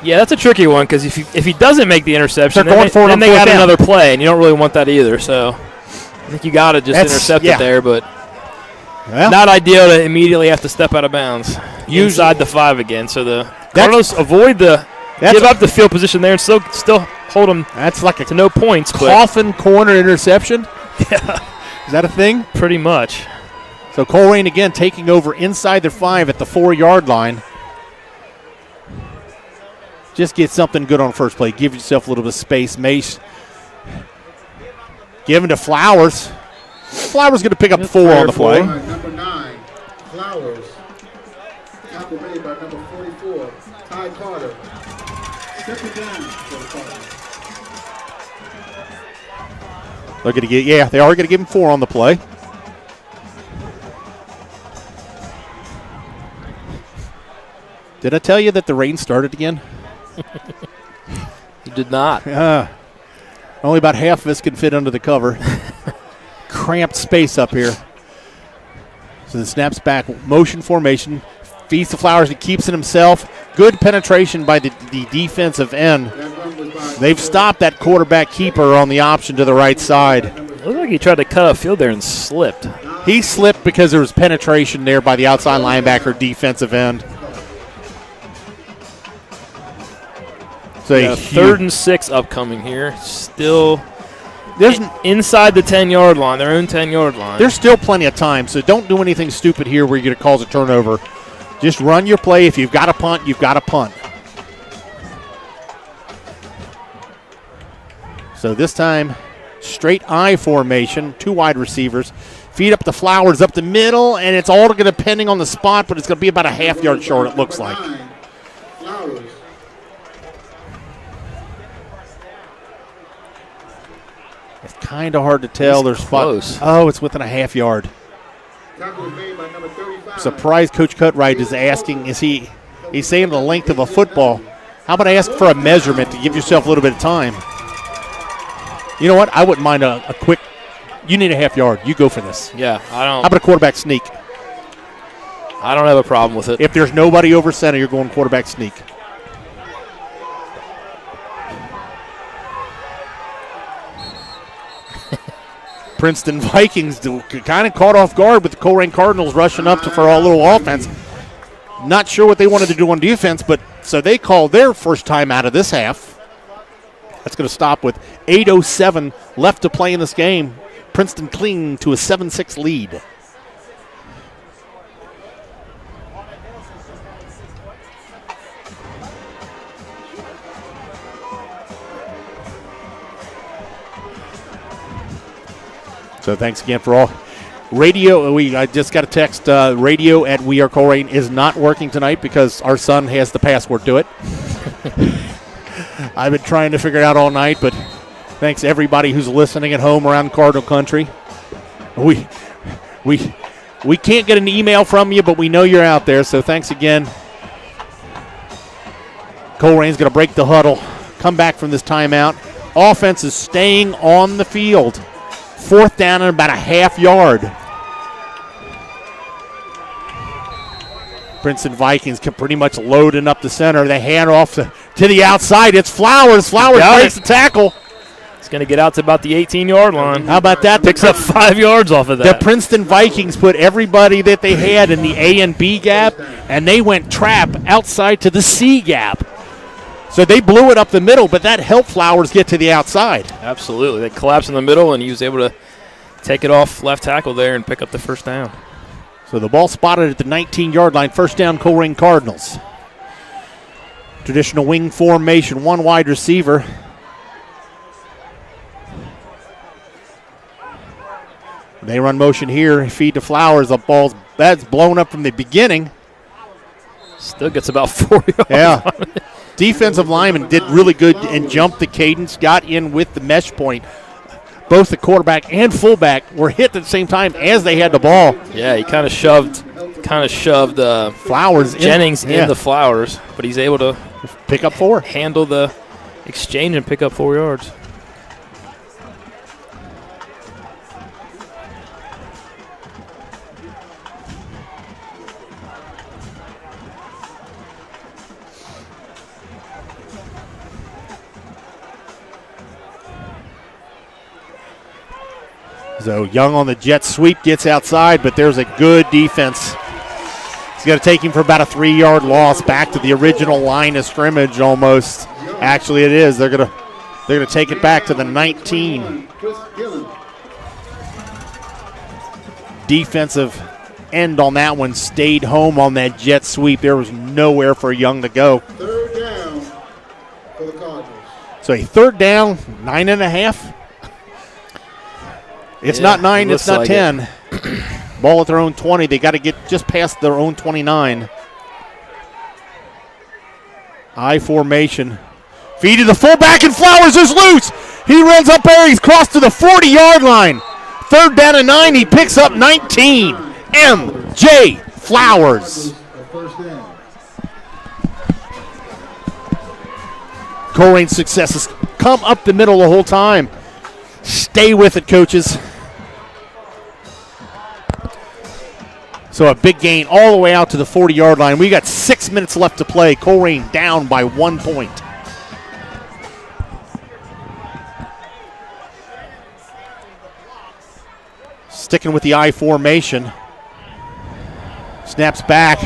Yeah, that's a tricky one because if he doesn't make the interception, then they got another play, and you don't really want that either. So I think you got to just intercept it there, but not ideal to immediately have to step out of bounds inside the 5 again. So the Cardinals avoid give up the field position there and still hold them. That's like to no points. Coffin corner interception. Yeah, is that a thing? Pretty much. So Colerain again taking over inside the 5 at the 4-yard line. Just get something good on first play. Give yourself a little bit of space. Mace giving to Flowers. Flowers going to pick up 4 on the play. Number 9, Flowers. Tackle made by number 44, Ty Carter. Second down for the Cardinals. They're going to get, they are going to give him 4 on the play. Did I tell you that the rain started again? You did not. Only about half of us can fit under the cover. Cramped space up here. So the snaps back, motion formation, feeds the Flowers, he keeps it himself. Good penetration by the defensive end. They've stopped that quarterback keeper on the option to the right side. Looked like he tried to cut a field there and slipped. He slipped because there was penetration there by the outside linebacker defensive end. So 3rd and 6 upcoming here. Still inside the 10-yard line, their own 10-yard line. There's still plenty of time, so don't do anything stupid here where you're going to cause a turnover. Just run your play. If you've got to punt, you've got to punt. So this time, straight I formation, 2 wide receivers. Feed up the Flowers up the middle, and it's all going to depending on the spot, but it's going to be about a half-yard short, it looks like. kind of hard to tell. There's close. Oh, it's within a half yard. Surprised Coach Cutright is asking, he's saying the length of a football. How about I ask for a measurement to give yourself a little bit of time? You know what? I wouldn't mind a quick, you need a half yard. You go for this. Yeah, I don't. How about a quarterback sneak? I don't have a problem with it. If there's nobody over center, you're going quarterback sneak. Princeton Vikings kind of caught off guard with the Colerain Cardinals rushing up for a little offense. Not sure what they wanted to do on defense, but so they called their first time out of this half. That's going to stop with 8:07 left to play in this game. Princeton clinging to a 7-6 lead. So thanks again for all. Radio, I just got a text, radio at We Are Colerain is not working tonight because our son has the password to it. I've been trying to figure it out all night, but thanks to everybody who's listening at home around Cardinal Country. We can't get an email from you, but we know you're out there, so thanks again. Colerain's going to break the huddle, come back from this timeout. Offense is staying on the field. 4th down and about a half yard. Princeton Vikings can pretty much loading up the center. They hand off to the outside. It's Flowers. Flowers breaks the tackle. It's going to get out to about the 18-yard line. How about that? Picks up 5 yards off of that. The Princeton Vikings put everybody that they had in the A and B gap, and they went trap outside to the C gap. So they blew it up the middle, but that helped Flowers get to the outside. Absolutely. They collapsed in the middle, and he was able to take it off left tackle there and pick up the first down. So the ball spotted at the 19-yard line. First down, Colerain Cardinals. Traditional wing formation, 1 wide receiver. They run motion here, feed to Flowers. The ball's that's blown up from the beginning. Still gets about 4 yards. Yeah. Defensive lineman did really good and jumped the cadence, got in with the mesh point. Both the quarterback and fullback were hit at the same time as they had the ball. Yeah, he kind of shoved Flowers Jennings in the Flowers, but he's able to pick up 4. Handle the exchange and pick up 4 yards. So Young on the jet sweep gets outside, but there's a good defense. It's going to take him for about a 3-yard loss back to the original line of scrimmage almost. Actually, it is. They're going to take it back to the 19. Defensive end on that one stayed home on that jet sweep. There was nowhere for Young to go. 3rd down for the Cardinals. So a 3rd down, 9.5. It's not 9, it's not like 10. Ball at their own 20. They got to get just past their own 29. I formation. Feed to the fullback, and Flowers is loose. He runs up there. He's crossed to the 40-yard line. 3rd down and 9. He picks up 19. M.J. Flowers. Colerain's success has come up the middle the whole time. Stay with it, coaches. So a big gain all the way out to the 40-yard line. We got 6 minutes left to play. Colerain down by 1 point. Sticking with the I formation. Snaps back.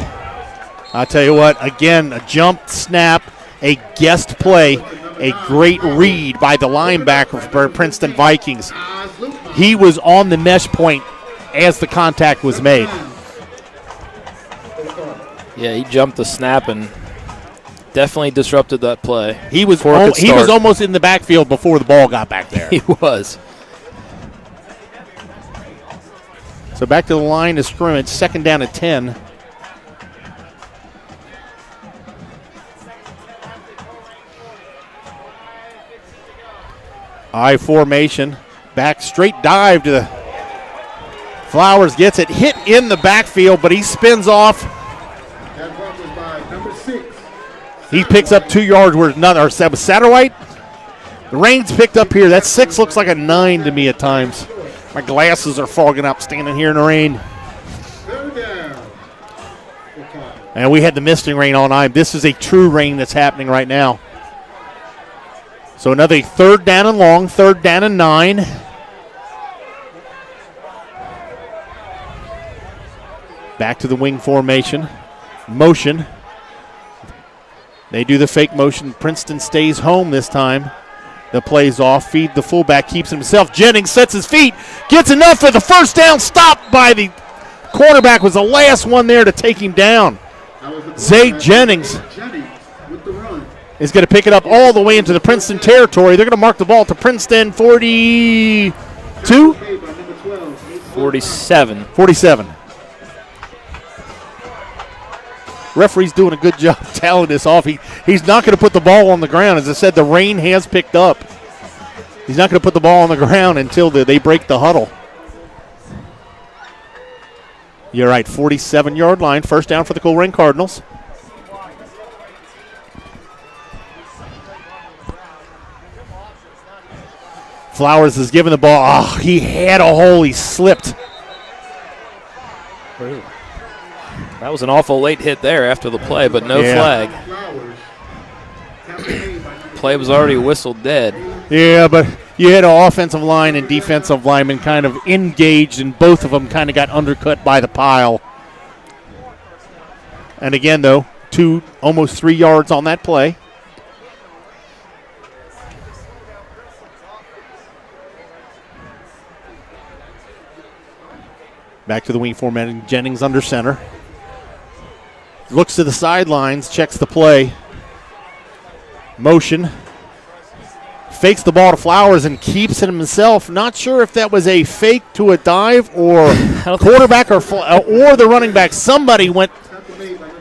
I'll tell you what, again, a jump snap, a guest play, a great read by the linebacker for Princeton Vikings. He was on the mesh point as the contact was made. Yeah, he jumped the snap and definitely disrupted that play. He was almost in the backfield before the ball got back there. He was. So back to the line of scrimmage, 2nd down at 10. I formation. Back straight dive to the Flowers, gets it hit in the backfield, but he spins off. That run was by number 6. He picks up 2 yards where another. Was Satterwhite? The rain's picked up here. That 6 looks like a 9 to me at times. My glasses are fogging up standing here in the rain. And we had the misting rain all night. This is a true rain that's happening right now. So another 3rd down and long, 3rd down and 9. Back to the wing formation. Motion. They do the fake motion. Princeton stays home this time. The play's off. Feed the fullback. Keeps himself. Jennings sets his feet. Gets enough for the first down. Stopped by the quarterback. Was the last one there to take him down. Zay Jennings is going to pick it up all the way into the Princeton territory. They're going to mark the ball to Princeton 42? 47. 47. Referee's doing a good job tallying this off. He's not going to put the ball on the ground. As I said, the rain has picked up. He's not going to put the ball on the ground until they break the huddle. You're right, 47-yard line. First down for the Colerain Cardinals. Flowers is giving the ball. Oh, he had a hole. He slipped. That was an awful late hit there after the play, but no flag. Play was already whistled dead. Yeah, but you had an offensive line and defensive lineman kind of engaged, and both of them kind of got undercut by the pile. And again, though, almost 3 yards on that play. Back to the wing format. Jennings under center. Looks to the sidelines, checks the play. Motion. Fakes the ball to Flowers and keeps it himself. Not sure if that was a fake to a dive or quarterback or the running back. Somebody went.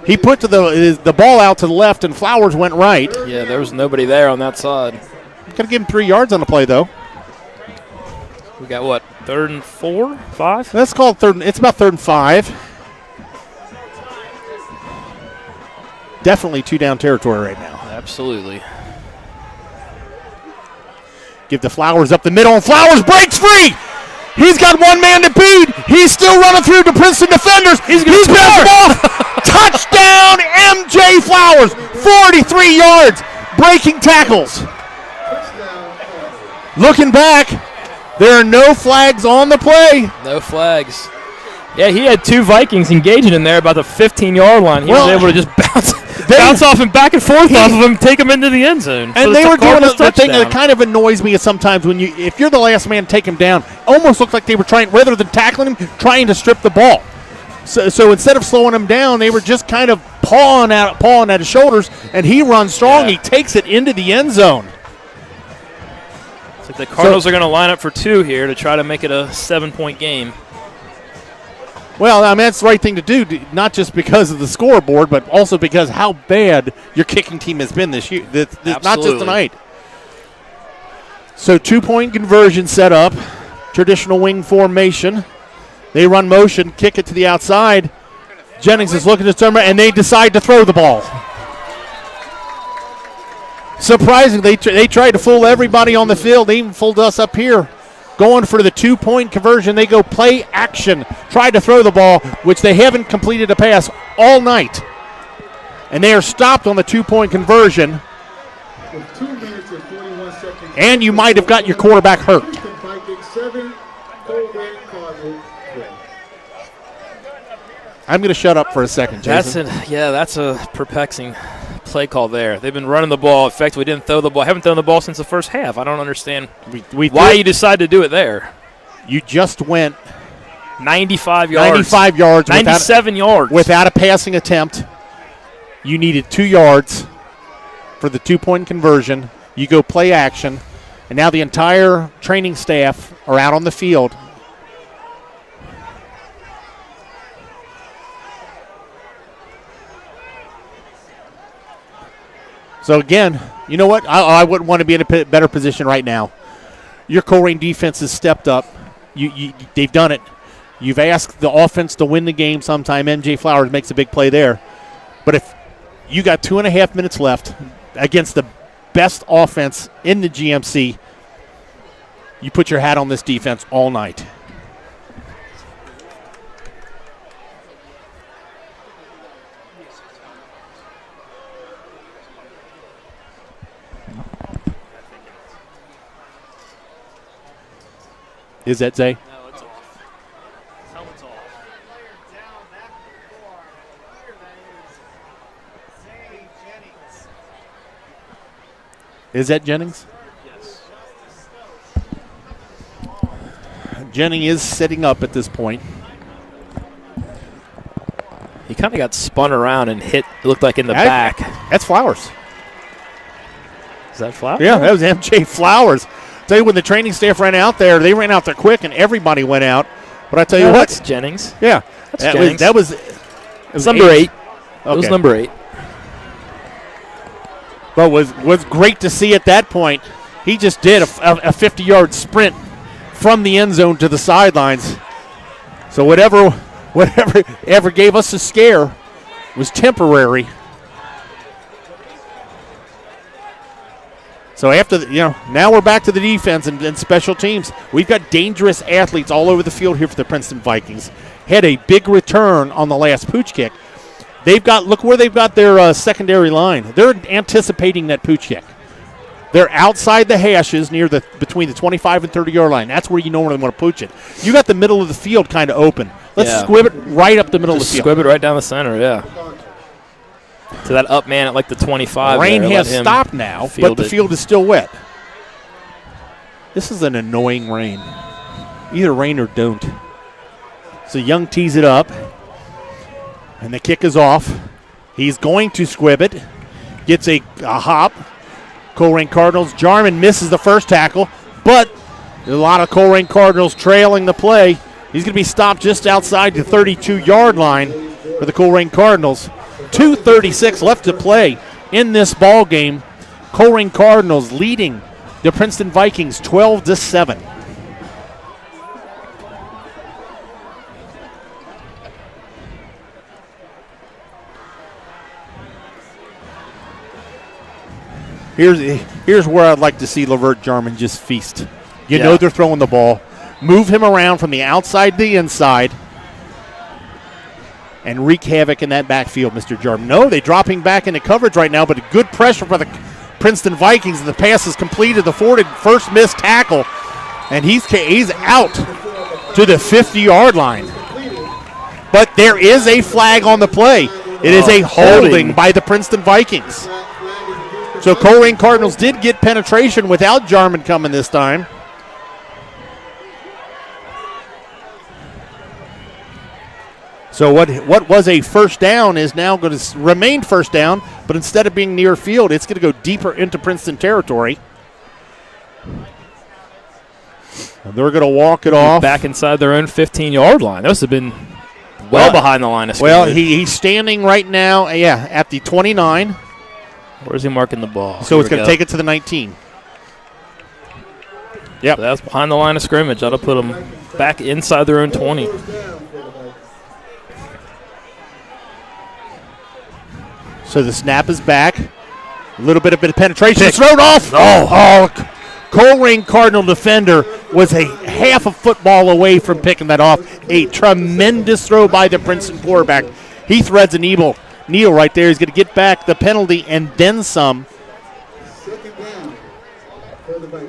He put the ball out to the left and Flowers went right. Yeah, there was nobody there on that side. Got to give him 3 yards on the play, though. We got what, 3rd and 4, 5? That's called 3rd. It's about 3rd and 5. Definitely 2-down territory right now. Absolutely. Give the Flowers up the middle, and Flowers breaks free. He's got one man to beat. He's still running through the Princeton defenders. He's got the ball. Touchdown, MJ Flowers. 43 yards. Breaking tackles. Looking back, there are no flags on the play. No flags. Yeah, he had 2 Vikings engaging in there about the 15-yard line. He was able to just bounce off and back and forth off of him, take him into the end zone. And they were doing the thing that kind of annoys me is sometimes if you're the last man to take him down, almost looked like they were trying, rather than tackling him, trying to strip the ball. So instead of slowing him down, they were just kind of pawing at his shoulders, and he runs strong. Yeah. He takes it into the end zone. It's like the Cardinals are going to line up for 2 here to try to make it a 7-point game. Well, I mean, that's the right thing to do, not just because of the scoreboard, but also because how bad your kicking team has been this year, not just tonight. So 2-point conversion set up, traditional wing formation. They run motion, kick it to the outside. Jennings is looking to turn, and they decide to throw the ball. Surprisingly, they tried to fool everybody on the field. They even fooled us up here. Going for the 2-point conversion, they go play action. Tried to throw the ball, which they haven't completed a pass all night. And they are stopped on the 2-point conversion. With 2 minutes and 41 seconds. And you might have got your quarterback hurt. I'm going to shut up for a second, Jason. That's a perplexing play call there. They've been running the ball. In fact, we didn't throw the ball. Haven't thrown the ball since the first half. I don't understand why you decided to do it there. You just went 95 yards. 95 yards. 97 yards. Without a passing attempt. You needed 2 yards for the 2-point conversion. You go play action. And now the entire training staff are out on the field. So, again, you know what? I wouldn't want to be in a better position right now. your Colerain defense has stepped up. They've done it. You've asked the offense to win the game sometime. MJ Flowers makes a big play there. But if you got 2.5 minutes left against the best offense in the GMC, you put your hat on this defense all night. Is that Zay? No, it's off. Helmet's off. Is that Jennings? Yes. Jennings is sitting up at this point. He kind of got spun around and hit, it looked like in the back. That's Flowers. Is that Flowers? Yeah, that was MJ Flowers. Tell you, when the training staff ran out there, they ran out there quick, and everybody went out. But I tell you what, that's Jennings. Yeah, that's Jennings. That was number 8. Okay. That was number 8. But was great to see at that point. He just did a 50-yard sprint from the end zone to the sidelines. So whatever ever gave us a scare was temporary. So after now we're back to the defense and special teams. We've got dangerous athletes all over the field here for the Princeton Vikings. Had a big return on the last pooch kick. Look where they've got their secondary line. They're anticipating that pooch kick. They're outside the hashes between the 25 and 30-yard line. That's where you normally want to pooch it. You got the middle of the field kind of open. Let's squib it right up the middle of the field. Squib it right down the center, yeah. To that up man at like the 25. Rain has stopped now, but the field is still wet. This is an annoying rain. Either rain or don't. So Young tees it up, and the kick is off. He's going to squib it. Gets a hop. Colerain Cardinals. Jarman misses the first tackle, but a lot of Colerain Cardinals trailing the play. He's going to be stopped just outside the 32-yard line for the Colerain Cardinals. 2:36 left to play in this ball game. Colerain Cardinals leading the Princeton Vikings 12-7. Here's where I'd like to see Lavert Jarman just feast. You know they're throwing the ball. Move him around from the outside to the inside and wreak havoc in that backfield, Mr. Jarman. No, they're dropping back into coverage right now, but a good pressure for the Princeton Vikings. The pass is completed. The first missed tackle, and he's out to the 50-yard line. But there is a flag on the play. It is a holding by the Princeton Vikings. So Colerain Cardinals did get penetration without Jarman coming this time. So what was a first down is now going to remain first down, but instead of being near field, it's going to go deeper into Princeton territory. And they're going to walk it off. Back inside their own 15-yard line. Those have been well behind the line of scrimmage. Well, he's standing right now, at the 29. Where's he marking the ball? So it's going to take it to the 19. Yep. So that's behind the line of scrimmage. That'll put them back inside their own 20. So the snap is back. A little bit of penetration. It's thrown off. Oh, Colerain Cardinal defender was a half a football away from picking that off. A tremendous throw by the Princeton quarterback. He threads a needle right there. He's going to get back the penalty and then some.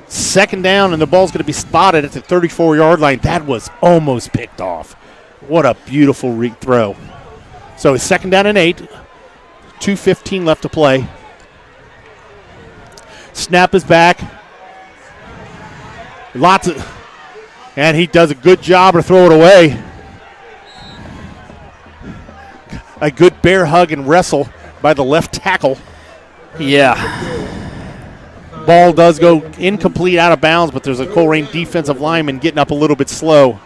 Second down, and the ball's going to be spotted at the 34-yard line. That was almost picked off. What a beautiful throw. So it's second down and 8. 2:15 left to play. Snap is back. And he does a good job to throw it away. A good bear hug and wrestle by the left tackle. Yeah. Ball does go incomplete out of bounds, but there's a Colerain defensive lineman getting up a little bit slow.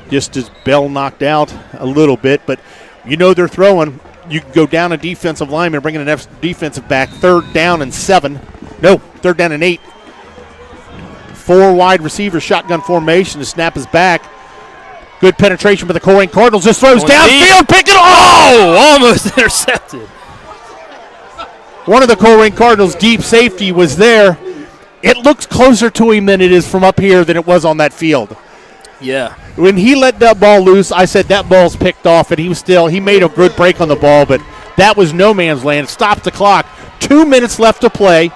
Just as Bell knocked out a little bit, but You know they're throwing. You can go down a defensive lineman, bring in an defensive back. 3rd down and 7. No, 3rd down and 8. 4 wide receivers, shotgun formation. The snap is back. Good penetration by the Colerain Cardinals. Just throws downfield, pick it off. Oh, almost intercepted. One of the Colerain Cardinals' deep safety was there. It looks closer to him than it is from up here than it was on that field. Yeah. When he let that ball loose, I said that ball's picked off, and he made a good break on the ball, but that was no man's land. Stopped the clock. 2 minutes left to play.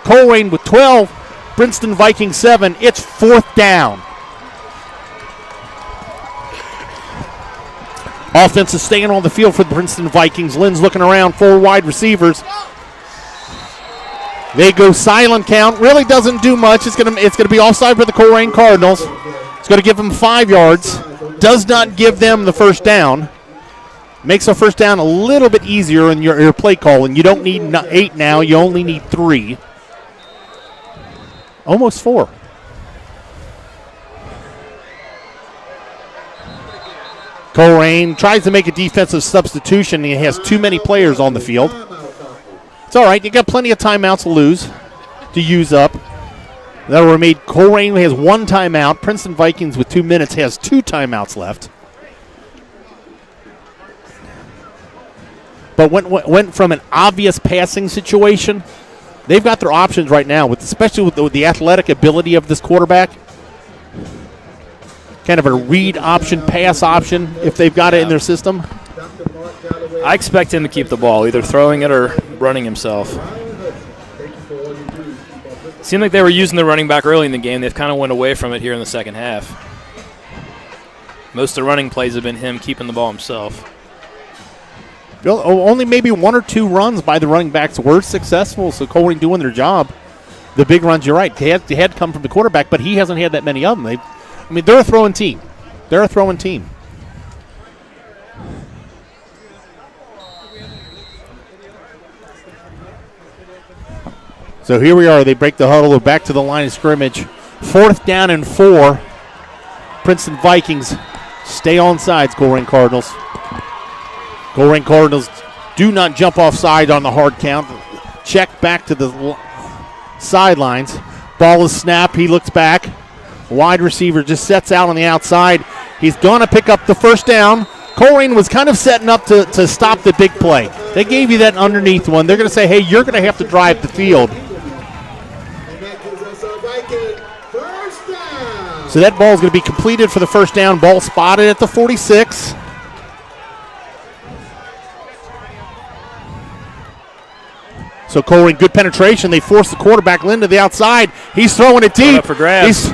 Colerain with 12, Princeton Vikings 7. It's 4th down. Offense is staying on the field for the Princeton Vikings. Lynn's looking around, 4 wide receivers. They go silent count. Really doesn't do much. It's gonna be offside for the Colerain Cardinals. It's going to give them 5 yards. Does not give them the first down. Makes a first down a little bit easier in your play calling. You don't need 8 now. You only need 3. Almost 4. Colerain tries to make a defensive substitution. He has too many players on the field. It's all right. You got plenty of timeouts to use up. That were made. Colerain has 1 timeout. Princeton Vikings with 2 minutes has 2 timeouts left. But went from an obvious passing situation. They've got their options right now, especially with the athletic ability of this quarterback. Kind of a read option, pass option, if they've got it in their system. I expect him to keep the ball, either throwing it or running himself. Seemed like they were using the running back early in the game. They've kind of went away from it here in the second half. Most of the running plays have been him keeping the ball himself. Only maybe 1 or 2 runs by the running backs were successful, so Colerain doing their job. The big runs, you're right, they had come from the quarterback, but he hasn't had that many of them. They're a throwing team. So here we are. They break the huddle. They're back to the line of scrimmage. 4th down and 4. Princeton Vikings stay on sides, Colerain Cardinals. Colerain Cardinals do not jump offside on the hard count. Check back to the sidelines. Ball is snapped. He looks back. Wide receiver just sets out on the outside. He's going to pick up the first down. Colerain was kind of setting up to stop the big play. They gave you that underneath one. They're going to say, hey, you're going to have to drive the field. So that ball is going to be completed for the first down. Ball spotted at the 46. So Colerain, good penetration. They force the quarterback, Lynn, to the outside. He's throwing it deep. Up for grabs.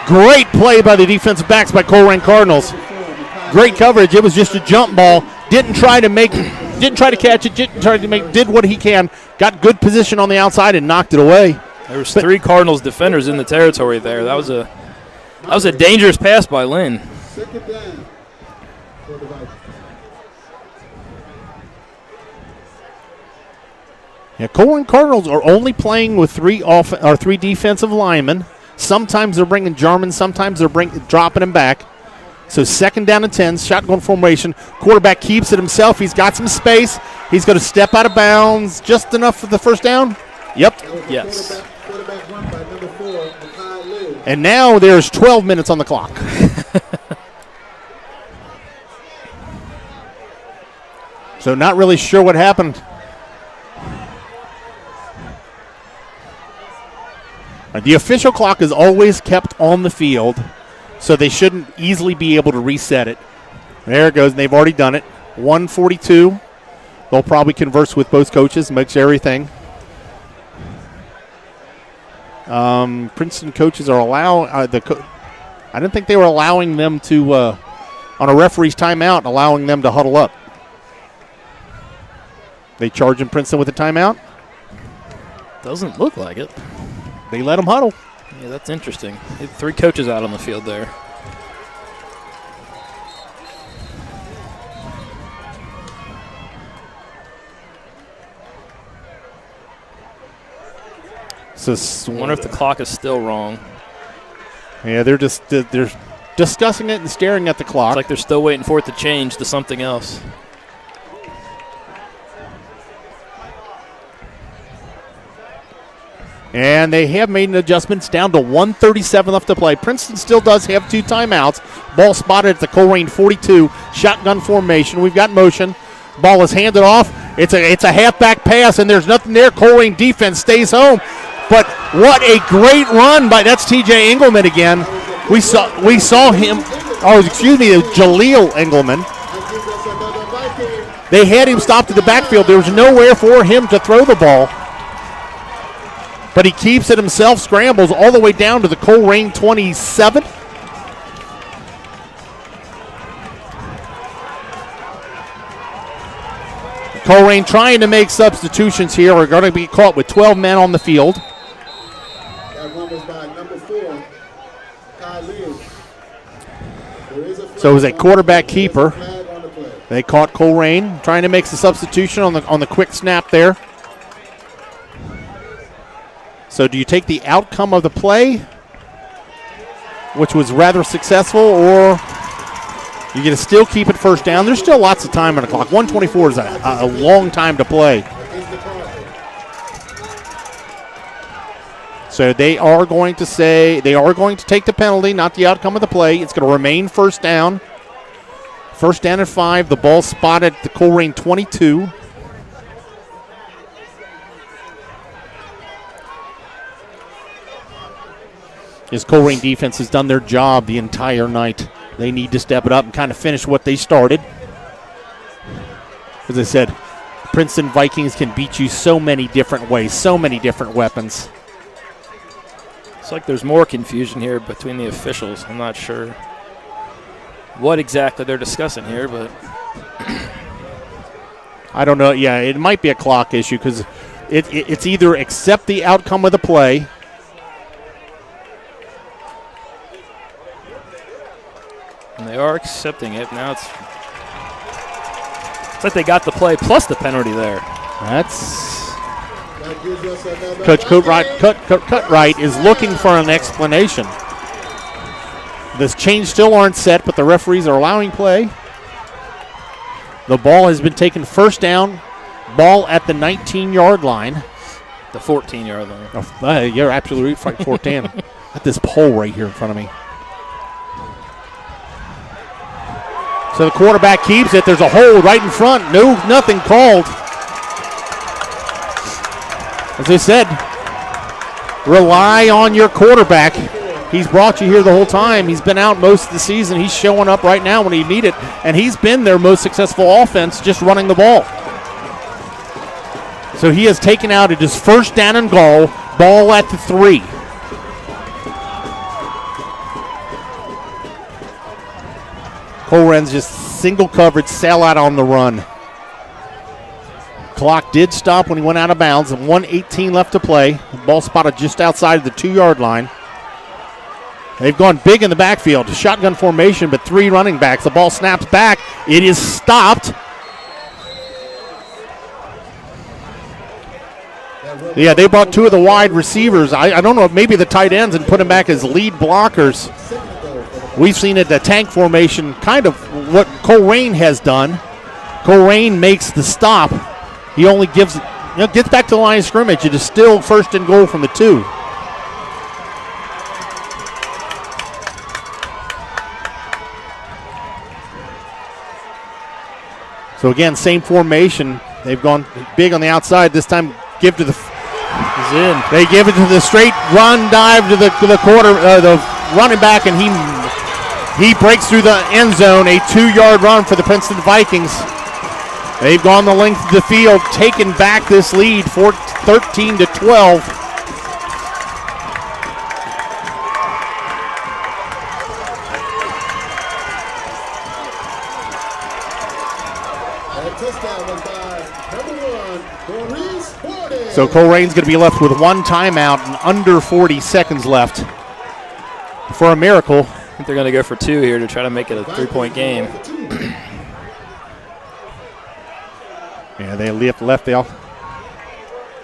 Great play by the defensive backs by Colerain Cardinals. Great coverage. It was just a jump ball. Didn't try to catch it. Did what he can. Got good position on the outside and knocked it away. There was 3 Cardinals defenders in the territory there. That was a dangerous pass by Lynn. Yeah, Colerain Cardinals are only playing with 3 defensive linemen. Sometimes they're bringing German. Sometimes they're dropping him back. So 2nd down and 10, shotgun formation. Quarterback keeps it himself. He's got some space. He's going to step out of bounds just enough for the first down. Yep. Yes. And now there's 12 minutes on the clock. So not really sure what happened. The official clock is always kept on the field, so they shouldn't easily be able to reset it. There it goes, and they've already done it. 1:42. They'll probably converse with both coaches, make sure everything. Princeton coaches are I didn't think they were allowing them to, on a referee's timeout, allowing them to huddle up. They charging Princeton with a timeout? Doesn't look like it. They let them huddle. Yeah, that's interesting. 3 coaches out on the field there. So I wonder if the clock is still wrong. Yeah, they're discussing it and staring at the clock. It's like they're still waiting for it to change to something else. And they have made an adjustment. It's down to 1:37 left to play. Princeton still does have 2 timeouts. Ball spotted at the Colerain 42. Shotgun formation. We've got motion. Ball is handed off. It's a halfback pass, and there's nothing there. Colerain defense stays home. But what a great run by, that's TJ Engelman again. We saw him. Oh, excuse me, Jaleel Engelman. They had him stopped at the backfield. There was nowhere for him to throw the ball. But he keeps it himself, scrambles all the way down to the Colerain 27. Colerain trying to make substitutions here. We're going to be caught with 12 men on the field. That one was by number 4, Kai Lynn. So it was a quarterback keeper. They caught Colerain trying to make the substitution on the quick snap there. So do you take the outcome of the play, which was rather successful, or you're going to still keep it first down? There's still lots of time on the clock. 1:24 is a long time to play. So they are going to take the penalty, not the outcome of the play. It's going to remain first down. First down at 5. The ball spotted at the Colerain 22. This Colerain defense has done their job the entire night. They need to step it up and kind of finish what they started. As I said, Princeton Vikings can beat you so many different ways, so many different weapons. It's like there's more confusion here between the officials. I'm not sure what exactly they're discussing here, but I don't know. Yeah, it might be a clock issue because it's either accept the outcome of the play. And they are accepting it. Now it's like they got the play plus the penalty there. That's Coach Cutright is looking for an explanation. This change still aren't set, but the referees are allowing play. The ball has been taken first down. Ball at the 19-yard line. The 14-yard line. Oh, you're absolutely right. 14. At this pole right here in front of me. So the quarterback keeps it. There's a hold right in front. No, nothing called. As I said, rely on your quarterback. He's brought you here the whole time. He's been out most of the season. He's showing up right now when you need it. And he's been their most successful offense just running the ball. So he has taken out it is first down and goal. Ball at the 3. Colerain's just single coverage, sail out on the run. Clock did stop when he went out of bounds, and 1:18 left to play. The ball spotted just outside the 2-yard line. They've gone big in the backfield. Shotgun formation, but 3 running backs. The ball snaps back. It is stopped. Yeah, they brought 2 of the wide receivers. I don't know, maybe the tight ends, and put them back as lead blockers. We've seen it, the tank formation, kind of what Colerain has done. Colerain makes the stop. He only gets back to the line of scrimmage. It is still first and goal from the 2. So again, same formation. They've gone big on the outside. This time, give to the. He's in. They give it to the straight run dive to the running back, and he breaks through the end zone. A 2-yard run for the Princeton Vikings. They've gone the length of the field, taken back this lead, 13-12. So Colerain's going to be left with 1 timeout and under 40 seconds left for a miracle. I think they're going to go for 2 here to try to make it a 3-point game. Yeah, they left the,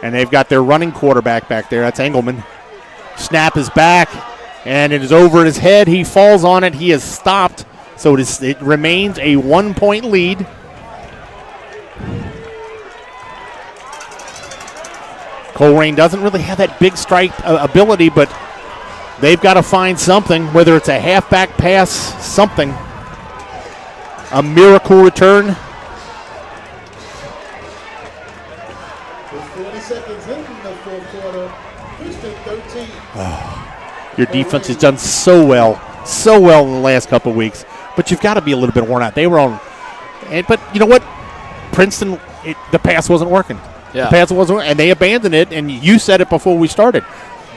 and they've got their running quarterback back there. That's Engelman. Snap is back. And it is over his head. He falls on it. He is stopped. So it remains a 1-point lead. Colerain doesn't really have that big strike ability, but they've got to find something, whether it's a halfback pass, something. A miracle return. 40 seconds in the fourth quarter. Princeton 13. Your defense has done so well in the last couple of weeks, but you've got to be a little bit worn out. They were on, but you know what? Princeton, the pass wasn't working. Yeah. The pass wasn't, and they abandoned it. And you said it before we started.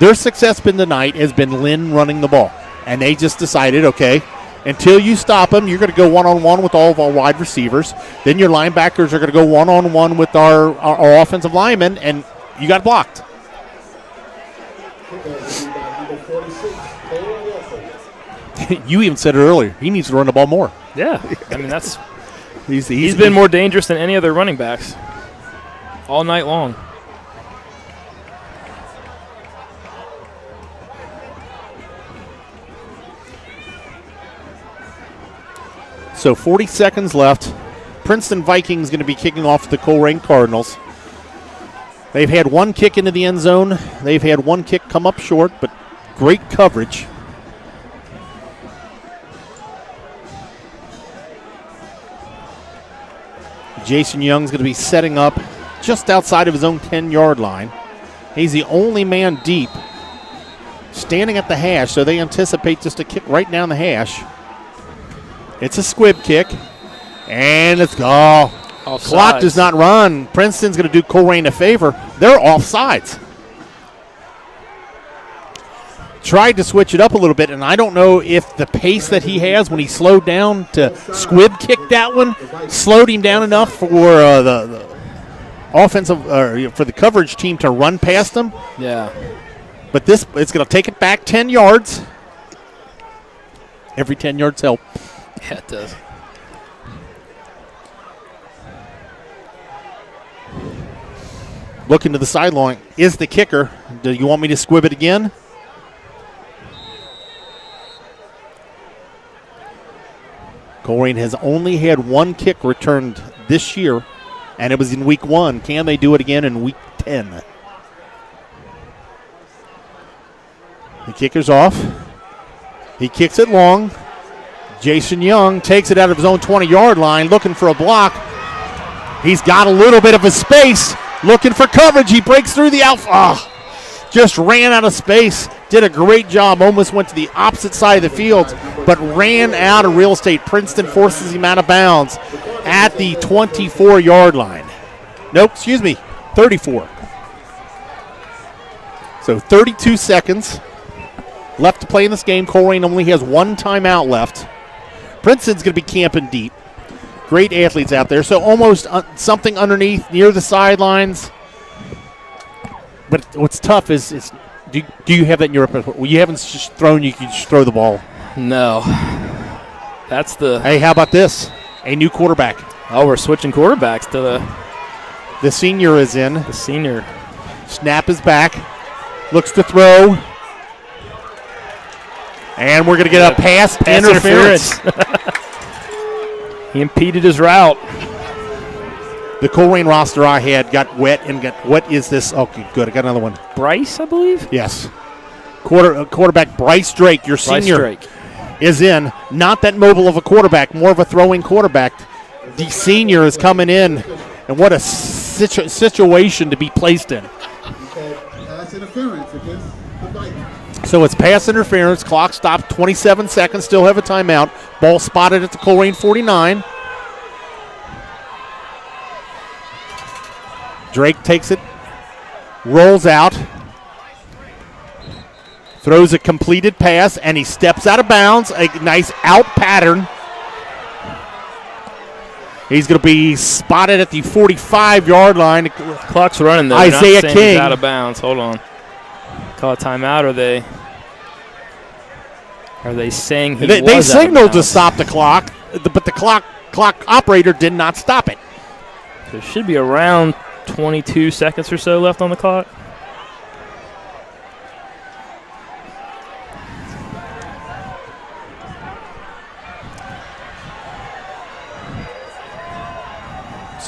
Their success tonight has been Lynn running the ball, and they just decided, okay, until you stop them, you're going to go one-on-one with all of our wide receivers. Then your linebackers are going to go one-on-one with our offensive linemen, and you got blocked. You even said it earlier. He needs to run the ball more. Yeah. I mean, that's he's been more dangerous than any other running backs all night long. So 40 seconds left. Princeton Vikings going to be kicking off the Colerain Cardinals. They've had one kick into the end zone. They've had one kick come up short, but great coverage. Jason Young's going to be setting up just outside of his own 10-yard line. He's the only man deep, standing at the hash, so they anticipate just a kick right down the hash. It's a squib kick, and it's clock does not run. Princeton's going to do Colerain a favor. They're offsides. Tried to switch it up a little bit, and I don't know if the pace that he has when he slowed down to squib kick that one slowed him down enough for the offensive for the coverage team to run past him. Yeah. But it's going to take it back 10 yards. Every 10 yards help. Yeah, it does. Looking to the sideline is the kicker. Do you want me to squib it again? Colerain has only had one kick returned this year, and it was in week 1. Can they do it again in week 10? The kicker's off. He kicks it long. Jason Young takes it out of his own 20-yard line, looking for a block. He's got a little bit of a space, looking for coverage. He breaks through the just ran out of space. Did a great job. Almost went to the opposite side of the field, but ran out of real estate. Princeton forces him out of bounds at the 24-yard line. Nope, 34. So 32 seconds left to play in this game. Colerain only has one timeout left. Princeton's going to be camping deep. Great athletes out there. So almost something underneath, near the sidelines. But what's tough is do you have that in your repertoire? Well, you haven't just thrown, you can just throw the ball. No. That's the... Hey, how about this? A new quarterback. Oh, we're switching quarterbacks to the senior is in. The senior. Snap is back. Looks to throw. And we're going to get a pass interference. He impeded his route. The Colerain roster I had got wet and what is this? Okay, good. I got another one. Bryce, I believe? Yes. Quarterback Bryce Drake, your senior, is in. Not that mobile of a quarterback, more of a throwing quarterback. The senior is coming in, and what a situation to be placed in. Pass interference against the Vikings. So it's pass interference. Clock stopped. 27 seconds. Still have a timeout. Ball spotted at the Colerain 49. Drake takes it, rolls out, throws a completed pass, and he steps out of bounds. A nice out pattern. He's going to be spotted at the 45-yard line. Clock's running, though. Isaiah King. King. He's out of bounds. Hold on. Call a timeout, or are they saying they signaled to stop the clock, but the clock operator did not stop it. There should be around 22 seconds or so left on the clock.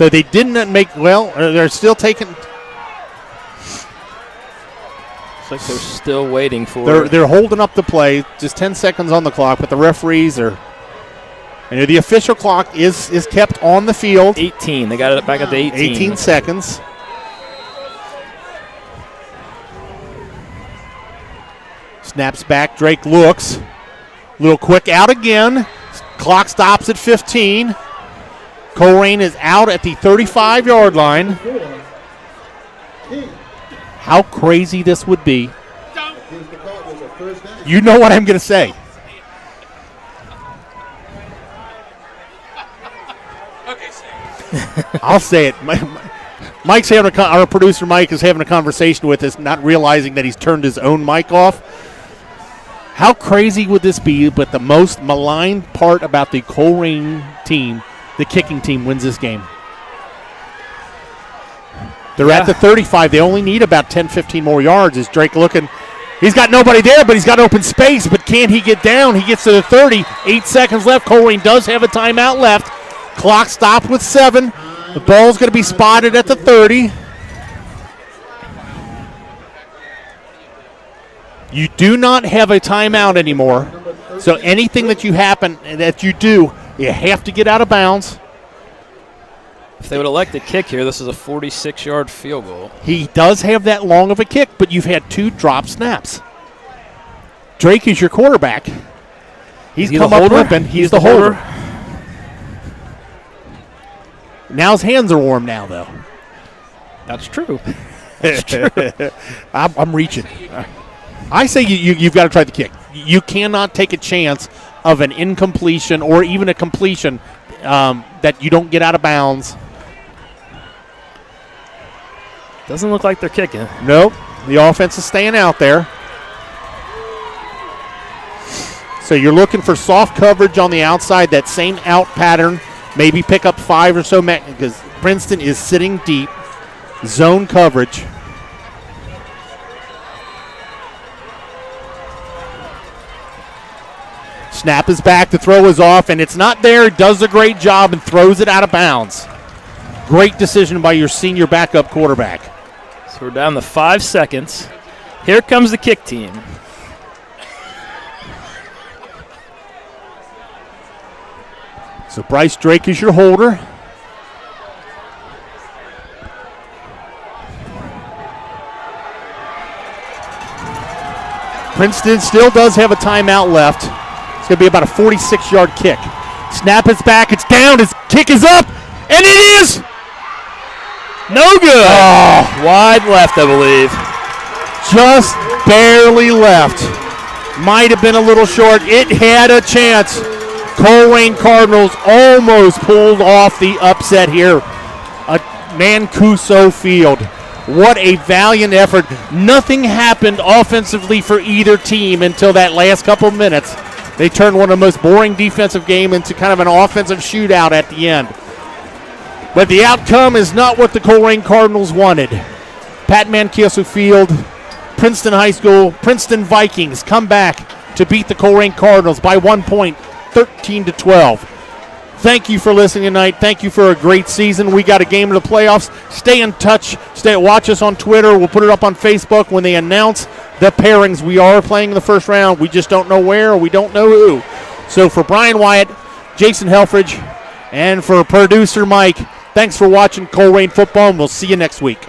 So they didn't make, well, they're still taking. Looks like they're still waiting for. They're holding up the play, just 10 seconds on the clock, but the referees are. And the official clock is kept on the field. 18. They got it back at the 18. 18 seconds. Snaps back. Drake looks. Little quick out again. Clock stops at 15. Colerain is out at the 35-yard line. How crazy this would be. You know what I'm going to say. I'll say it. Mike's having our producer Mike is having a conversation with us, not realizing that he's turned his own mic off. How crazy would this be? But the most maligned part about the Colerain team, the kicking team, wins this game. They're at the 35. They only need about 10, 15 more yards. Is Drake looking? He's got nobody there, but he's got open space. But can he get down? He gets to the 30. 8 seconds left. Colerain does have a timeout left. Clock stopped with 7. The ball's going to be spotted at the 30. You do not have a timeout anymore. So anything that you do, you have to get out of bounds. If they would elect a kick here, this is a 46-yard field goal. He does have that long of a kick, but you've had 2 drop snaps. Drake is your quarterback. He's come up limping. He's the holder. Now his hands are warm now, though. That's true. That's true. I'm reaching. I say you've got to try the kick. You cannot take a chance of an incompletion or even a completion that you don't get out of bounds. Doesn't look like they're kicking. Nope. The offense is staying out there. So you're looking for soft coverage on the outside, that same out pattern. Maybe pick up 5 or so because Princeton is sitting deep. Zone coverage. Snap is back. The throw is off, and it's not there. It does a great job and throws it out of bounds. Great decision by your senior backup quarterback. So we're down to 5 seconds. Here comes the kick team. So Bryce Drake is your holder. Princeton still does have a timeout left. It's going to be about a 46-yard kick. Snap is back. It's down. His kick is up. And it is no good. Oh, wide left, I believe. Just barely left. Might have been a little short. It had a chance. Colerain Cardinals almost pulled off the upset here at Mancuso Field. What a valiant effort. Nothing happened offensively for either team until that last couple of minutes. They turned one of the most boring defensive game into kind of an offensive shootout at the end. But the outcome is not what the Colerain Cardinals wanted. Pat Mancuso Field, Princeton High School, Princeton Vikings come back to beat the Colerain Cardinals by 1 point, 13-12. Thank you for listening tonight. Thank you for a great season. We got a game of the playoffs. Stay in touch. Watch us on Twitter. We'll put it up on Facebook when they announce the pairings. We are playing the first round. We just don't know where. We don't know who. So for Brian Wyatt, Jason Helfrich, and for producer Mike, thanks for watching Colerain football, and we'll see you next week.